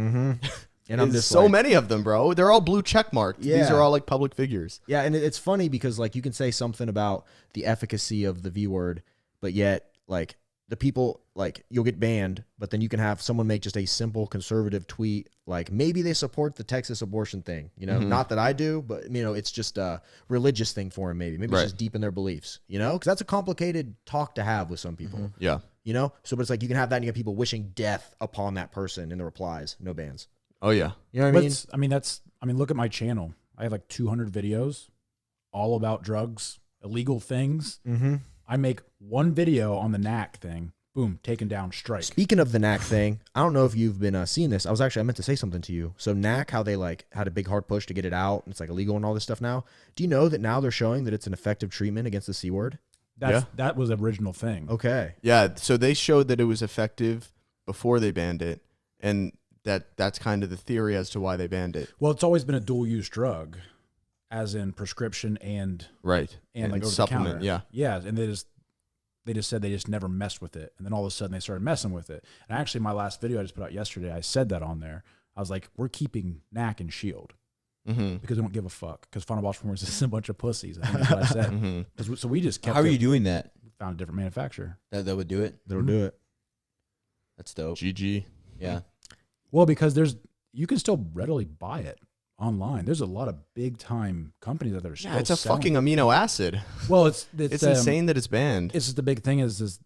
And I'm There's just so like, many of them, bro. They're all blue check marked. These Yeah. are all like public figures. yeah, and it's funny because like you can say something about the efficacy of the V word, but yet like the people like you'll get banned, but then you can have someone make just a simple conservative tweet like maybe they support the Texas abortion thing, not that I do, but it's just a religious thing for them. Maybe Right. it's just deep in their beliefs, because that's a complicated talk to have with some people, Yeah. So but it's like you can have that and you get people wishing death upon that person in the replies, no bans. Oh, yeah. You know what I mean? Look at my channel. I have like 200 videos all about drugs, illegal things. Mm-hmm. I make one video on the knack thing. Boom, taken down, strike. Speaking of the knack thing, I don't know if you've been seeing this. I meant to say something to you. So knack, how they like had a big hard push to get it out, and it's like illegal and all this stuff now. Do you know that now they're showing that it's an effective treatment against the C word? That was the original thing. Okay. Yeah. So they showed that it was effective before they banned it. And that's kind of the theory as to why they banned it. Well, it's always been a dual use drug, as in prescription and Right. like over supplement. the counter. Yeah. Yeah, and they just said they just never messed with it, and then all of a sudden they started messing with it. And actually, my last video I just put out yesterday, I said that on there. I was like, we're keeping knack and shield because we don't give a fuck. Because Final Boss Performance is a bunch of pussies. I think that's what I said. So we just kept How are you doing that? found a different manufacturer. That would do it. That'll do it. That's dope. GG. Yeah. Well, because you can still readily buy it online. There's a lot of big time companies that are still it's a selling fucking amino acid. Well, it's insane that it's banned. It's just the big thing is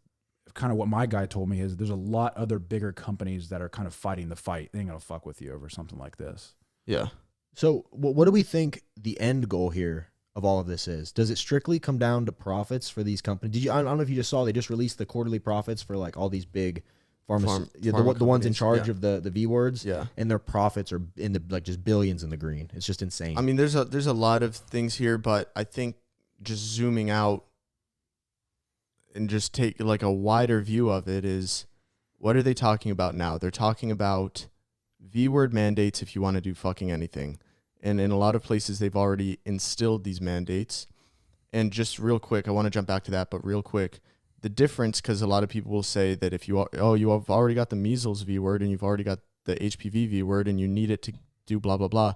kind of what my guy told me is there's a lot other bigger companies that are kind of fighting the fight. They ain't gonna fuck with you over something like this. Yeah. So what do we think the end goal here of all of this is? Does it strictly come down to profits for these companies? I don't know if you just saw, they just released the quarterly profits for like all these big the ones in charge of the V words. Yeah. And their profits are in the like just billions in the green. It's just insane. I mean, there's a lot of things here, but I think just zooming out and just take like a wider view of it is, what are they talking about now? They're talking about V-word mandates if you want to do fucking anything. And in a lot of places, they've already instilled these mandates. And just real quick, I want to jump back to that, but real quick, the difference, because a lot of people will say that if you have already got the measles V-word and you've already got the HPV V-word and you need it to do blah, blah, blah.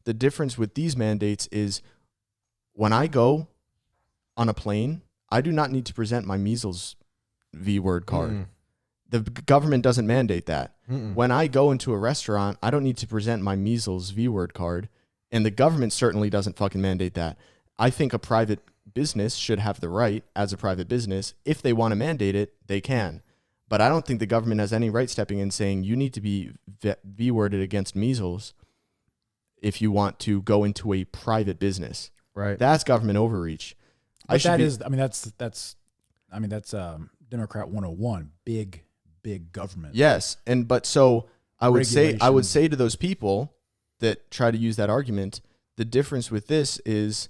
The difference with these mandates is when I go on a plane, I do not need to present my measles V-word card. Mm. The government doesn't mandate that. Mm-mm. When I go into a restaurant, I don't need to present my measles V-word card, and the government certainly doesn't fucking mandate that. I think a private business should have the right, as a private business, if they want to mandate it, they can. But I don't think the government has any right stepping in saying you need to be V-worded against measles if you want to go into a private business. Right. That's government overreach. But that's Democrat 101, big government. Yes. But so I would say to those people that try to use that argument, the difference with this is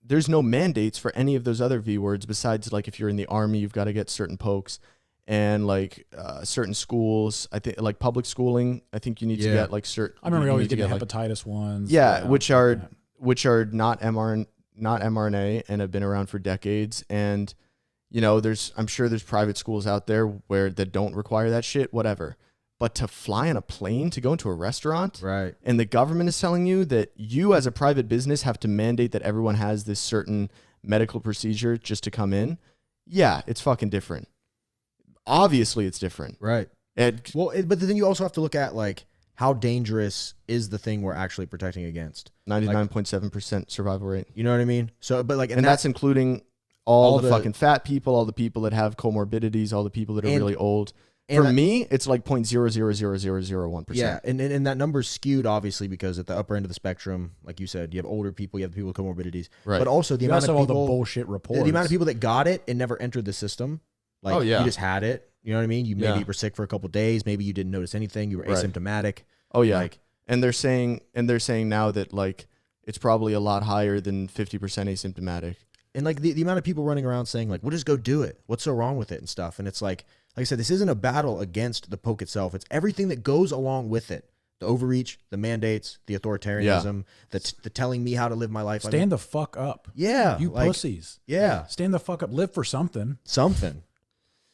there's no mandates for any of those other V words besides like if you're in the army, you've got to get certain pokes, and like certain schools, I think like public schooling, I think you need to get like certain. I remember always getting the hepatitis ones. Yeah, which are not mRNA and have been around for decades. And you know, I'm sure there's private schools out there that don't require that shit, whatever. But to fly on a plane to go into a restaurant, right? And the government is telling you that you as a private business have to mandate that everyone has this certain medical procedure just to come in. Yeah, it's fucking different. Obviously, it's different. Right. But then you also have to look at like how dangerous is the thing we're actually protecting against? 99.7% survival rate. You know what I mean? So, but like, and that's including all the fucking fat people, all the people that have comorbidities, all the people that are really old. For me, it's like 0.00001%. Yeah, and that number's skewed obviously because at the upper end of the spectrum, like you said, you have older people, you have people with comorbidities, right? But also the amount of people, all the bullshit reports, the amount of people that got it and never entered the system. Like, you just had it. You know what I mean? You maybe were sick for a couple of days, maybe you didn't notice anything, you were asymptomatic. Oh yeah, and they're saying now that like it's probably a lot higher than 50% asymptomatic. And like the amount of people running around saying like, "We'll just go do it. What's so wrong with it?" and stuff. And it's like I said, this isn't a battle against the poke itself. It's everything that goes along with it: the overreach, the mandates, the authoritarianism, the telling me how to live my life. Stand the fuck up. Yeah, you pussies. Yeah, stand the fuck up. Live for something. Something.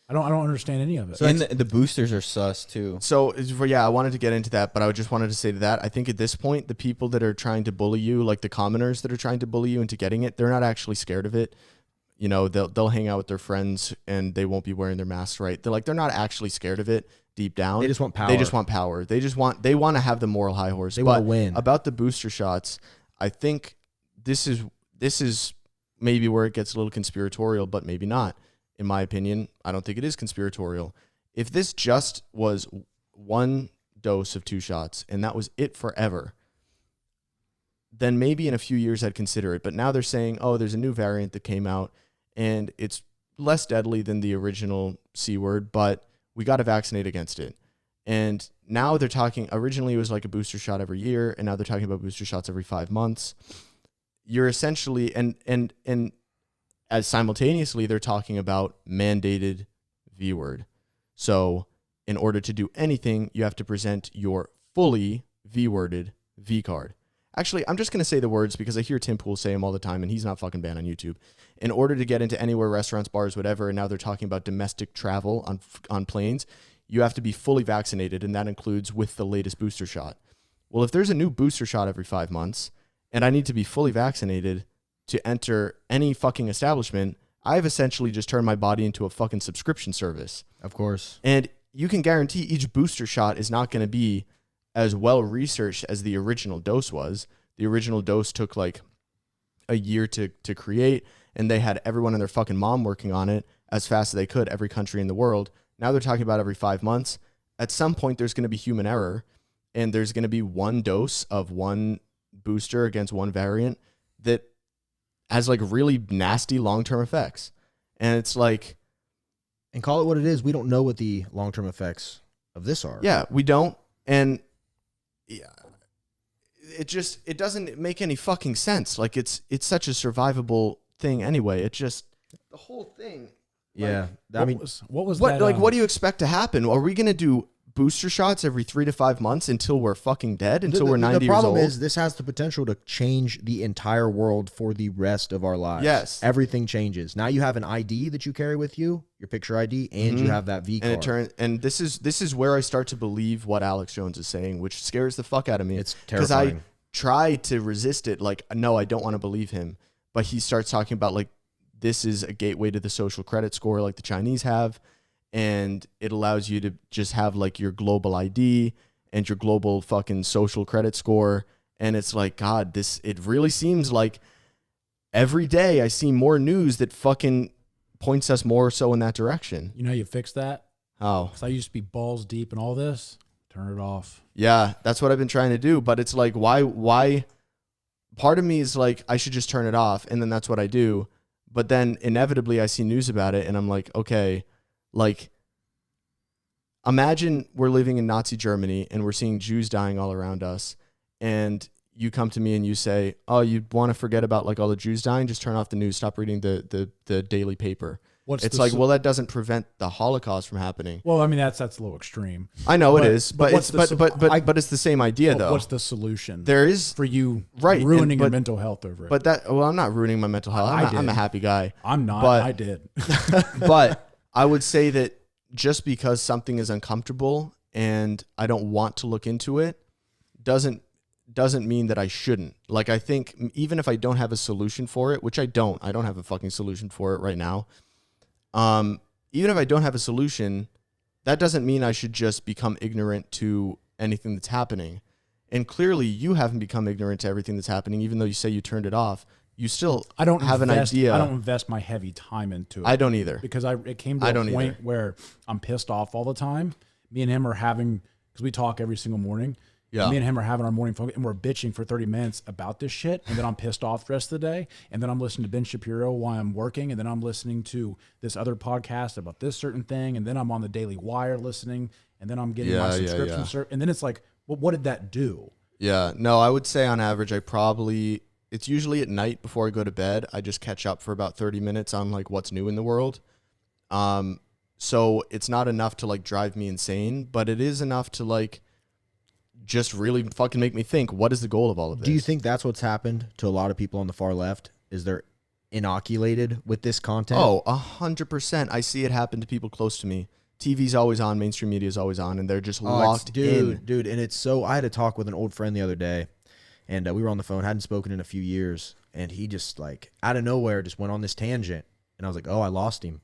I don't understand any of it. So and the boosters are sus too. So I wanted to get into that, but I just wanted to say to that, I think at this point, the people that are trying to bully you, like the commoners that are trying to bully you into getting it, they're not actually scared of it. You know, they'll hang out with their friends and they won't be wearing their masks, right? They're not actually scared of it deep down. They just want power. They want to have the moral high horse. They want to win. About the booster shots, I think this is maybe where it gets a little conspiratorial, but maybe not. In my opinion, I don't think it is conspiratorial. If this just was one dose of 2 shots and that was it forever, then maybe in a few years I'd consider it. But now they're saying, oh, there's a new variant that came out and it's less deadly than the original C word, but we got to vaccinate against it. And now they're talking, originally it was like a booster shot every year, and now they're talking about booster shots every 5 months. You're essentially, and as simultaneously, they're talking about mandated V-word. So in order to do anything, you have to present your fully V-worded V-card. Actually, I'm just going to say the words because I hear Tim Pool say them all the time, and he's not fucking banned on YouTube. In order to get into anywhere, restaurants, bars, whatever, and now they're talking about domestic travel on planes, you have to be fully vaccinated, and that includes with the latest booster shot. Well, if there's a new booster shot every 5 months, and I need to be fully vaccinated to enter any fucking establishment, I've essentially just turned my body into a fucking subscription service. Of course. And you can guarantee each booster shot is not going to be as well researched as the original dose was. The original dose took like a year to create, and they had everyone and their fucking mom working on it as fast as they could, every country in the world. Now they're talking about every 5 months. At some point, there's going to be human error, and there's going to be one dose of one booster against one variant that has like really nasty long-term effects. And it's like, and call it what it is, we don't know what the long-term effects of this are. yeah, we don't. And yeah, it doesn't make any fucking sense. Like it's such a survivable thing anyway. It just, the whole thing. Yeah. Like, what was what, that? like, what do you expect to happen? Are we going to do booster shots every 3 to 5 months until we're fucking dead, until we're 90 years old? The problem is this has the potential to change the entire world for the rest of our lives. Yes. Everything changes. Now you have an ID that you carry with you, your picture ID, and you have that V card. And this is where I start to believe what Alex Jones is saying, which scares the fuck out of me. It's because terrifying. I try to resist it. Like, no, I don't want to believe him. But he starts talking about like, this is a gateway to the social credit score like the Chinese have. And it allows you to just have like your global ID and your global fucking social credit score. And it's like, God, it really seems like every day I see more news that fucking points us more so in that direction. You know how you fix that? How? Because I used to be balls deep in all this. Turn it off. Yeah, that's what I've been trying to do. But it's like, why? Part of me is like, I should just turn it off. And then that's what I do. But then inevitably I see news about it and I'm like, okay, like, imagine we're living in Nazi Germany and we're seeing Jews dying all around us. And you come to me and you say, oh, you want to forget about like all the Jews dying? Just turn off the news. Stop reading the daily paper. It's like, well, that doesn't prevent the Holocaust from happening. Well, I mean, that's a little extreme. I know it is, but it's the same idea Well, though. what's the solution? There is for you right ruining your mental health over it. But I'm not ruining my mental health. I'm a happy guy. I'm not. But, I did. But I would say that just because something is uncomfortable and I don't want to look into it doesn't mean that I shouldn't. Like, I think even if I don't have a solution for it, which I don't have a fucking solution for it right now. Even if I don't have a solution, that doesn't mean I should just become ignorant to anything that's happening. And clearly you haven't become ignorant to everything that's happening, even though you say you turned it off. You still an idea. I don't invest my heavy time into it. I don't either. Because it came to a point where I'm pissed off all the time. Me and him are having, because we talk every single morning. Yeah. Me and him are having our morning phone, and we're bitching for 30 minutes about this shit. And then I'm pissed off the rest of the day. And then I'm listening to Ben Shapiro while I'm working. And then I'm listening to this other podcast about this certain thing. And then I'm on the Daily Wire listening. And then I'm getting my subscription. And then it's like, well, what did that do? Yeah. No, I would say on average, it's usually at night before I go to bed. I just catch up for about 30 minutes on like what's new in the world. So it's not enough to like drive me insane, but it is enough to like just really fucking make me think, what is the goal of all of this? Do you think that's what's happened to a lot of people on the far left? Is they're inoculated with this content? Oh, 100%. I see it happen to people close to me. TV's always on, mainstream media is always on, and they're just locked in. Dude, and it's so, I had a talk with an old friend the other day, and we were on the phone, hadn't spoken in a few years, and he just like, out of nowhere, just went on this tangent, and I was like, oh, I lost him.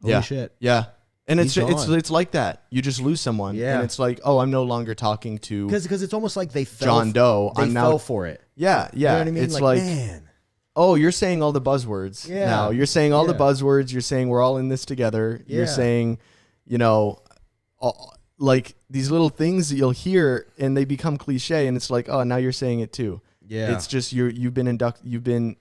Holy shit. Yeah. And He's it's like that. You just lose someone, and it's like, oh, I'm no longer talking to because it's almost like they fell John Doe. They fell for it. Yeah, yeah. You know what I mean? It's like, man. Oh, you're saying all the buzzwords. Yeah. Now you're saying all the buzzwords. You're saying we're all in this together. Yeah. You're saying, like these little things that you'll hear and they become cliche, and it's like, oh, now you're saying it too. Yeah. It's just you've been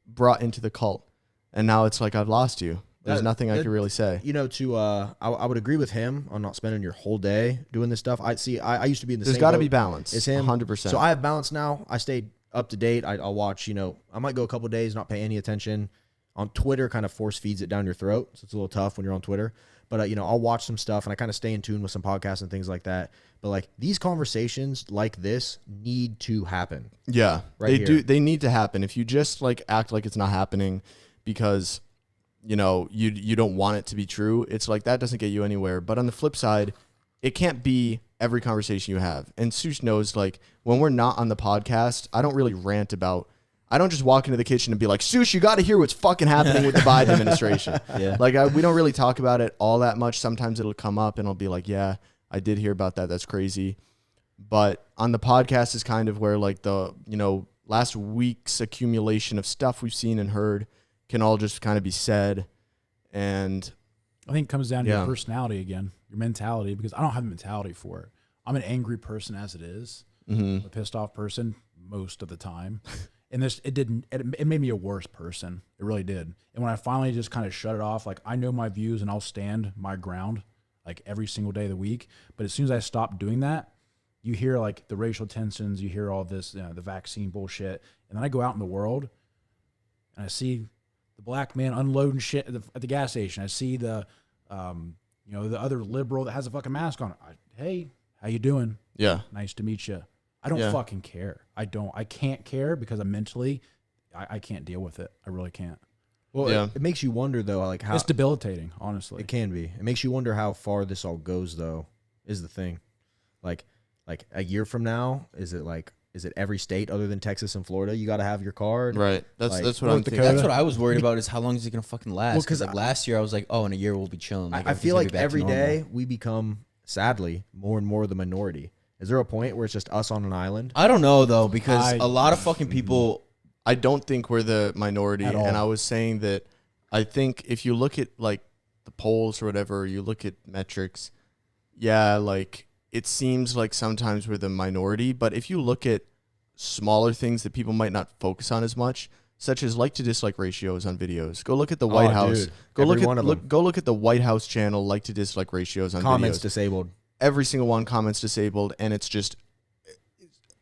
brought into the cult, and now it's like I've lost you. There's nothing I can really say. I would agree with him on not spending your whole day doing this stuff. I used to be in the There's same got to boat be balance. as him. 100%. So I have balance now. I stay up to date. I'll watch, I might go a couple days, not pay any attention. On Twitter, kind of force feeds it down your throat. So it's a little tough when you're on Twitter. But, I'll watch some stuff and I kind of stay in tune with some podcasts and things like that. But like these conversations like this need to happen. Yeah, they do. They need to happen. If you just like act like it's not happening because you don't want it to be true, it's like that doesn't get you anywhere. But on the flip side, it can't be every conversation you have. And Sush knows, like, when we're not on the podcast, I don't really rant about, I don't just walk into the kitchen and be like, Sush, you got to hear what's fucking happening with the Biden administration. Yeah. Like, we don't really talk about it all that much. Sometimes it'll come up and I'll be like, yeah, I did hear about that. That's crazy. But on the podcast is kind of where like the, last week's accumulation of stuff we've seen and heard can all just kind of be said. And I think it comes down to your personality again, your mentality, because I don't have a mentality for it. I'm an angry person as it is. I'm a pissed off person most of the time. And it made me a worse person. It really did. And when I finally just kind of shut it off, like I know my views and I'll stand my ground like every single day of the week. But as soon as I stop doing that, you hear like the racial tensions, you hear all this, the vaccine bullshit. And then I go out in the world and I see the black man unloading shit at the gas station. I see the other liberal that has a fucking mask on. Hey, how you doing? Yeah. Nice to meet you. I don't fucking care. I can't care because I'm mentally, I can't deal with it. I really can't. Well, it makes you wonder though, like how it's debilitating, honestly. It can be. It makes you wonder how far this all goes though, is the thing. Like a year from now, is it every state other than Texas and Florida you got to have your card? Right. That's what I'm thinking. That's what I was worried about is how long is it going to fucking last? Well, Because like last year I was like, oh, in a year we'll be chilling. Like, I feel like every day we become, sadly, more and more the minority. Is there a point where it's just us on an island? I don't know though, because a lot of fucking people. I don't think we're the minority. At all. And I was saying that I think if you look at like the polls or whatever, you look at metrics, like it seems like sometimes we're the minority. But if you look at smaller things that people might not focus on as much, such as like to dislike ratios on videos, go look at the White House. Dude, go look at the White House channel like to dislike ratios on Comments videos. disabled. Every single one, comments disabled, and it's just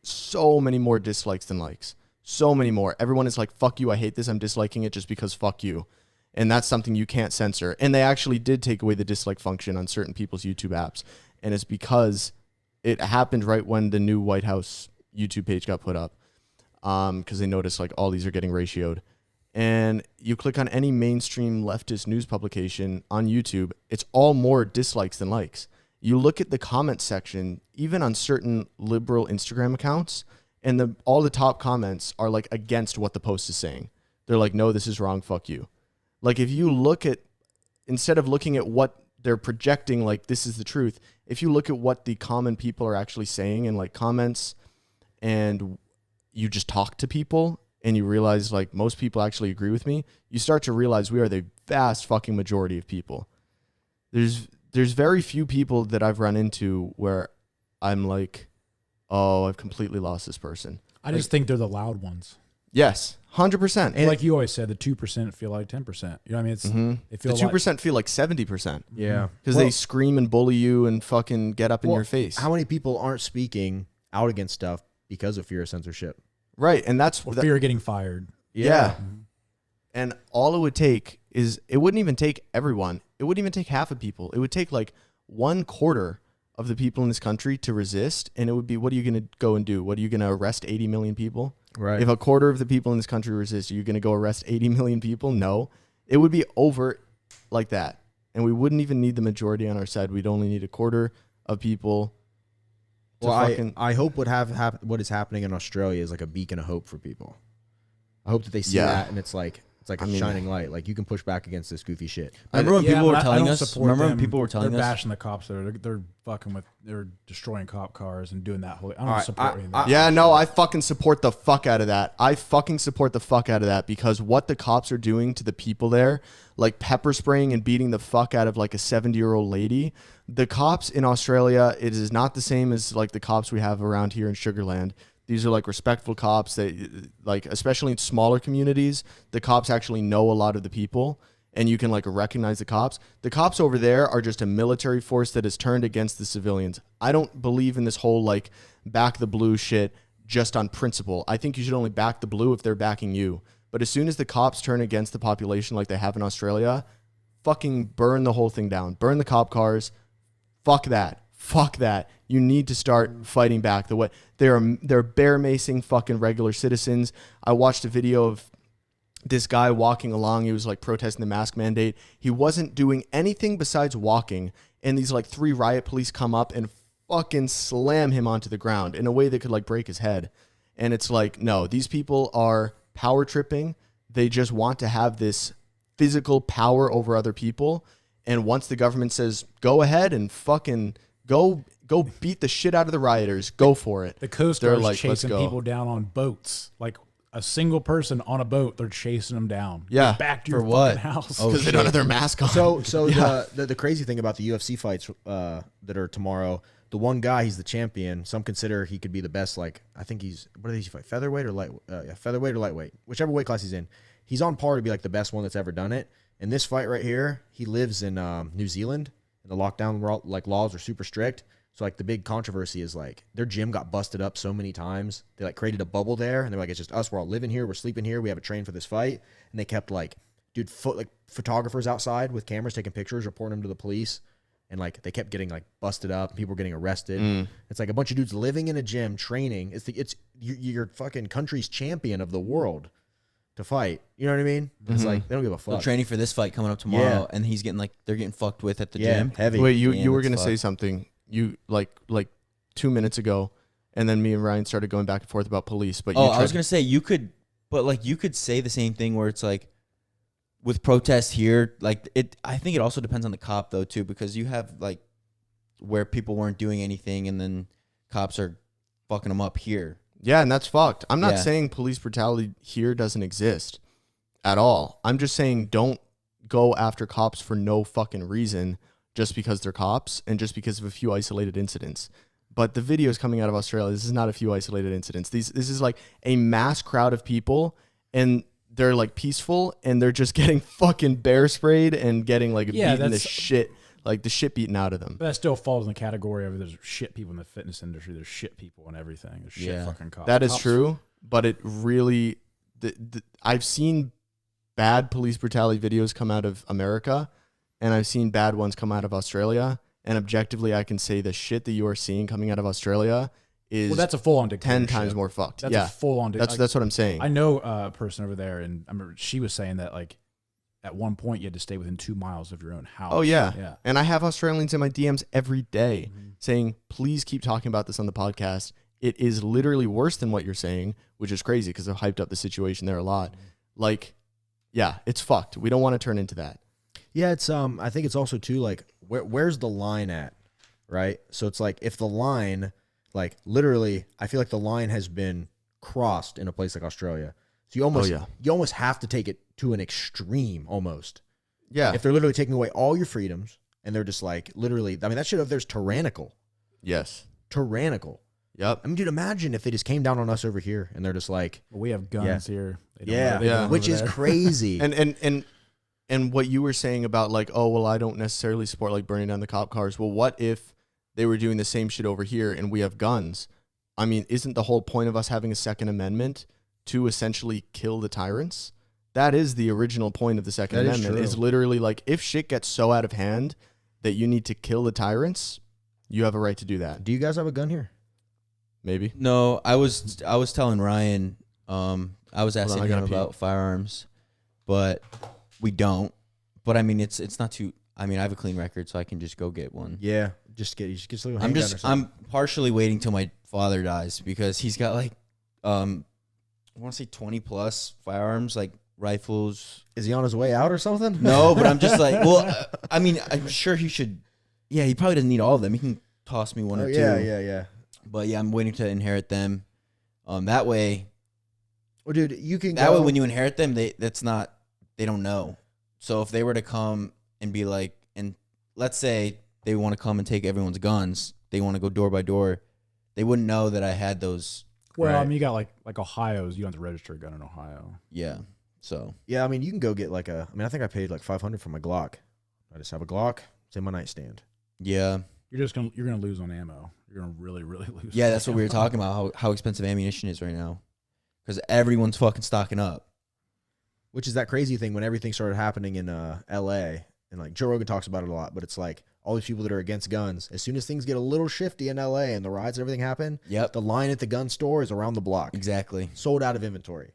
so many more dislikes than likes. So many more. Everyone is like, fuck you, I hate this, I'm disliking it just because fuck you. And that's something you can't censor. And they actually did take away the dislike function on certain people's YouTube apps. And it's because it happened right when the new White House YouTube page got put up. Because they noticed like all these are getting ratioed. And you click on any mainstream leftist news publication on YouTube, it's all more dislikes than likes. You look at the comment section, even on certain liberal Instagram accounts, and all the top comments are like against what the post is saying. They're like, no, this is wrong, fuck you. Like if you look at, instead of looking at what they're projecting, like this is the truth, if you look at what the common people are actually saying in like comments, and you just talk to people and you realize like most people actually agree with me, you start to realize we are the vast fucking majority of people. There's very few people that I've run into where I'm like, oh, I've completely lost this person. I just think they're the loud ones. Yes, 100%. And like you always said, the 2% feel like 10%. You know what I mean? It's they feel the 2% feel like 70%. Yeah. Because they scream and bully you and fucking get up in your face. How many people aren't speaking out against stuff because of fear of censorship? Right, and that's fear of getting fired. Yeah. And all it would take is, it wouldn't even take everyone. It wouldn't even take half of people. It would take like 1/4 of the people in this country to resist. And it would be, what are you going to go and do? What are you going to arrest 80 million people? Right. If 1/4 of the people in this country resist, are you going to go arrest 80 million people? No. It would be over like that. And we wouldn't even need the majority on our side. We'd only need 1/4 of people. Well, I hope what is happening in Australia is like a beacon of hope for people. I hope that they see that and it's like a shining light. Like you can push back against this goofy shit. Remember when people were telling us? Remember when people were telling us? They're bashing the cops. They're fucking with. They're destroying cop cars and doing that whole. I don't support any of that. Yeah, no, I fucking support the fuck out of that. I fucking support the fuck out of that because what the cops are doing to the people there, like pepper spraying and beating the fuck out of like a 70-year-old lady. The cops in Australia, it is not the same as like the cops we have around here in Sugarland. These are like respectful cops that, like, especially in smaller communities, the cops actually know a lot of the people and you can like recognize the cops. The cops over there are just a military force that is turned against the civilians. I don't believe in this whole like back the blue shit just on principle. I think you should only back the blue if they're backing you. But as soon as the cops turn against the population like they have in Australia, fucking burn the whole thing down. Burn the cop cars. Fuck that. Fuck that. You need to start fighting back. The way they're bear macing fucking regular citizens. I watched a video of this guy walking along. He was like protesting the mask mandate. He wasn't doing anything besides walking. And these like 3 riot police come up and fucking slam him onto the ground in a way that could like break his head. And it's like, no, these people are power tripping. They just want to have this physical power over other people. And once the government says, go ahead and fucking go Go beat the shit out of the rioters. Go for it. The Coast They're Guard's like, let's chasing go. people down on boats. Like a single person on a boat, they're chasing them down. Yeah. Get back to your For what? fucking house. Oh, Because they don't have their mask on. So the crazy thing about the UFC fights that are tomorrow, the one guy, he's the champion. Some consider he could be the best. Like I think he's, what did he fight? Featherweight or featherweight or lightweight, whichever weight class he's in. He's on par to be like the best one that's ever done it. And this fight right here, he lives in New Zealand, and the lockdown like laws are super strict. So like the big controversy is like their gym got busted up so many times. They like created a bubble there, and they're like, it's just us. We're all living here. We're sleeping here. We have a train for this fight. And they kept like, photographers outside with cameras taking pictures, reporting them to the police. And like they kept getting like busted up. People were getting arrested. It's like a bunch of dudes living in a gym training. It's your fucking country's champion of the world to fight. You know what I mean? It's like they don't give a fuck. So training for this fight coming up tomorrow, and he's getting they're getting fucked with at the gym. Heavy. Wait, you Man, were that's gonna say fucked. something. You like 2 minutes ago, and then me and Ryan started going back and forth about police. But I was gonna say you could say the same thing where it's like with protests here, like it. I think it also depends on the cop though too, because you have like where people weren't doing anything, and then cops are fucking them up here. Yeah, and that's fucked. I'm not Yeah. saying police brutality here doesn't exist at all. I'm just saying don't go after cops for no fucking reason just because they're cops and just because of a few isolated incidents. But the videos coming out of Australia, this is not a few isolated incidents. This is like a mass crowd of people, and they're like peaceful, and they're just getting fucking bear sprayed and getting like beaten the shit beaten out of them. But that still falls in the category of there's shit people in the fitness industry. There's shit people and everything. There's shit fucking cops. That is Cops- true, but it really, I've seen bad police brutality videos come out of America, and I've seen bad ones come out of Australia. And objectively, I can say the shit that you are seeing coming out of Australia is Well, that's a full-on 10 dictatorship. times more fucked. That's yeah, a full-on. that's what I'm saying. I know a person over there, and I remember she was saying that like at one point you had to stay within 2 miles of your own house. Oh yeah. Yeah. And I have Australians in my DMs every day saying, please keep talking about this on the podcast. It is literally worse than what you're saying, which is crazy because I've hyped up the situation there a lot. Like, yeah, it's fucked. We don't want to turn into that. Yeah, it's I think it's also too like where's the line at, right? So it's like if the line, like literally, I feel like the line has been crossed in a place like Australia. So you almost have to take it to an extreme almost. Yeah. If they're literally taking away all your freedoms and they're just like literally, I mean that shit over there's tyrannical. Yes. Tyrannical. Yep. I mean, dude, imagine if they just came down on us over here and they're just like, Well, we have guns here. They don't- yeah, they don't which over is there. crazy. And what you were saying about like, oh, well, I don't necessarily support like burning down the cop cars. Well, what if they were doing the same shit over here and we have guns? I mean, isn't the whole point of us having a Second Amendment to essentially kill the tyrants? That is the original point of the Second That is Amendment. true. Is literally like if shit gets so out of hand that you need to kill the tyrants, you have a right to do that. Do you guys have a gun here? Maybe. No, I was telling Ryan, I was asking I gotta him pee. about firearms, but we don't. But I mean, it's not too. I mean, I have a clean record, so I can just go get one. Yeah, you just get a little handgun or something. I'm partially waiting till my father dies because he's got like, I want to say 20 plus firearms, like rifles. Is he on his way out or something? No, but I'm just like, well, I mean, I'm sure he should. Yeah, he probably doesn't need all of them. He can toss me one or two. Yeah. But yeah, I'm waiting to inherit them. That way, Well, dude, you can that go. way when you inherit them, they don't know. So if they were to come and be like, and let's say they want to come and take everyone's guns, they want to go door by door, they wouldn't know that I had those. Well, I Right. mean, you got like Ohio's. You don't have to register a gun in Ohio. Yeah. So Yeah, I mean, you can go get like a. I mean, I think I paid like $500 for my Glock. I just have a Glock. It's in my nightstand. yeah, You're gonna lose on ammo. You're gonna really lose. yeah. on That's what we were ammo. talking about. How expensive ammunition is right now, because everyone's fucking stocking up. Which is that crazy thing when everything started happening in L.A. and like Joe Rogan talks about it a lot. But it's like all these people that are against guns. As soon as things get a little shifty in L.A. and the riots and everything happen, Yep. the line at the gun store is around the block, Exactly. sold out of inventory.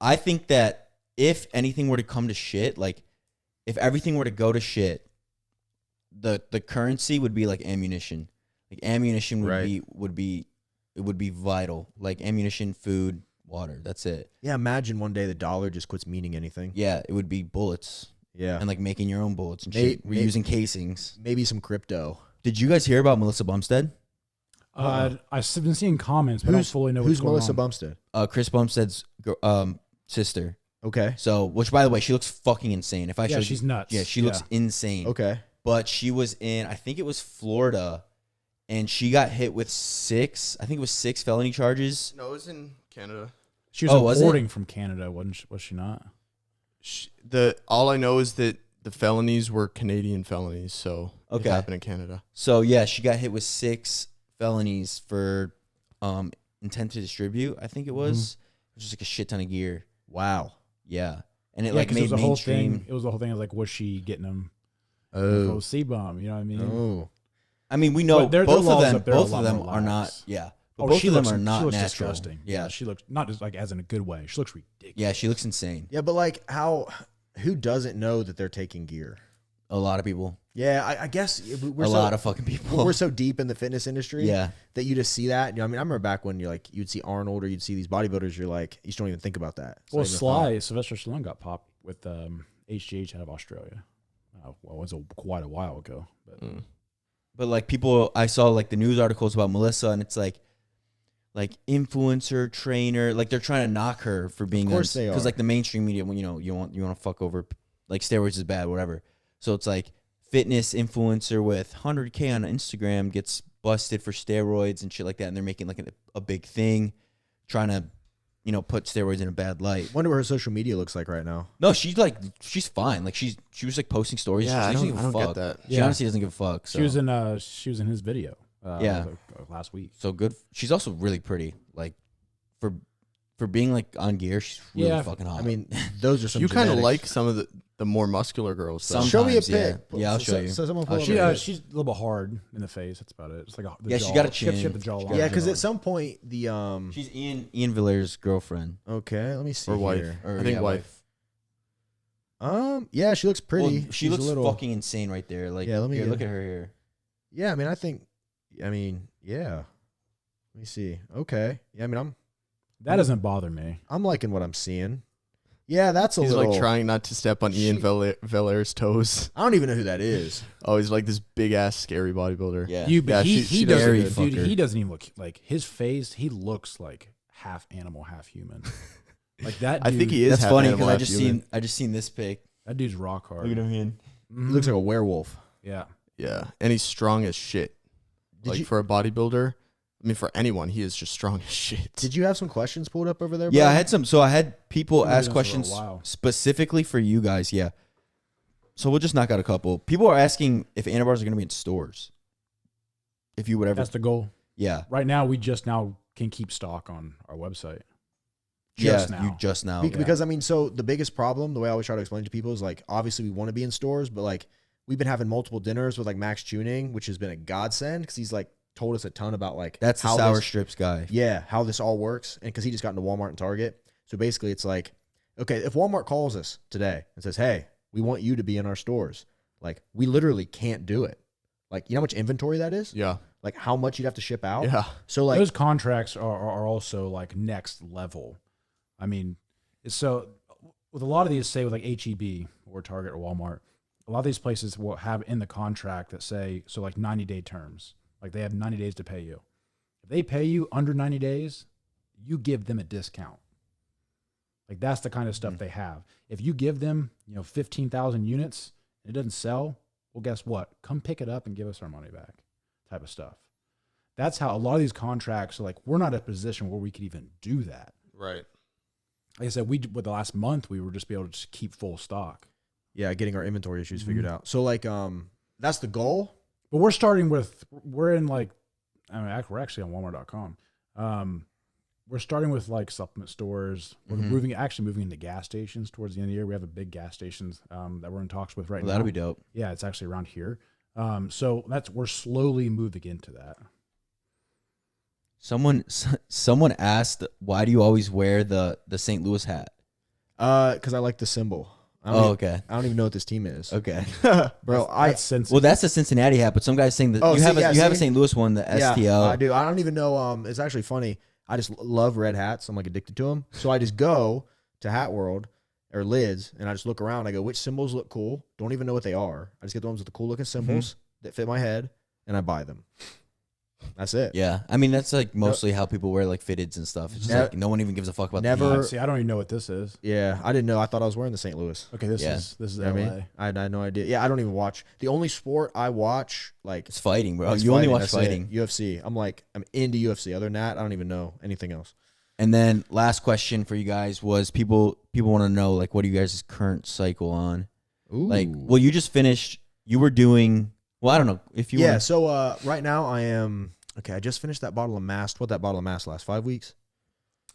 I think that if anything were to come to shit, like if everything were to go to shit, the currency would be like ammunition. Like ammunition would be vital. Like ammunition, food, water. That's it. Yeah, imagine one day the dollar just quits meaning anything. Yeah, it would be bullets Yeah, and like making your own bullets and May- shit. Reusing casings. maybe some crypto. Did you guys hear about Melissa Bumstead? I've been seeing comments, but I don't fully know what's Who's going Melissa on. Bumstead? Chris Bumstead's sister. Okay. So, which by the way, she looks fucking insane. If I Yeah, showed she's you, nuts. Yeah, she looks insane. Okay. But she was in, I think it was Florida, and she got hit with 6 felony charges. No, it was in Canada. She was was it? importing from Canada, was she not? All I know is that the felonies were Canadian felonies, so Okay. it happened in Canada. So yeah, she got hit with 6 felonies for intent to distribute. I think it was. It was just like a shit ton of gear. Wow. Yeah, and it Yeah, like 'cause made the whole mainstream. thing. It was the whole thing of like, was she getting them? Oh. C-bomb. You know what I mean? Oh. I mean, we know But their both of laws them. up there are a Both lot of them more are not. lax. Yeah, but Oh, both she of them looks, are not she looks natural. disgusting. Yeah, She looks not just like as in a good way. She looks ridiculous. yeah, she looks insane. Yeah, but like who doesn't know that they're taking gear? A lot of people. Yeah, I guess we're A lot of fucking people. we're so deep in the fitness industry Yeah. that you just see that. You know, I mean, I remember back when you'd see Arnold or you'd see these bodybuilders, you're like, you just don't even think about that. It's Well, not even a thought. Sylvester Stallone got popped with HGH out of Australia. Well, it was quite a while ago. But But like people, I saw like the news articles about Melissa, and it's like influencer trainer, like they're trying to knock her for being. Of course they are. Because like the mainstream media, when you want to fuck over, like steroids is bad, whatever. So it's like fitness influencer with 100K on Instagram gets busted for steroids and shit like that, and they're making like a big thing, trying to, put steroids in a bad light. Wonder what her social media looks like right now. No, she's fine. Like she was like posting stories. Yeah, she doesn't I give a don't get fuck. that. She Yeah. honestly doesn't give a fuck. So. she was in his video. Yeah. Last week. So good. She's also really pretty. Like for being like on gear, she's really Yeah. fucking hot. I mean, those are some. You kind of genetics. like some of the more muscular girls. Though. Some- Show me a sometimes, pic. yeah. I'll show you. So someone I'll pull show up you. a pic. She's a little bit hard in the face. That's about it. It's like the Yeah, jaw. she got a She got chin. the jaw She got line. Yeah, a because jaw. at some point the She's Ian Villiers' girlfriend. Okay, let me see Or wife. here. Or, I think yeah, wife. Yeah, she looks pretty. Well, she She's looks a little. fucking insane right there. Like, Yeah, let me here, get- look at her here. Yeah, I mean, yeah. Let me see. Okay. Yeah, I mean, That doesn't bother me. I'm liking what I'm seeing. Yeah, that's a He's little. like trying not to step on Ian Villaire's toes. I don't even know who that is. Oh, he's like this big ass scary bodybuilder. Yeah. But Yeah, he she doesn't. very Dude, fucker. he doesn't even look like his face. He looks like half animal, half human. Like that. Dude, I think he is. That's half funny animal, because half human. I just seen this pic. That dude's rock hard. him here. He looks like a werewolf. Yeah. Yeah, and he's strong as shit. Did you- For a bodybuilder, I mean, for anyone, he is just strong as shit. Did you have some questions pulled up over there? Yeah, bud? I had some. So I had people We've been ask doing this for a questions while. specifically for you guys. Yeah. So we'll just knock out a couple. People are asking if handlebars are going to be in stores. If you would ever. That's the goal. Yeah. Right now, we just now can keep stock on our website. Yeah. Just now. You just now. Because I mean, so the biggest problem, the way I always try to explain to people is like, obviously we want to be in stores, but like we've been having multiple dinners with like Max Tuning, which has been a godsend because he's like told us a ton about like That's the how sour this- strips guy. Yeah, how this all works, and because he just got into Walmart and Target. So basically, it's like, okay, if Walmart calls us today and says, "Hey, we want you to be in our stores," like we literally can't do it. Like, you know how much inventory that is? Yeah, Like how much you'd have to ship out? yeah. So like, Those contracts are also like next level. I mean, it's so with a lot of these, say with like HEB or Target or Walmart, a lot of these places will have in the contract that say, so like 90-day terms. Like they have 90 days to pay you. If they pay you under 90 days, you give them a discount. Like that's the kind of stuff they have. If you give them, 15,000 units and it doesn't sell, well, guess what? Come pick it up and give us our money back type of stuff. That's how a lot of these contracts are like, we're not in a position where we could even do that. Right. Like I said, with the last month, we were just be able to just keep full stock. yeah, getting our inventory issues figured out. So like, that's the goal. But we're starting with, we're actually on Walmart.com. We're starting with like supplement stores. We're moving into gas stations towards the end of the year. We have a big gas stations that we're in talks with right now. That'll be dope. Yeah, it's actually around here. So we're slowly moving into that. Someone asked, why do you always wear the St. Louis hat? Because I like the symbol. Okay. I don't even know what this team is. Okay. Bro, That's since Well, that's the Cincinnati hat, but some guys saying that Oh, you see, have yeah, you have a see? St. Louis one, the STL. Yeah, I do. I don't even know. It's actually funny. I just love red hats. I'm like addicted to them. So I just go to Hat World or Lids and I just look around. I go, which symbols look cool? Don't even know what they are. I just get the ones with the cool looking symbols that fit my head and I buy them. That's it. Yeah, I mean that's like mostly how people wear like fitteds and stuff. It's just like no one even gives a fuck about Never- the heat. See, I don't even know what this is. Yeah, I didn't know. I thought I was wearing the St. Louis. Okay, this Yeah. is You know LA. what I mean? I had no idea. Yeah, I don't even watch. The only sport I watch, like, It's fighting, bro. is You only fighting. watch That's it. fighting. UFC. I'm into UFC. Other than that, I don't even know anything else. And then last question for you guys was people want to know like what are you guys' current cycle on? Ooh. Like, well, you just finished. You were doing. Well, I don't know if you. Yeah. wanna- So right now I am. Okay, I just finished that bottle of Mast. What that bottle of Mast last 5 weeks?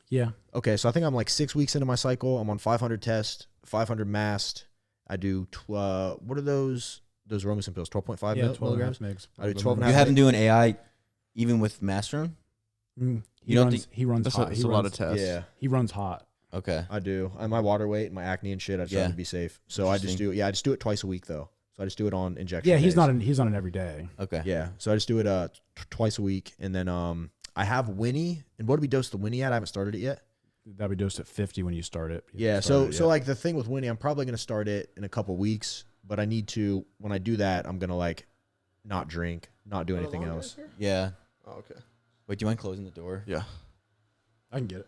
Yeah. Okay, so I think I'm like 6 weeks into my cycle. I'm on 500 test, 500 Mast. I do what are those Romacin pills? 12.5 Yeah, 12 milligrams. mgs. I do 12 and a You half. have them doing AI, even with Masteron. He don't runs. He runs That's hot. a lot of tests. Yeah, He runs hot. Okay. I do. And my water weight, my acne and shit. I just Yeah. try to be safe. So I just do. Yeah, I just do it twice a week though. So I just do it on injection. Yeah, he's days. not. He's on it every day. Okay. Yeah, so I just do it twice a week, and then I have Winnie. And what do we dose the Winnie at? I haven't started it yet. That'll be dosed at 50 when you start it. You Yeah, haven't so started it so yet. like the thing with Winnie, I'm probably gonna start it in a couple weeks, but I need to. When I do that, I'm gonna like not drink, not do anything else. Yeah. Oh, okay. Wait, do you mind closing the door? Yeah. I can get it.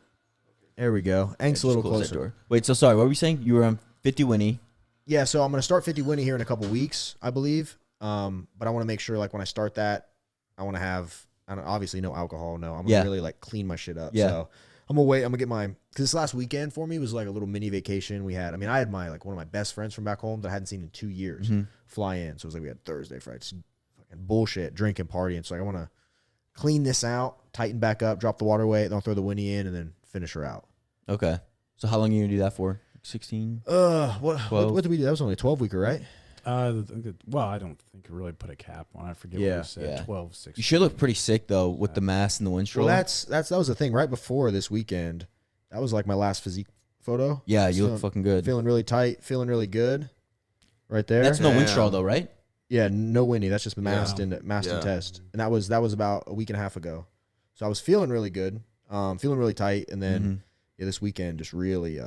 There we go. Ank's Just a little close that closer. door. Wait, so sorry. What were you saying? You were on 50 Winnie. Yeah, so I'm gonna start 50 Winnie here in a couple weeks, I believe. But I want to make sure like when I start that, I want to have obviously no alcohol. No, I'm gonna Yeah. really like clean my shit up. Yeah. So I'm gonna wait. I'm gonna get my because this last weekend for me was like a little mini vacation. We had. I mean, I had my like one of my best friends from back home that I hadn't seen in 2 years fly in. So it was like we had Thursday, Friday, just fucking bullshit, drinking, partying. So like, I want to clean this out, tighten back up, drop the water weight, then I'll throw the Winnie in, and then finish her out. Okay. So how long are you gonna do that for? 16. What 12. did we do? That was only a 12-weeker, right? Well, I don't think it really put a cap on. I forget Yeah. what you said. Yeah. 12, 16. You should look pretty sick though with the mask and the windshield. Well, that was the thing right before this weekend. That was like my last physique photo. yeah, you feeling- look fucking good. Feeling really tight, feeling really good. Right there. That's no Damn. windshield though, right? Yeah, no Winnie. That's just mast Yeah. and mast and Yeah. test. And that was about a week and a half ago. So I was feeling really good, feeling really tight, and then yeah, this weekend just really,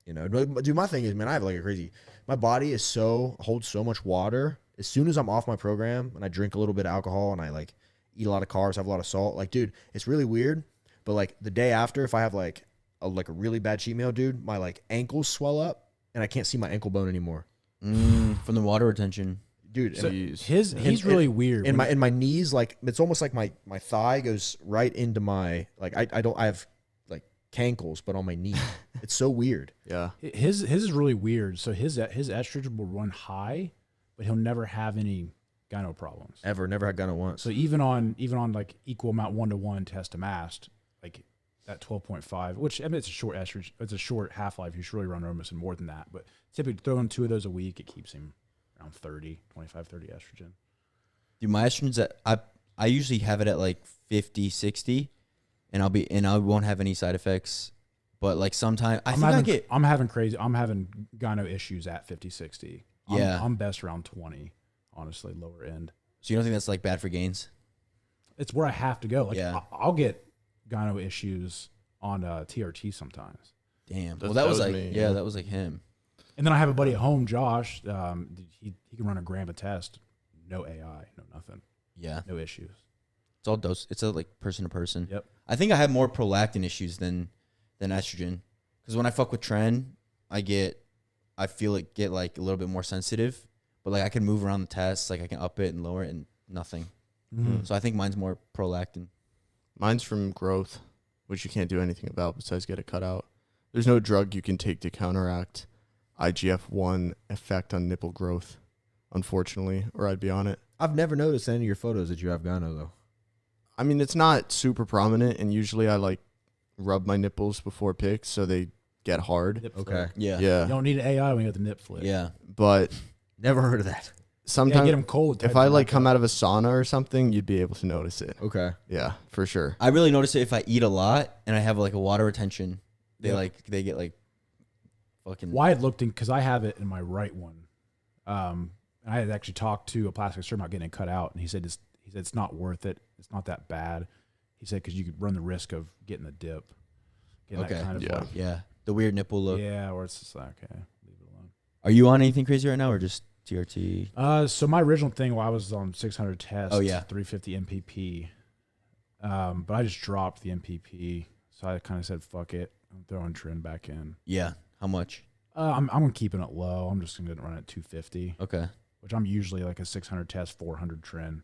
dude. My thing is, man, I have like a crazy. My body holds so much water. As soon as I'm off my program and I drink a little bit of alcohol and I like eat a lot of carbs, have a lot of salt, like, dude, it's really weird. But like the day after, if I have like a really bad cheat meal, dude, my like ankles swell up and I can't see my ankle bone anymore, From the water retention. dude. So and- he's really weird. and When- my knees, like it's almost like my thigh goes right into my like I have like cankles but on my knee. It's so weird. Yeah. his is really weird. So his estrogen will run high, but he'll never have any gyno problems. Never had gone once. So even on like equal amount 1-to-1 test to mast, like that 12.5, which I mean it's a short estrogen, it's a short half life. You should really run Romacin more than that, but typically throwing 2 of those a week, it keeps him around 30 estrogen. Dude, my estrogen's at I usually have it at like 50, 60, and I won't have any side effects. But like sometimes I'm having gyno issues at 50, 60. Yeah. I'm best around 20, honestly, lower end. So you don't think that's like bad for gains? It's where I have to go. Like Yeah. I'll get gyno issues on TRT sometimes. Damn. That Well, that was was like me, yeah, yeah. that was like him. And then I have a buddy at home, Josh. He can run a gram a test, no AI, no nothing, Yeah. no issues. It's all dose. It's a like person to person. Yep. I think I have more prolactin issues than estrogen, because when I fuck with Tren, I feel it get like a little bit more sensitive, but like I can move around the test, like I can up it and lower it and nothing. So I think mine's more prolactin. Mine's from growth, which you can't do anything about besides get it cut out. There's no drug you can take to counteract IGF-1 effect on nipple growth, unfortunately, or I'd be on it. I've never noticed any of your photos that you have gyno though. I mean, it's not super prominent, and usually I like rub my nipples before pics so they get hard. Nip Okay. flip. Yeah. Yeah. You don't need an AI when you got the nip flip. Yeah. But Never heard of that. Yeah, sometimes get them cold. if I like come out of a sauna or something, you'd be able to notice it. Okay. Yeah, for sure. I really notice it if I eat a lot and I have like a water retention. They get like fucking. Wyatt looked in because I have it in my right one. I had actually talked to a plastic surgeon about getting it cut out, and he said it's not worth it. It's not that bad. He said because you could run the risk of getting the dip, getting Okay. that kind of Yeah. like, Yeah. The weird nipple look. yeah, or it's just like okay, leave it alone. Are you on anything crazy right now or just TRT? So my original thing while I was on 600 tests, Oh, yeah. 350 MPP. But I just dropped the MPP, so I kind of said, "Fuck it, I'm throwing Trin back in." Yeah. How much? I'm keeping it low. I'm just gonna run at 250. Okay. Which I'm usually like a 600 test, 400 Trin.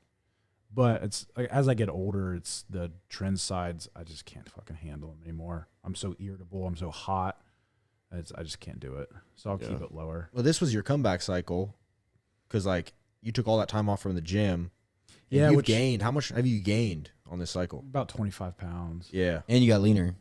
But it's like as I get older, it's the Trin sides. I just can't fucking handle them anymore. I'm so irritable. I'm so hot. I just can't do it. So I'll keep it lower. Well, this was your comeback cycle, because like you took all that time off from the gym. Yeah, you've gained. How much have you gained on this cycle? About 25 pounds. Yeah, And you got leaner.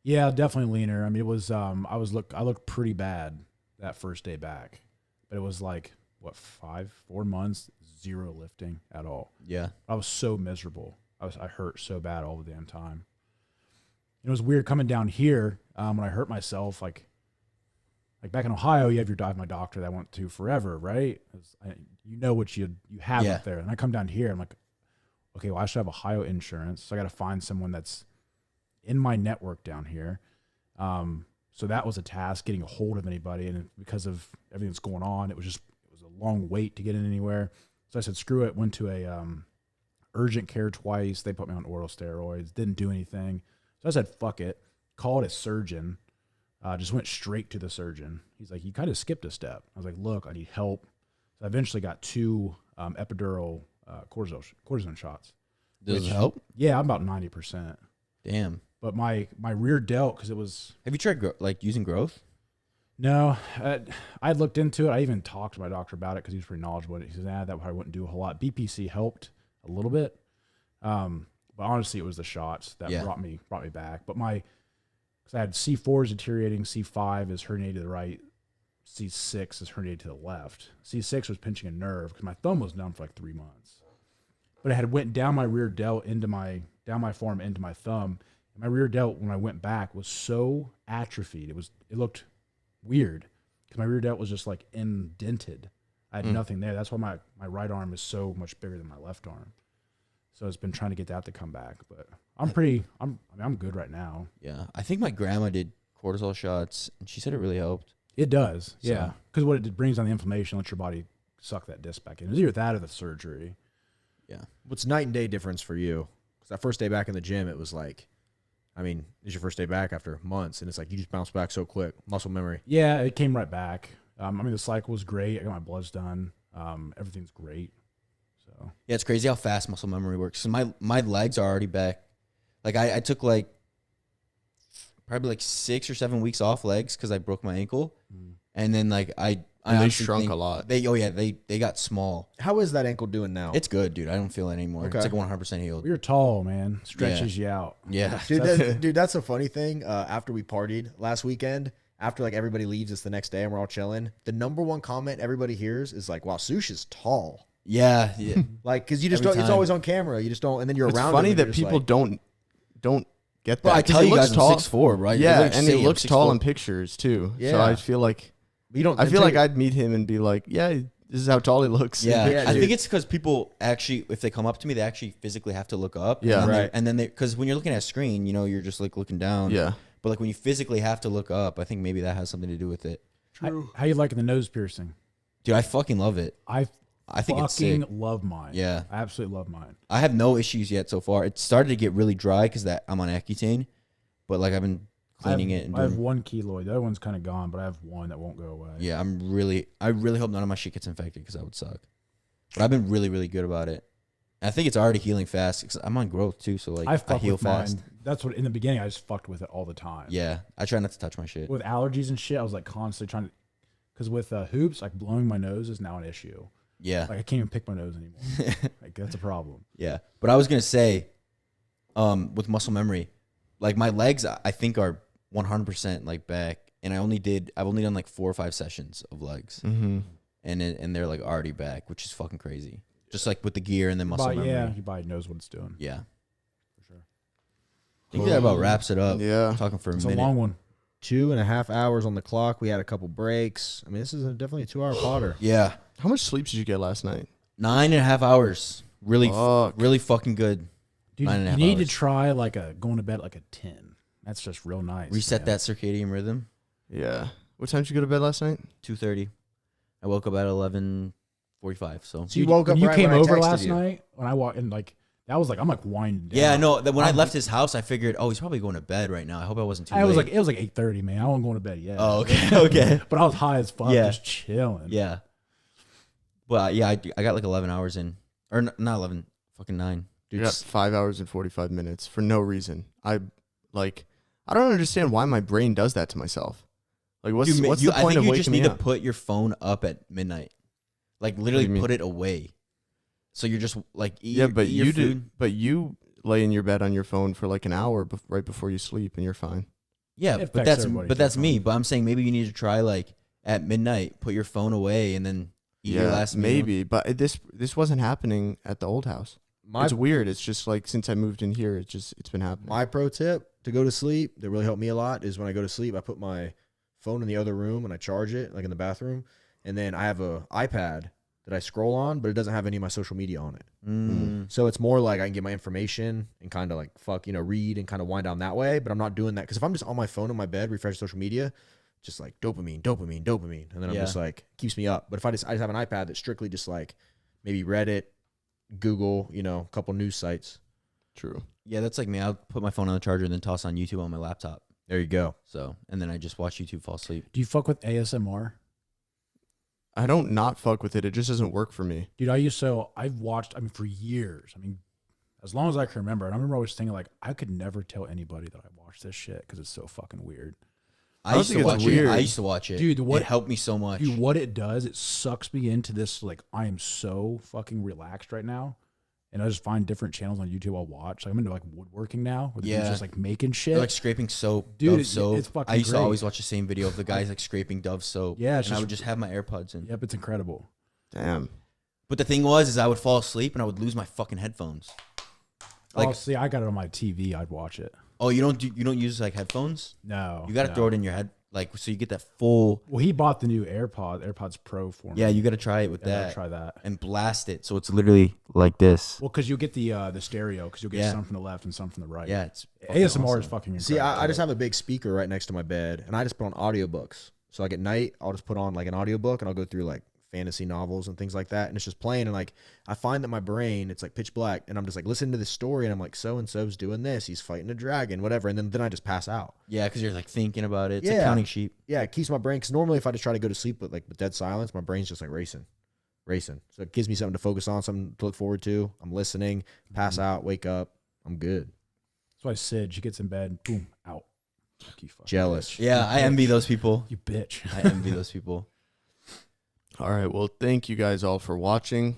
Yeah, definitely leaner. I mean, it was I looked pretty bad that first day back, but it was like what 4 months, zero lifting at all. Yeah. I was so miserable. I hurt so bad all the damn time. It was weird coming down here when I hurt myself. Like back in Ohio, you have your my doctor that I went to forever, right? You know what you have up there. And I come down here, I'm like, okay, well I should have Ohio insurance, so I got to find someone that's in my network down here. So that was a task, getting a hold of anybody, and because of everything that's going on, it was a long wait to get in anywhere. So I said, screw it. Went to a urgent care twice. They put me on oral steroids. Didn't do anything. So I said, fuck it. Called a surgeon. Just went straight to the surgeon. He's like, you kind of skipped a step. I was like, look, I need help. So I eventually got 2 epidural cortisone shots. Does it help? Yeah, I'm about 90%. Damn. But my rear delt, because it was... Have you tried using growth? No, I looked into it. I even talked to my doctor about it because he was pretty knowledgeable. He said, that probably wouldn't do a whole lot. BPC helped a little bit, but honestly, it was the shots that brought me back. But because I had C4 is deteriorating, C5 is herniated to the right, C6 is herniated to the left. C6 was pinching a nerve because my thumb was numb for like 3 months, but it had went down my rear delt down my forearm into my thumb. And my rear delt, when I went back, was so atrophied. It looked weird because my rear delt was just like indented. I had nothing there. That's why my right arm is so much bigger than my left arm. So it's been trying to get that to come back, but I'm good right now. Yeah. I think my grandma did cortisol shots and she said it really helped. It does. Yeah. Because what it brings down the inflammation, lets your body suck that disc back in. It was either that or the surgery. Yeah. What's night and day difference for you? Because that first day back in the gym, it was like, it's your first day back after months, and it's like you just bounce back so quick. Muscle memory. Yeah, it came right back. The cycle was great. I got my bloods done. Everything's great. So yeah, it's crazy how fast muscle memory works. So my legs are already back. Like I took probably 6 or 7 weeks off legs because I broke my ankle, and then they shrunk a lot. They got small. How is that ankle doing now? It's good, dude. I don't feel it anymore. Okay. It's like 100% healed. you're tall, man. Stretches you out. Yeah. Dude, that's a funny thing. After we partied last weekend, after everybody leaves, it's the next day and we're all chilling. The number one comment everybody hears is like, "Wow, Sush is tall." Yeah. Because you just Every don't. It's time. always on camera. You just don't. And then you're It's around. funny him and that you're just people like, don't get that. Well, I 'Cause tell he you looks guys, tall. I'm 6'4", right? Yeah, Everybody and say he I'm looks tall 6'4". in pictures too. So Yeah. I feel like You don't. I feel like I'd meet him and be like, yeah, this is how tall he looks. Yeah, Yeah, I dude. think it's because people actually, if they come up to me, they actually physically have to look up. Yeah. and Right. then because when you're looking at a screen, you're just looking down. Yeah. But when you physically have to look up, I think maybe that has something to do with it. How you liking the nose piercing? Dude, I fucking love it. I think it's sick. fucking love mine. Yeah. I absolutely love mine. I have no issues yet so far. It started to get really dry because I'm on Accutane, but I've been cleaning it. And I have doing, 1 keloid. The other one's kind of gone, but I have 1 that won't go away. yeah, I really hope none of my shit gets infected because that would suck. But I've been really, really good about it. And I think it's already healing fast because I'm on growth too, so I heal with fast. mine. That's what in the beginning I just fucked with it all the time. Yeah, I try not to touch my shit. With allergies and shit, I was constantly trying to, because with hoops, blowing my nose is now an issue. Yeah, I can't even pick my nose anymore. That's a problem. yeah. But I was gonna say, with muscle memory, my legs I think are 100% back, and I've only done 4 or 5 sessions of legs, and they're already back, which is fucking crazy. Just with the gear and then muscle memory. Yeah, your body knows what it's doing. Yeah. For sure. I think that about wraps it up. Yeah. Talking for a It's minute. a long one. 2.5 hours on the clock. We had a couple breaks. This is definitely a 2-hour podder. Yeah. How much sleep did you get last night? 9.5 hours. Really, Fuck. really fucking good. Dude, 9.5 you need to hours. try going to bed at a 10. That's just real nice. Reset man. that circadian rhythm. Yeah. What time did you go to bed last night? 2:30. I woke up at 11:45. So So you woke up When you right came when I over texted last you. night when I walked in, That was like I'm like winding down. Yeah, no. When I left his house, I figured, oh, he's probably going to bed right now. I hope I wasn't too late. It was like 8:30, man. I wasn't going to bed yet. Oh, okay, okay. But I was high as fuck, Yeah. just chilling. Yeah. Well, yeah, I got like 11 hours in, or not 11, fucking 9. You Dude, got 5 hours and 45 minutes for no reason. I don't understand why my brain does that to myself. Like, what's the I point think of you waking just me need to up? put your phone up at midnight, like literally put it away. So you're just like but eat your you food. but you lay in your bed on your phone for like an hour right before you sleep, and you're fine. Yeah, It but affects everybody that's me. differently. But I'm saying maybe you need to try like at midnight, put your phone away, and then eat your last meal. maybe. But this wasn't happening at the old house. It's weird. It's just like since I moved in here, it's been happening. My pro tip to go to sleep that really helped me a lot is when I go to sleep, I put my phone in the other room and I charge it, like in the bathroom. And then I have a iPad that I scroll on, but it doesn't have any of my social media on it. So it's more like I can get my information and kind of like read and kind of wind down that way. But I'm not doing that because if I'm just on my phone in my bed, refresh social media, just like dopamine. And then I'm just like, keeps me up. But if I just have an iPad that's strictly just like maybe Reddit, Google, a couple news sites. True. Yeah, that's like me. I'll put my phone on the charger and then toss on YouTube on my laptop. There you go. So, and then I just watch YouTube, fall asleep. Do you fuck with ASMR? I don't not fuck with it. It just doesn't work for me. Dude, I've watched, for years. As long as I can remember. And I remember always thinking, like, I could never tell anybody that I watched this shit because it's so fucking weird. I used think to it's watch weird. it. I used to watch it. Dude, it helped me so much. Dude, what it does, it sucks me into this, like, I am so fucking relaxed right now. And I just find different channels on YouTube I'll watch. Like, I'm into, like, woodworking now. Where the dude's just, like, making shit. They're, like scraping soap, Dude, Dove soap. it's fucking I used great. to always watch the same video of the guys like scraping Dove soap. Yeah, it's and I just- would just have my AirPods in. Yep, it's incredible. Damn. But the thing was, is I would fall asleep and I would lose my fucking headphones. Like, See, I got it on my TV. I'd watch it. oh, you don't use like headphones? No. You got to no. throw it in your head, like so you get that full. Well, he bought the new AirPods Pro for me. Yeah, you got to try it with Yeah, I gotta that try that. and blast it, so it's literally like this. Well, because you'll get the stereo, because you'll get Yeah. some from the left and some from the right. Yeah, it's ASMR awesome. is fucking incredible. See, I just have a big speaker right next to my bed, and I just put on audiobooks. So like at night, I'll just put on like an audiobook, and I'll go through like fantasy novels and things like that, and it's just playing. And like I find that my brain, it's like pitch black, and I'm just like listening to this story, and I'm like, so and so's doing this, he's fighting a dragon, whatever, and then I just pass out. Yeah, because you're like thinking about it. It's Yeah. like counting sheep. Yeah, it keeps my brain, because normally if I just try to go to sleep with dead silence, my brain's just like racing. So it gives me something to focus on, something to look forward to. I'm listening, pass out, wake up, I'm good. That's why Sid, she gets in bed, boom, out. Fuck you, fucking Jealous. bitch. Yeah, I envy those people. You bitch. I envy those people. All right. Well, thank you guys all for watching.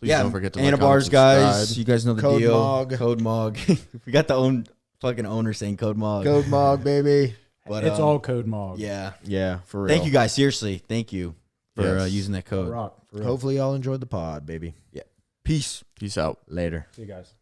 Please Yeah, don't forget to like, Anna comment, Bars, guys. subscribe. You guys know the Code deal. Mog. Code Mog. We got the fucking owner saying Code Mog. Code Mog, baby. But It's all code mog. yeah. Yeah, for real. Thank you guys. Seriously, thank you for Yes. using that code. Rock. For real. Hopefully y'all enjoyed the pod, baby. Peace. Peace out. Later. See you guys.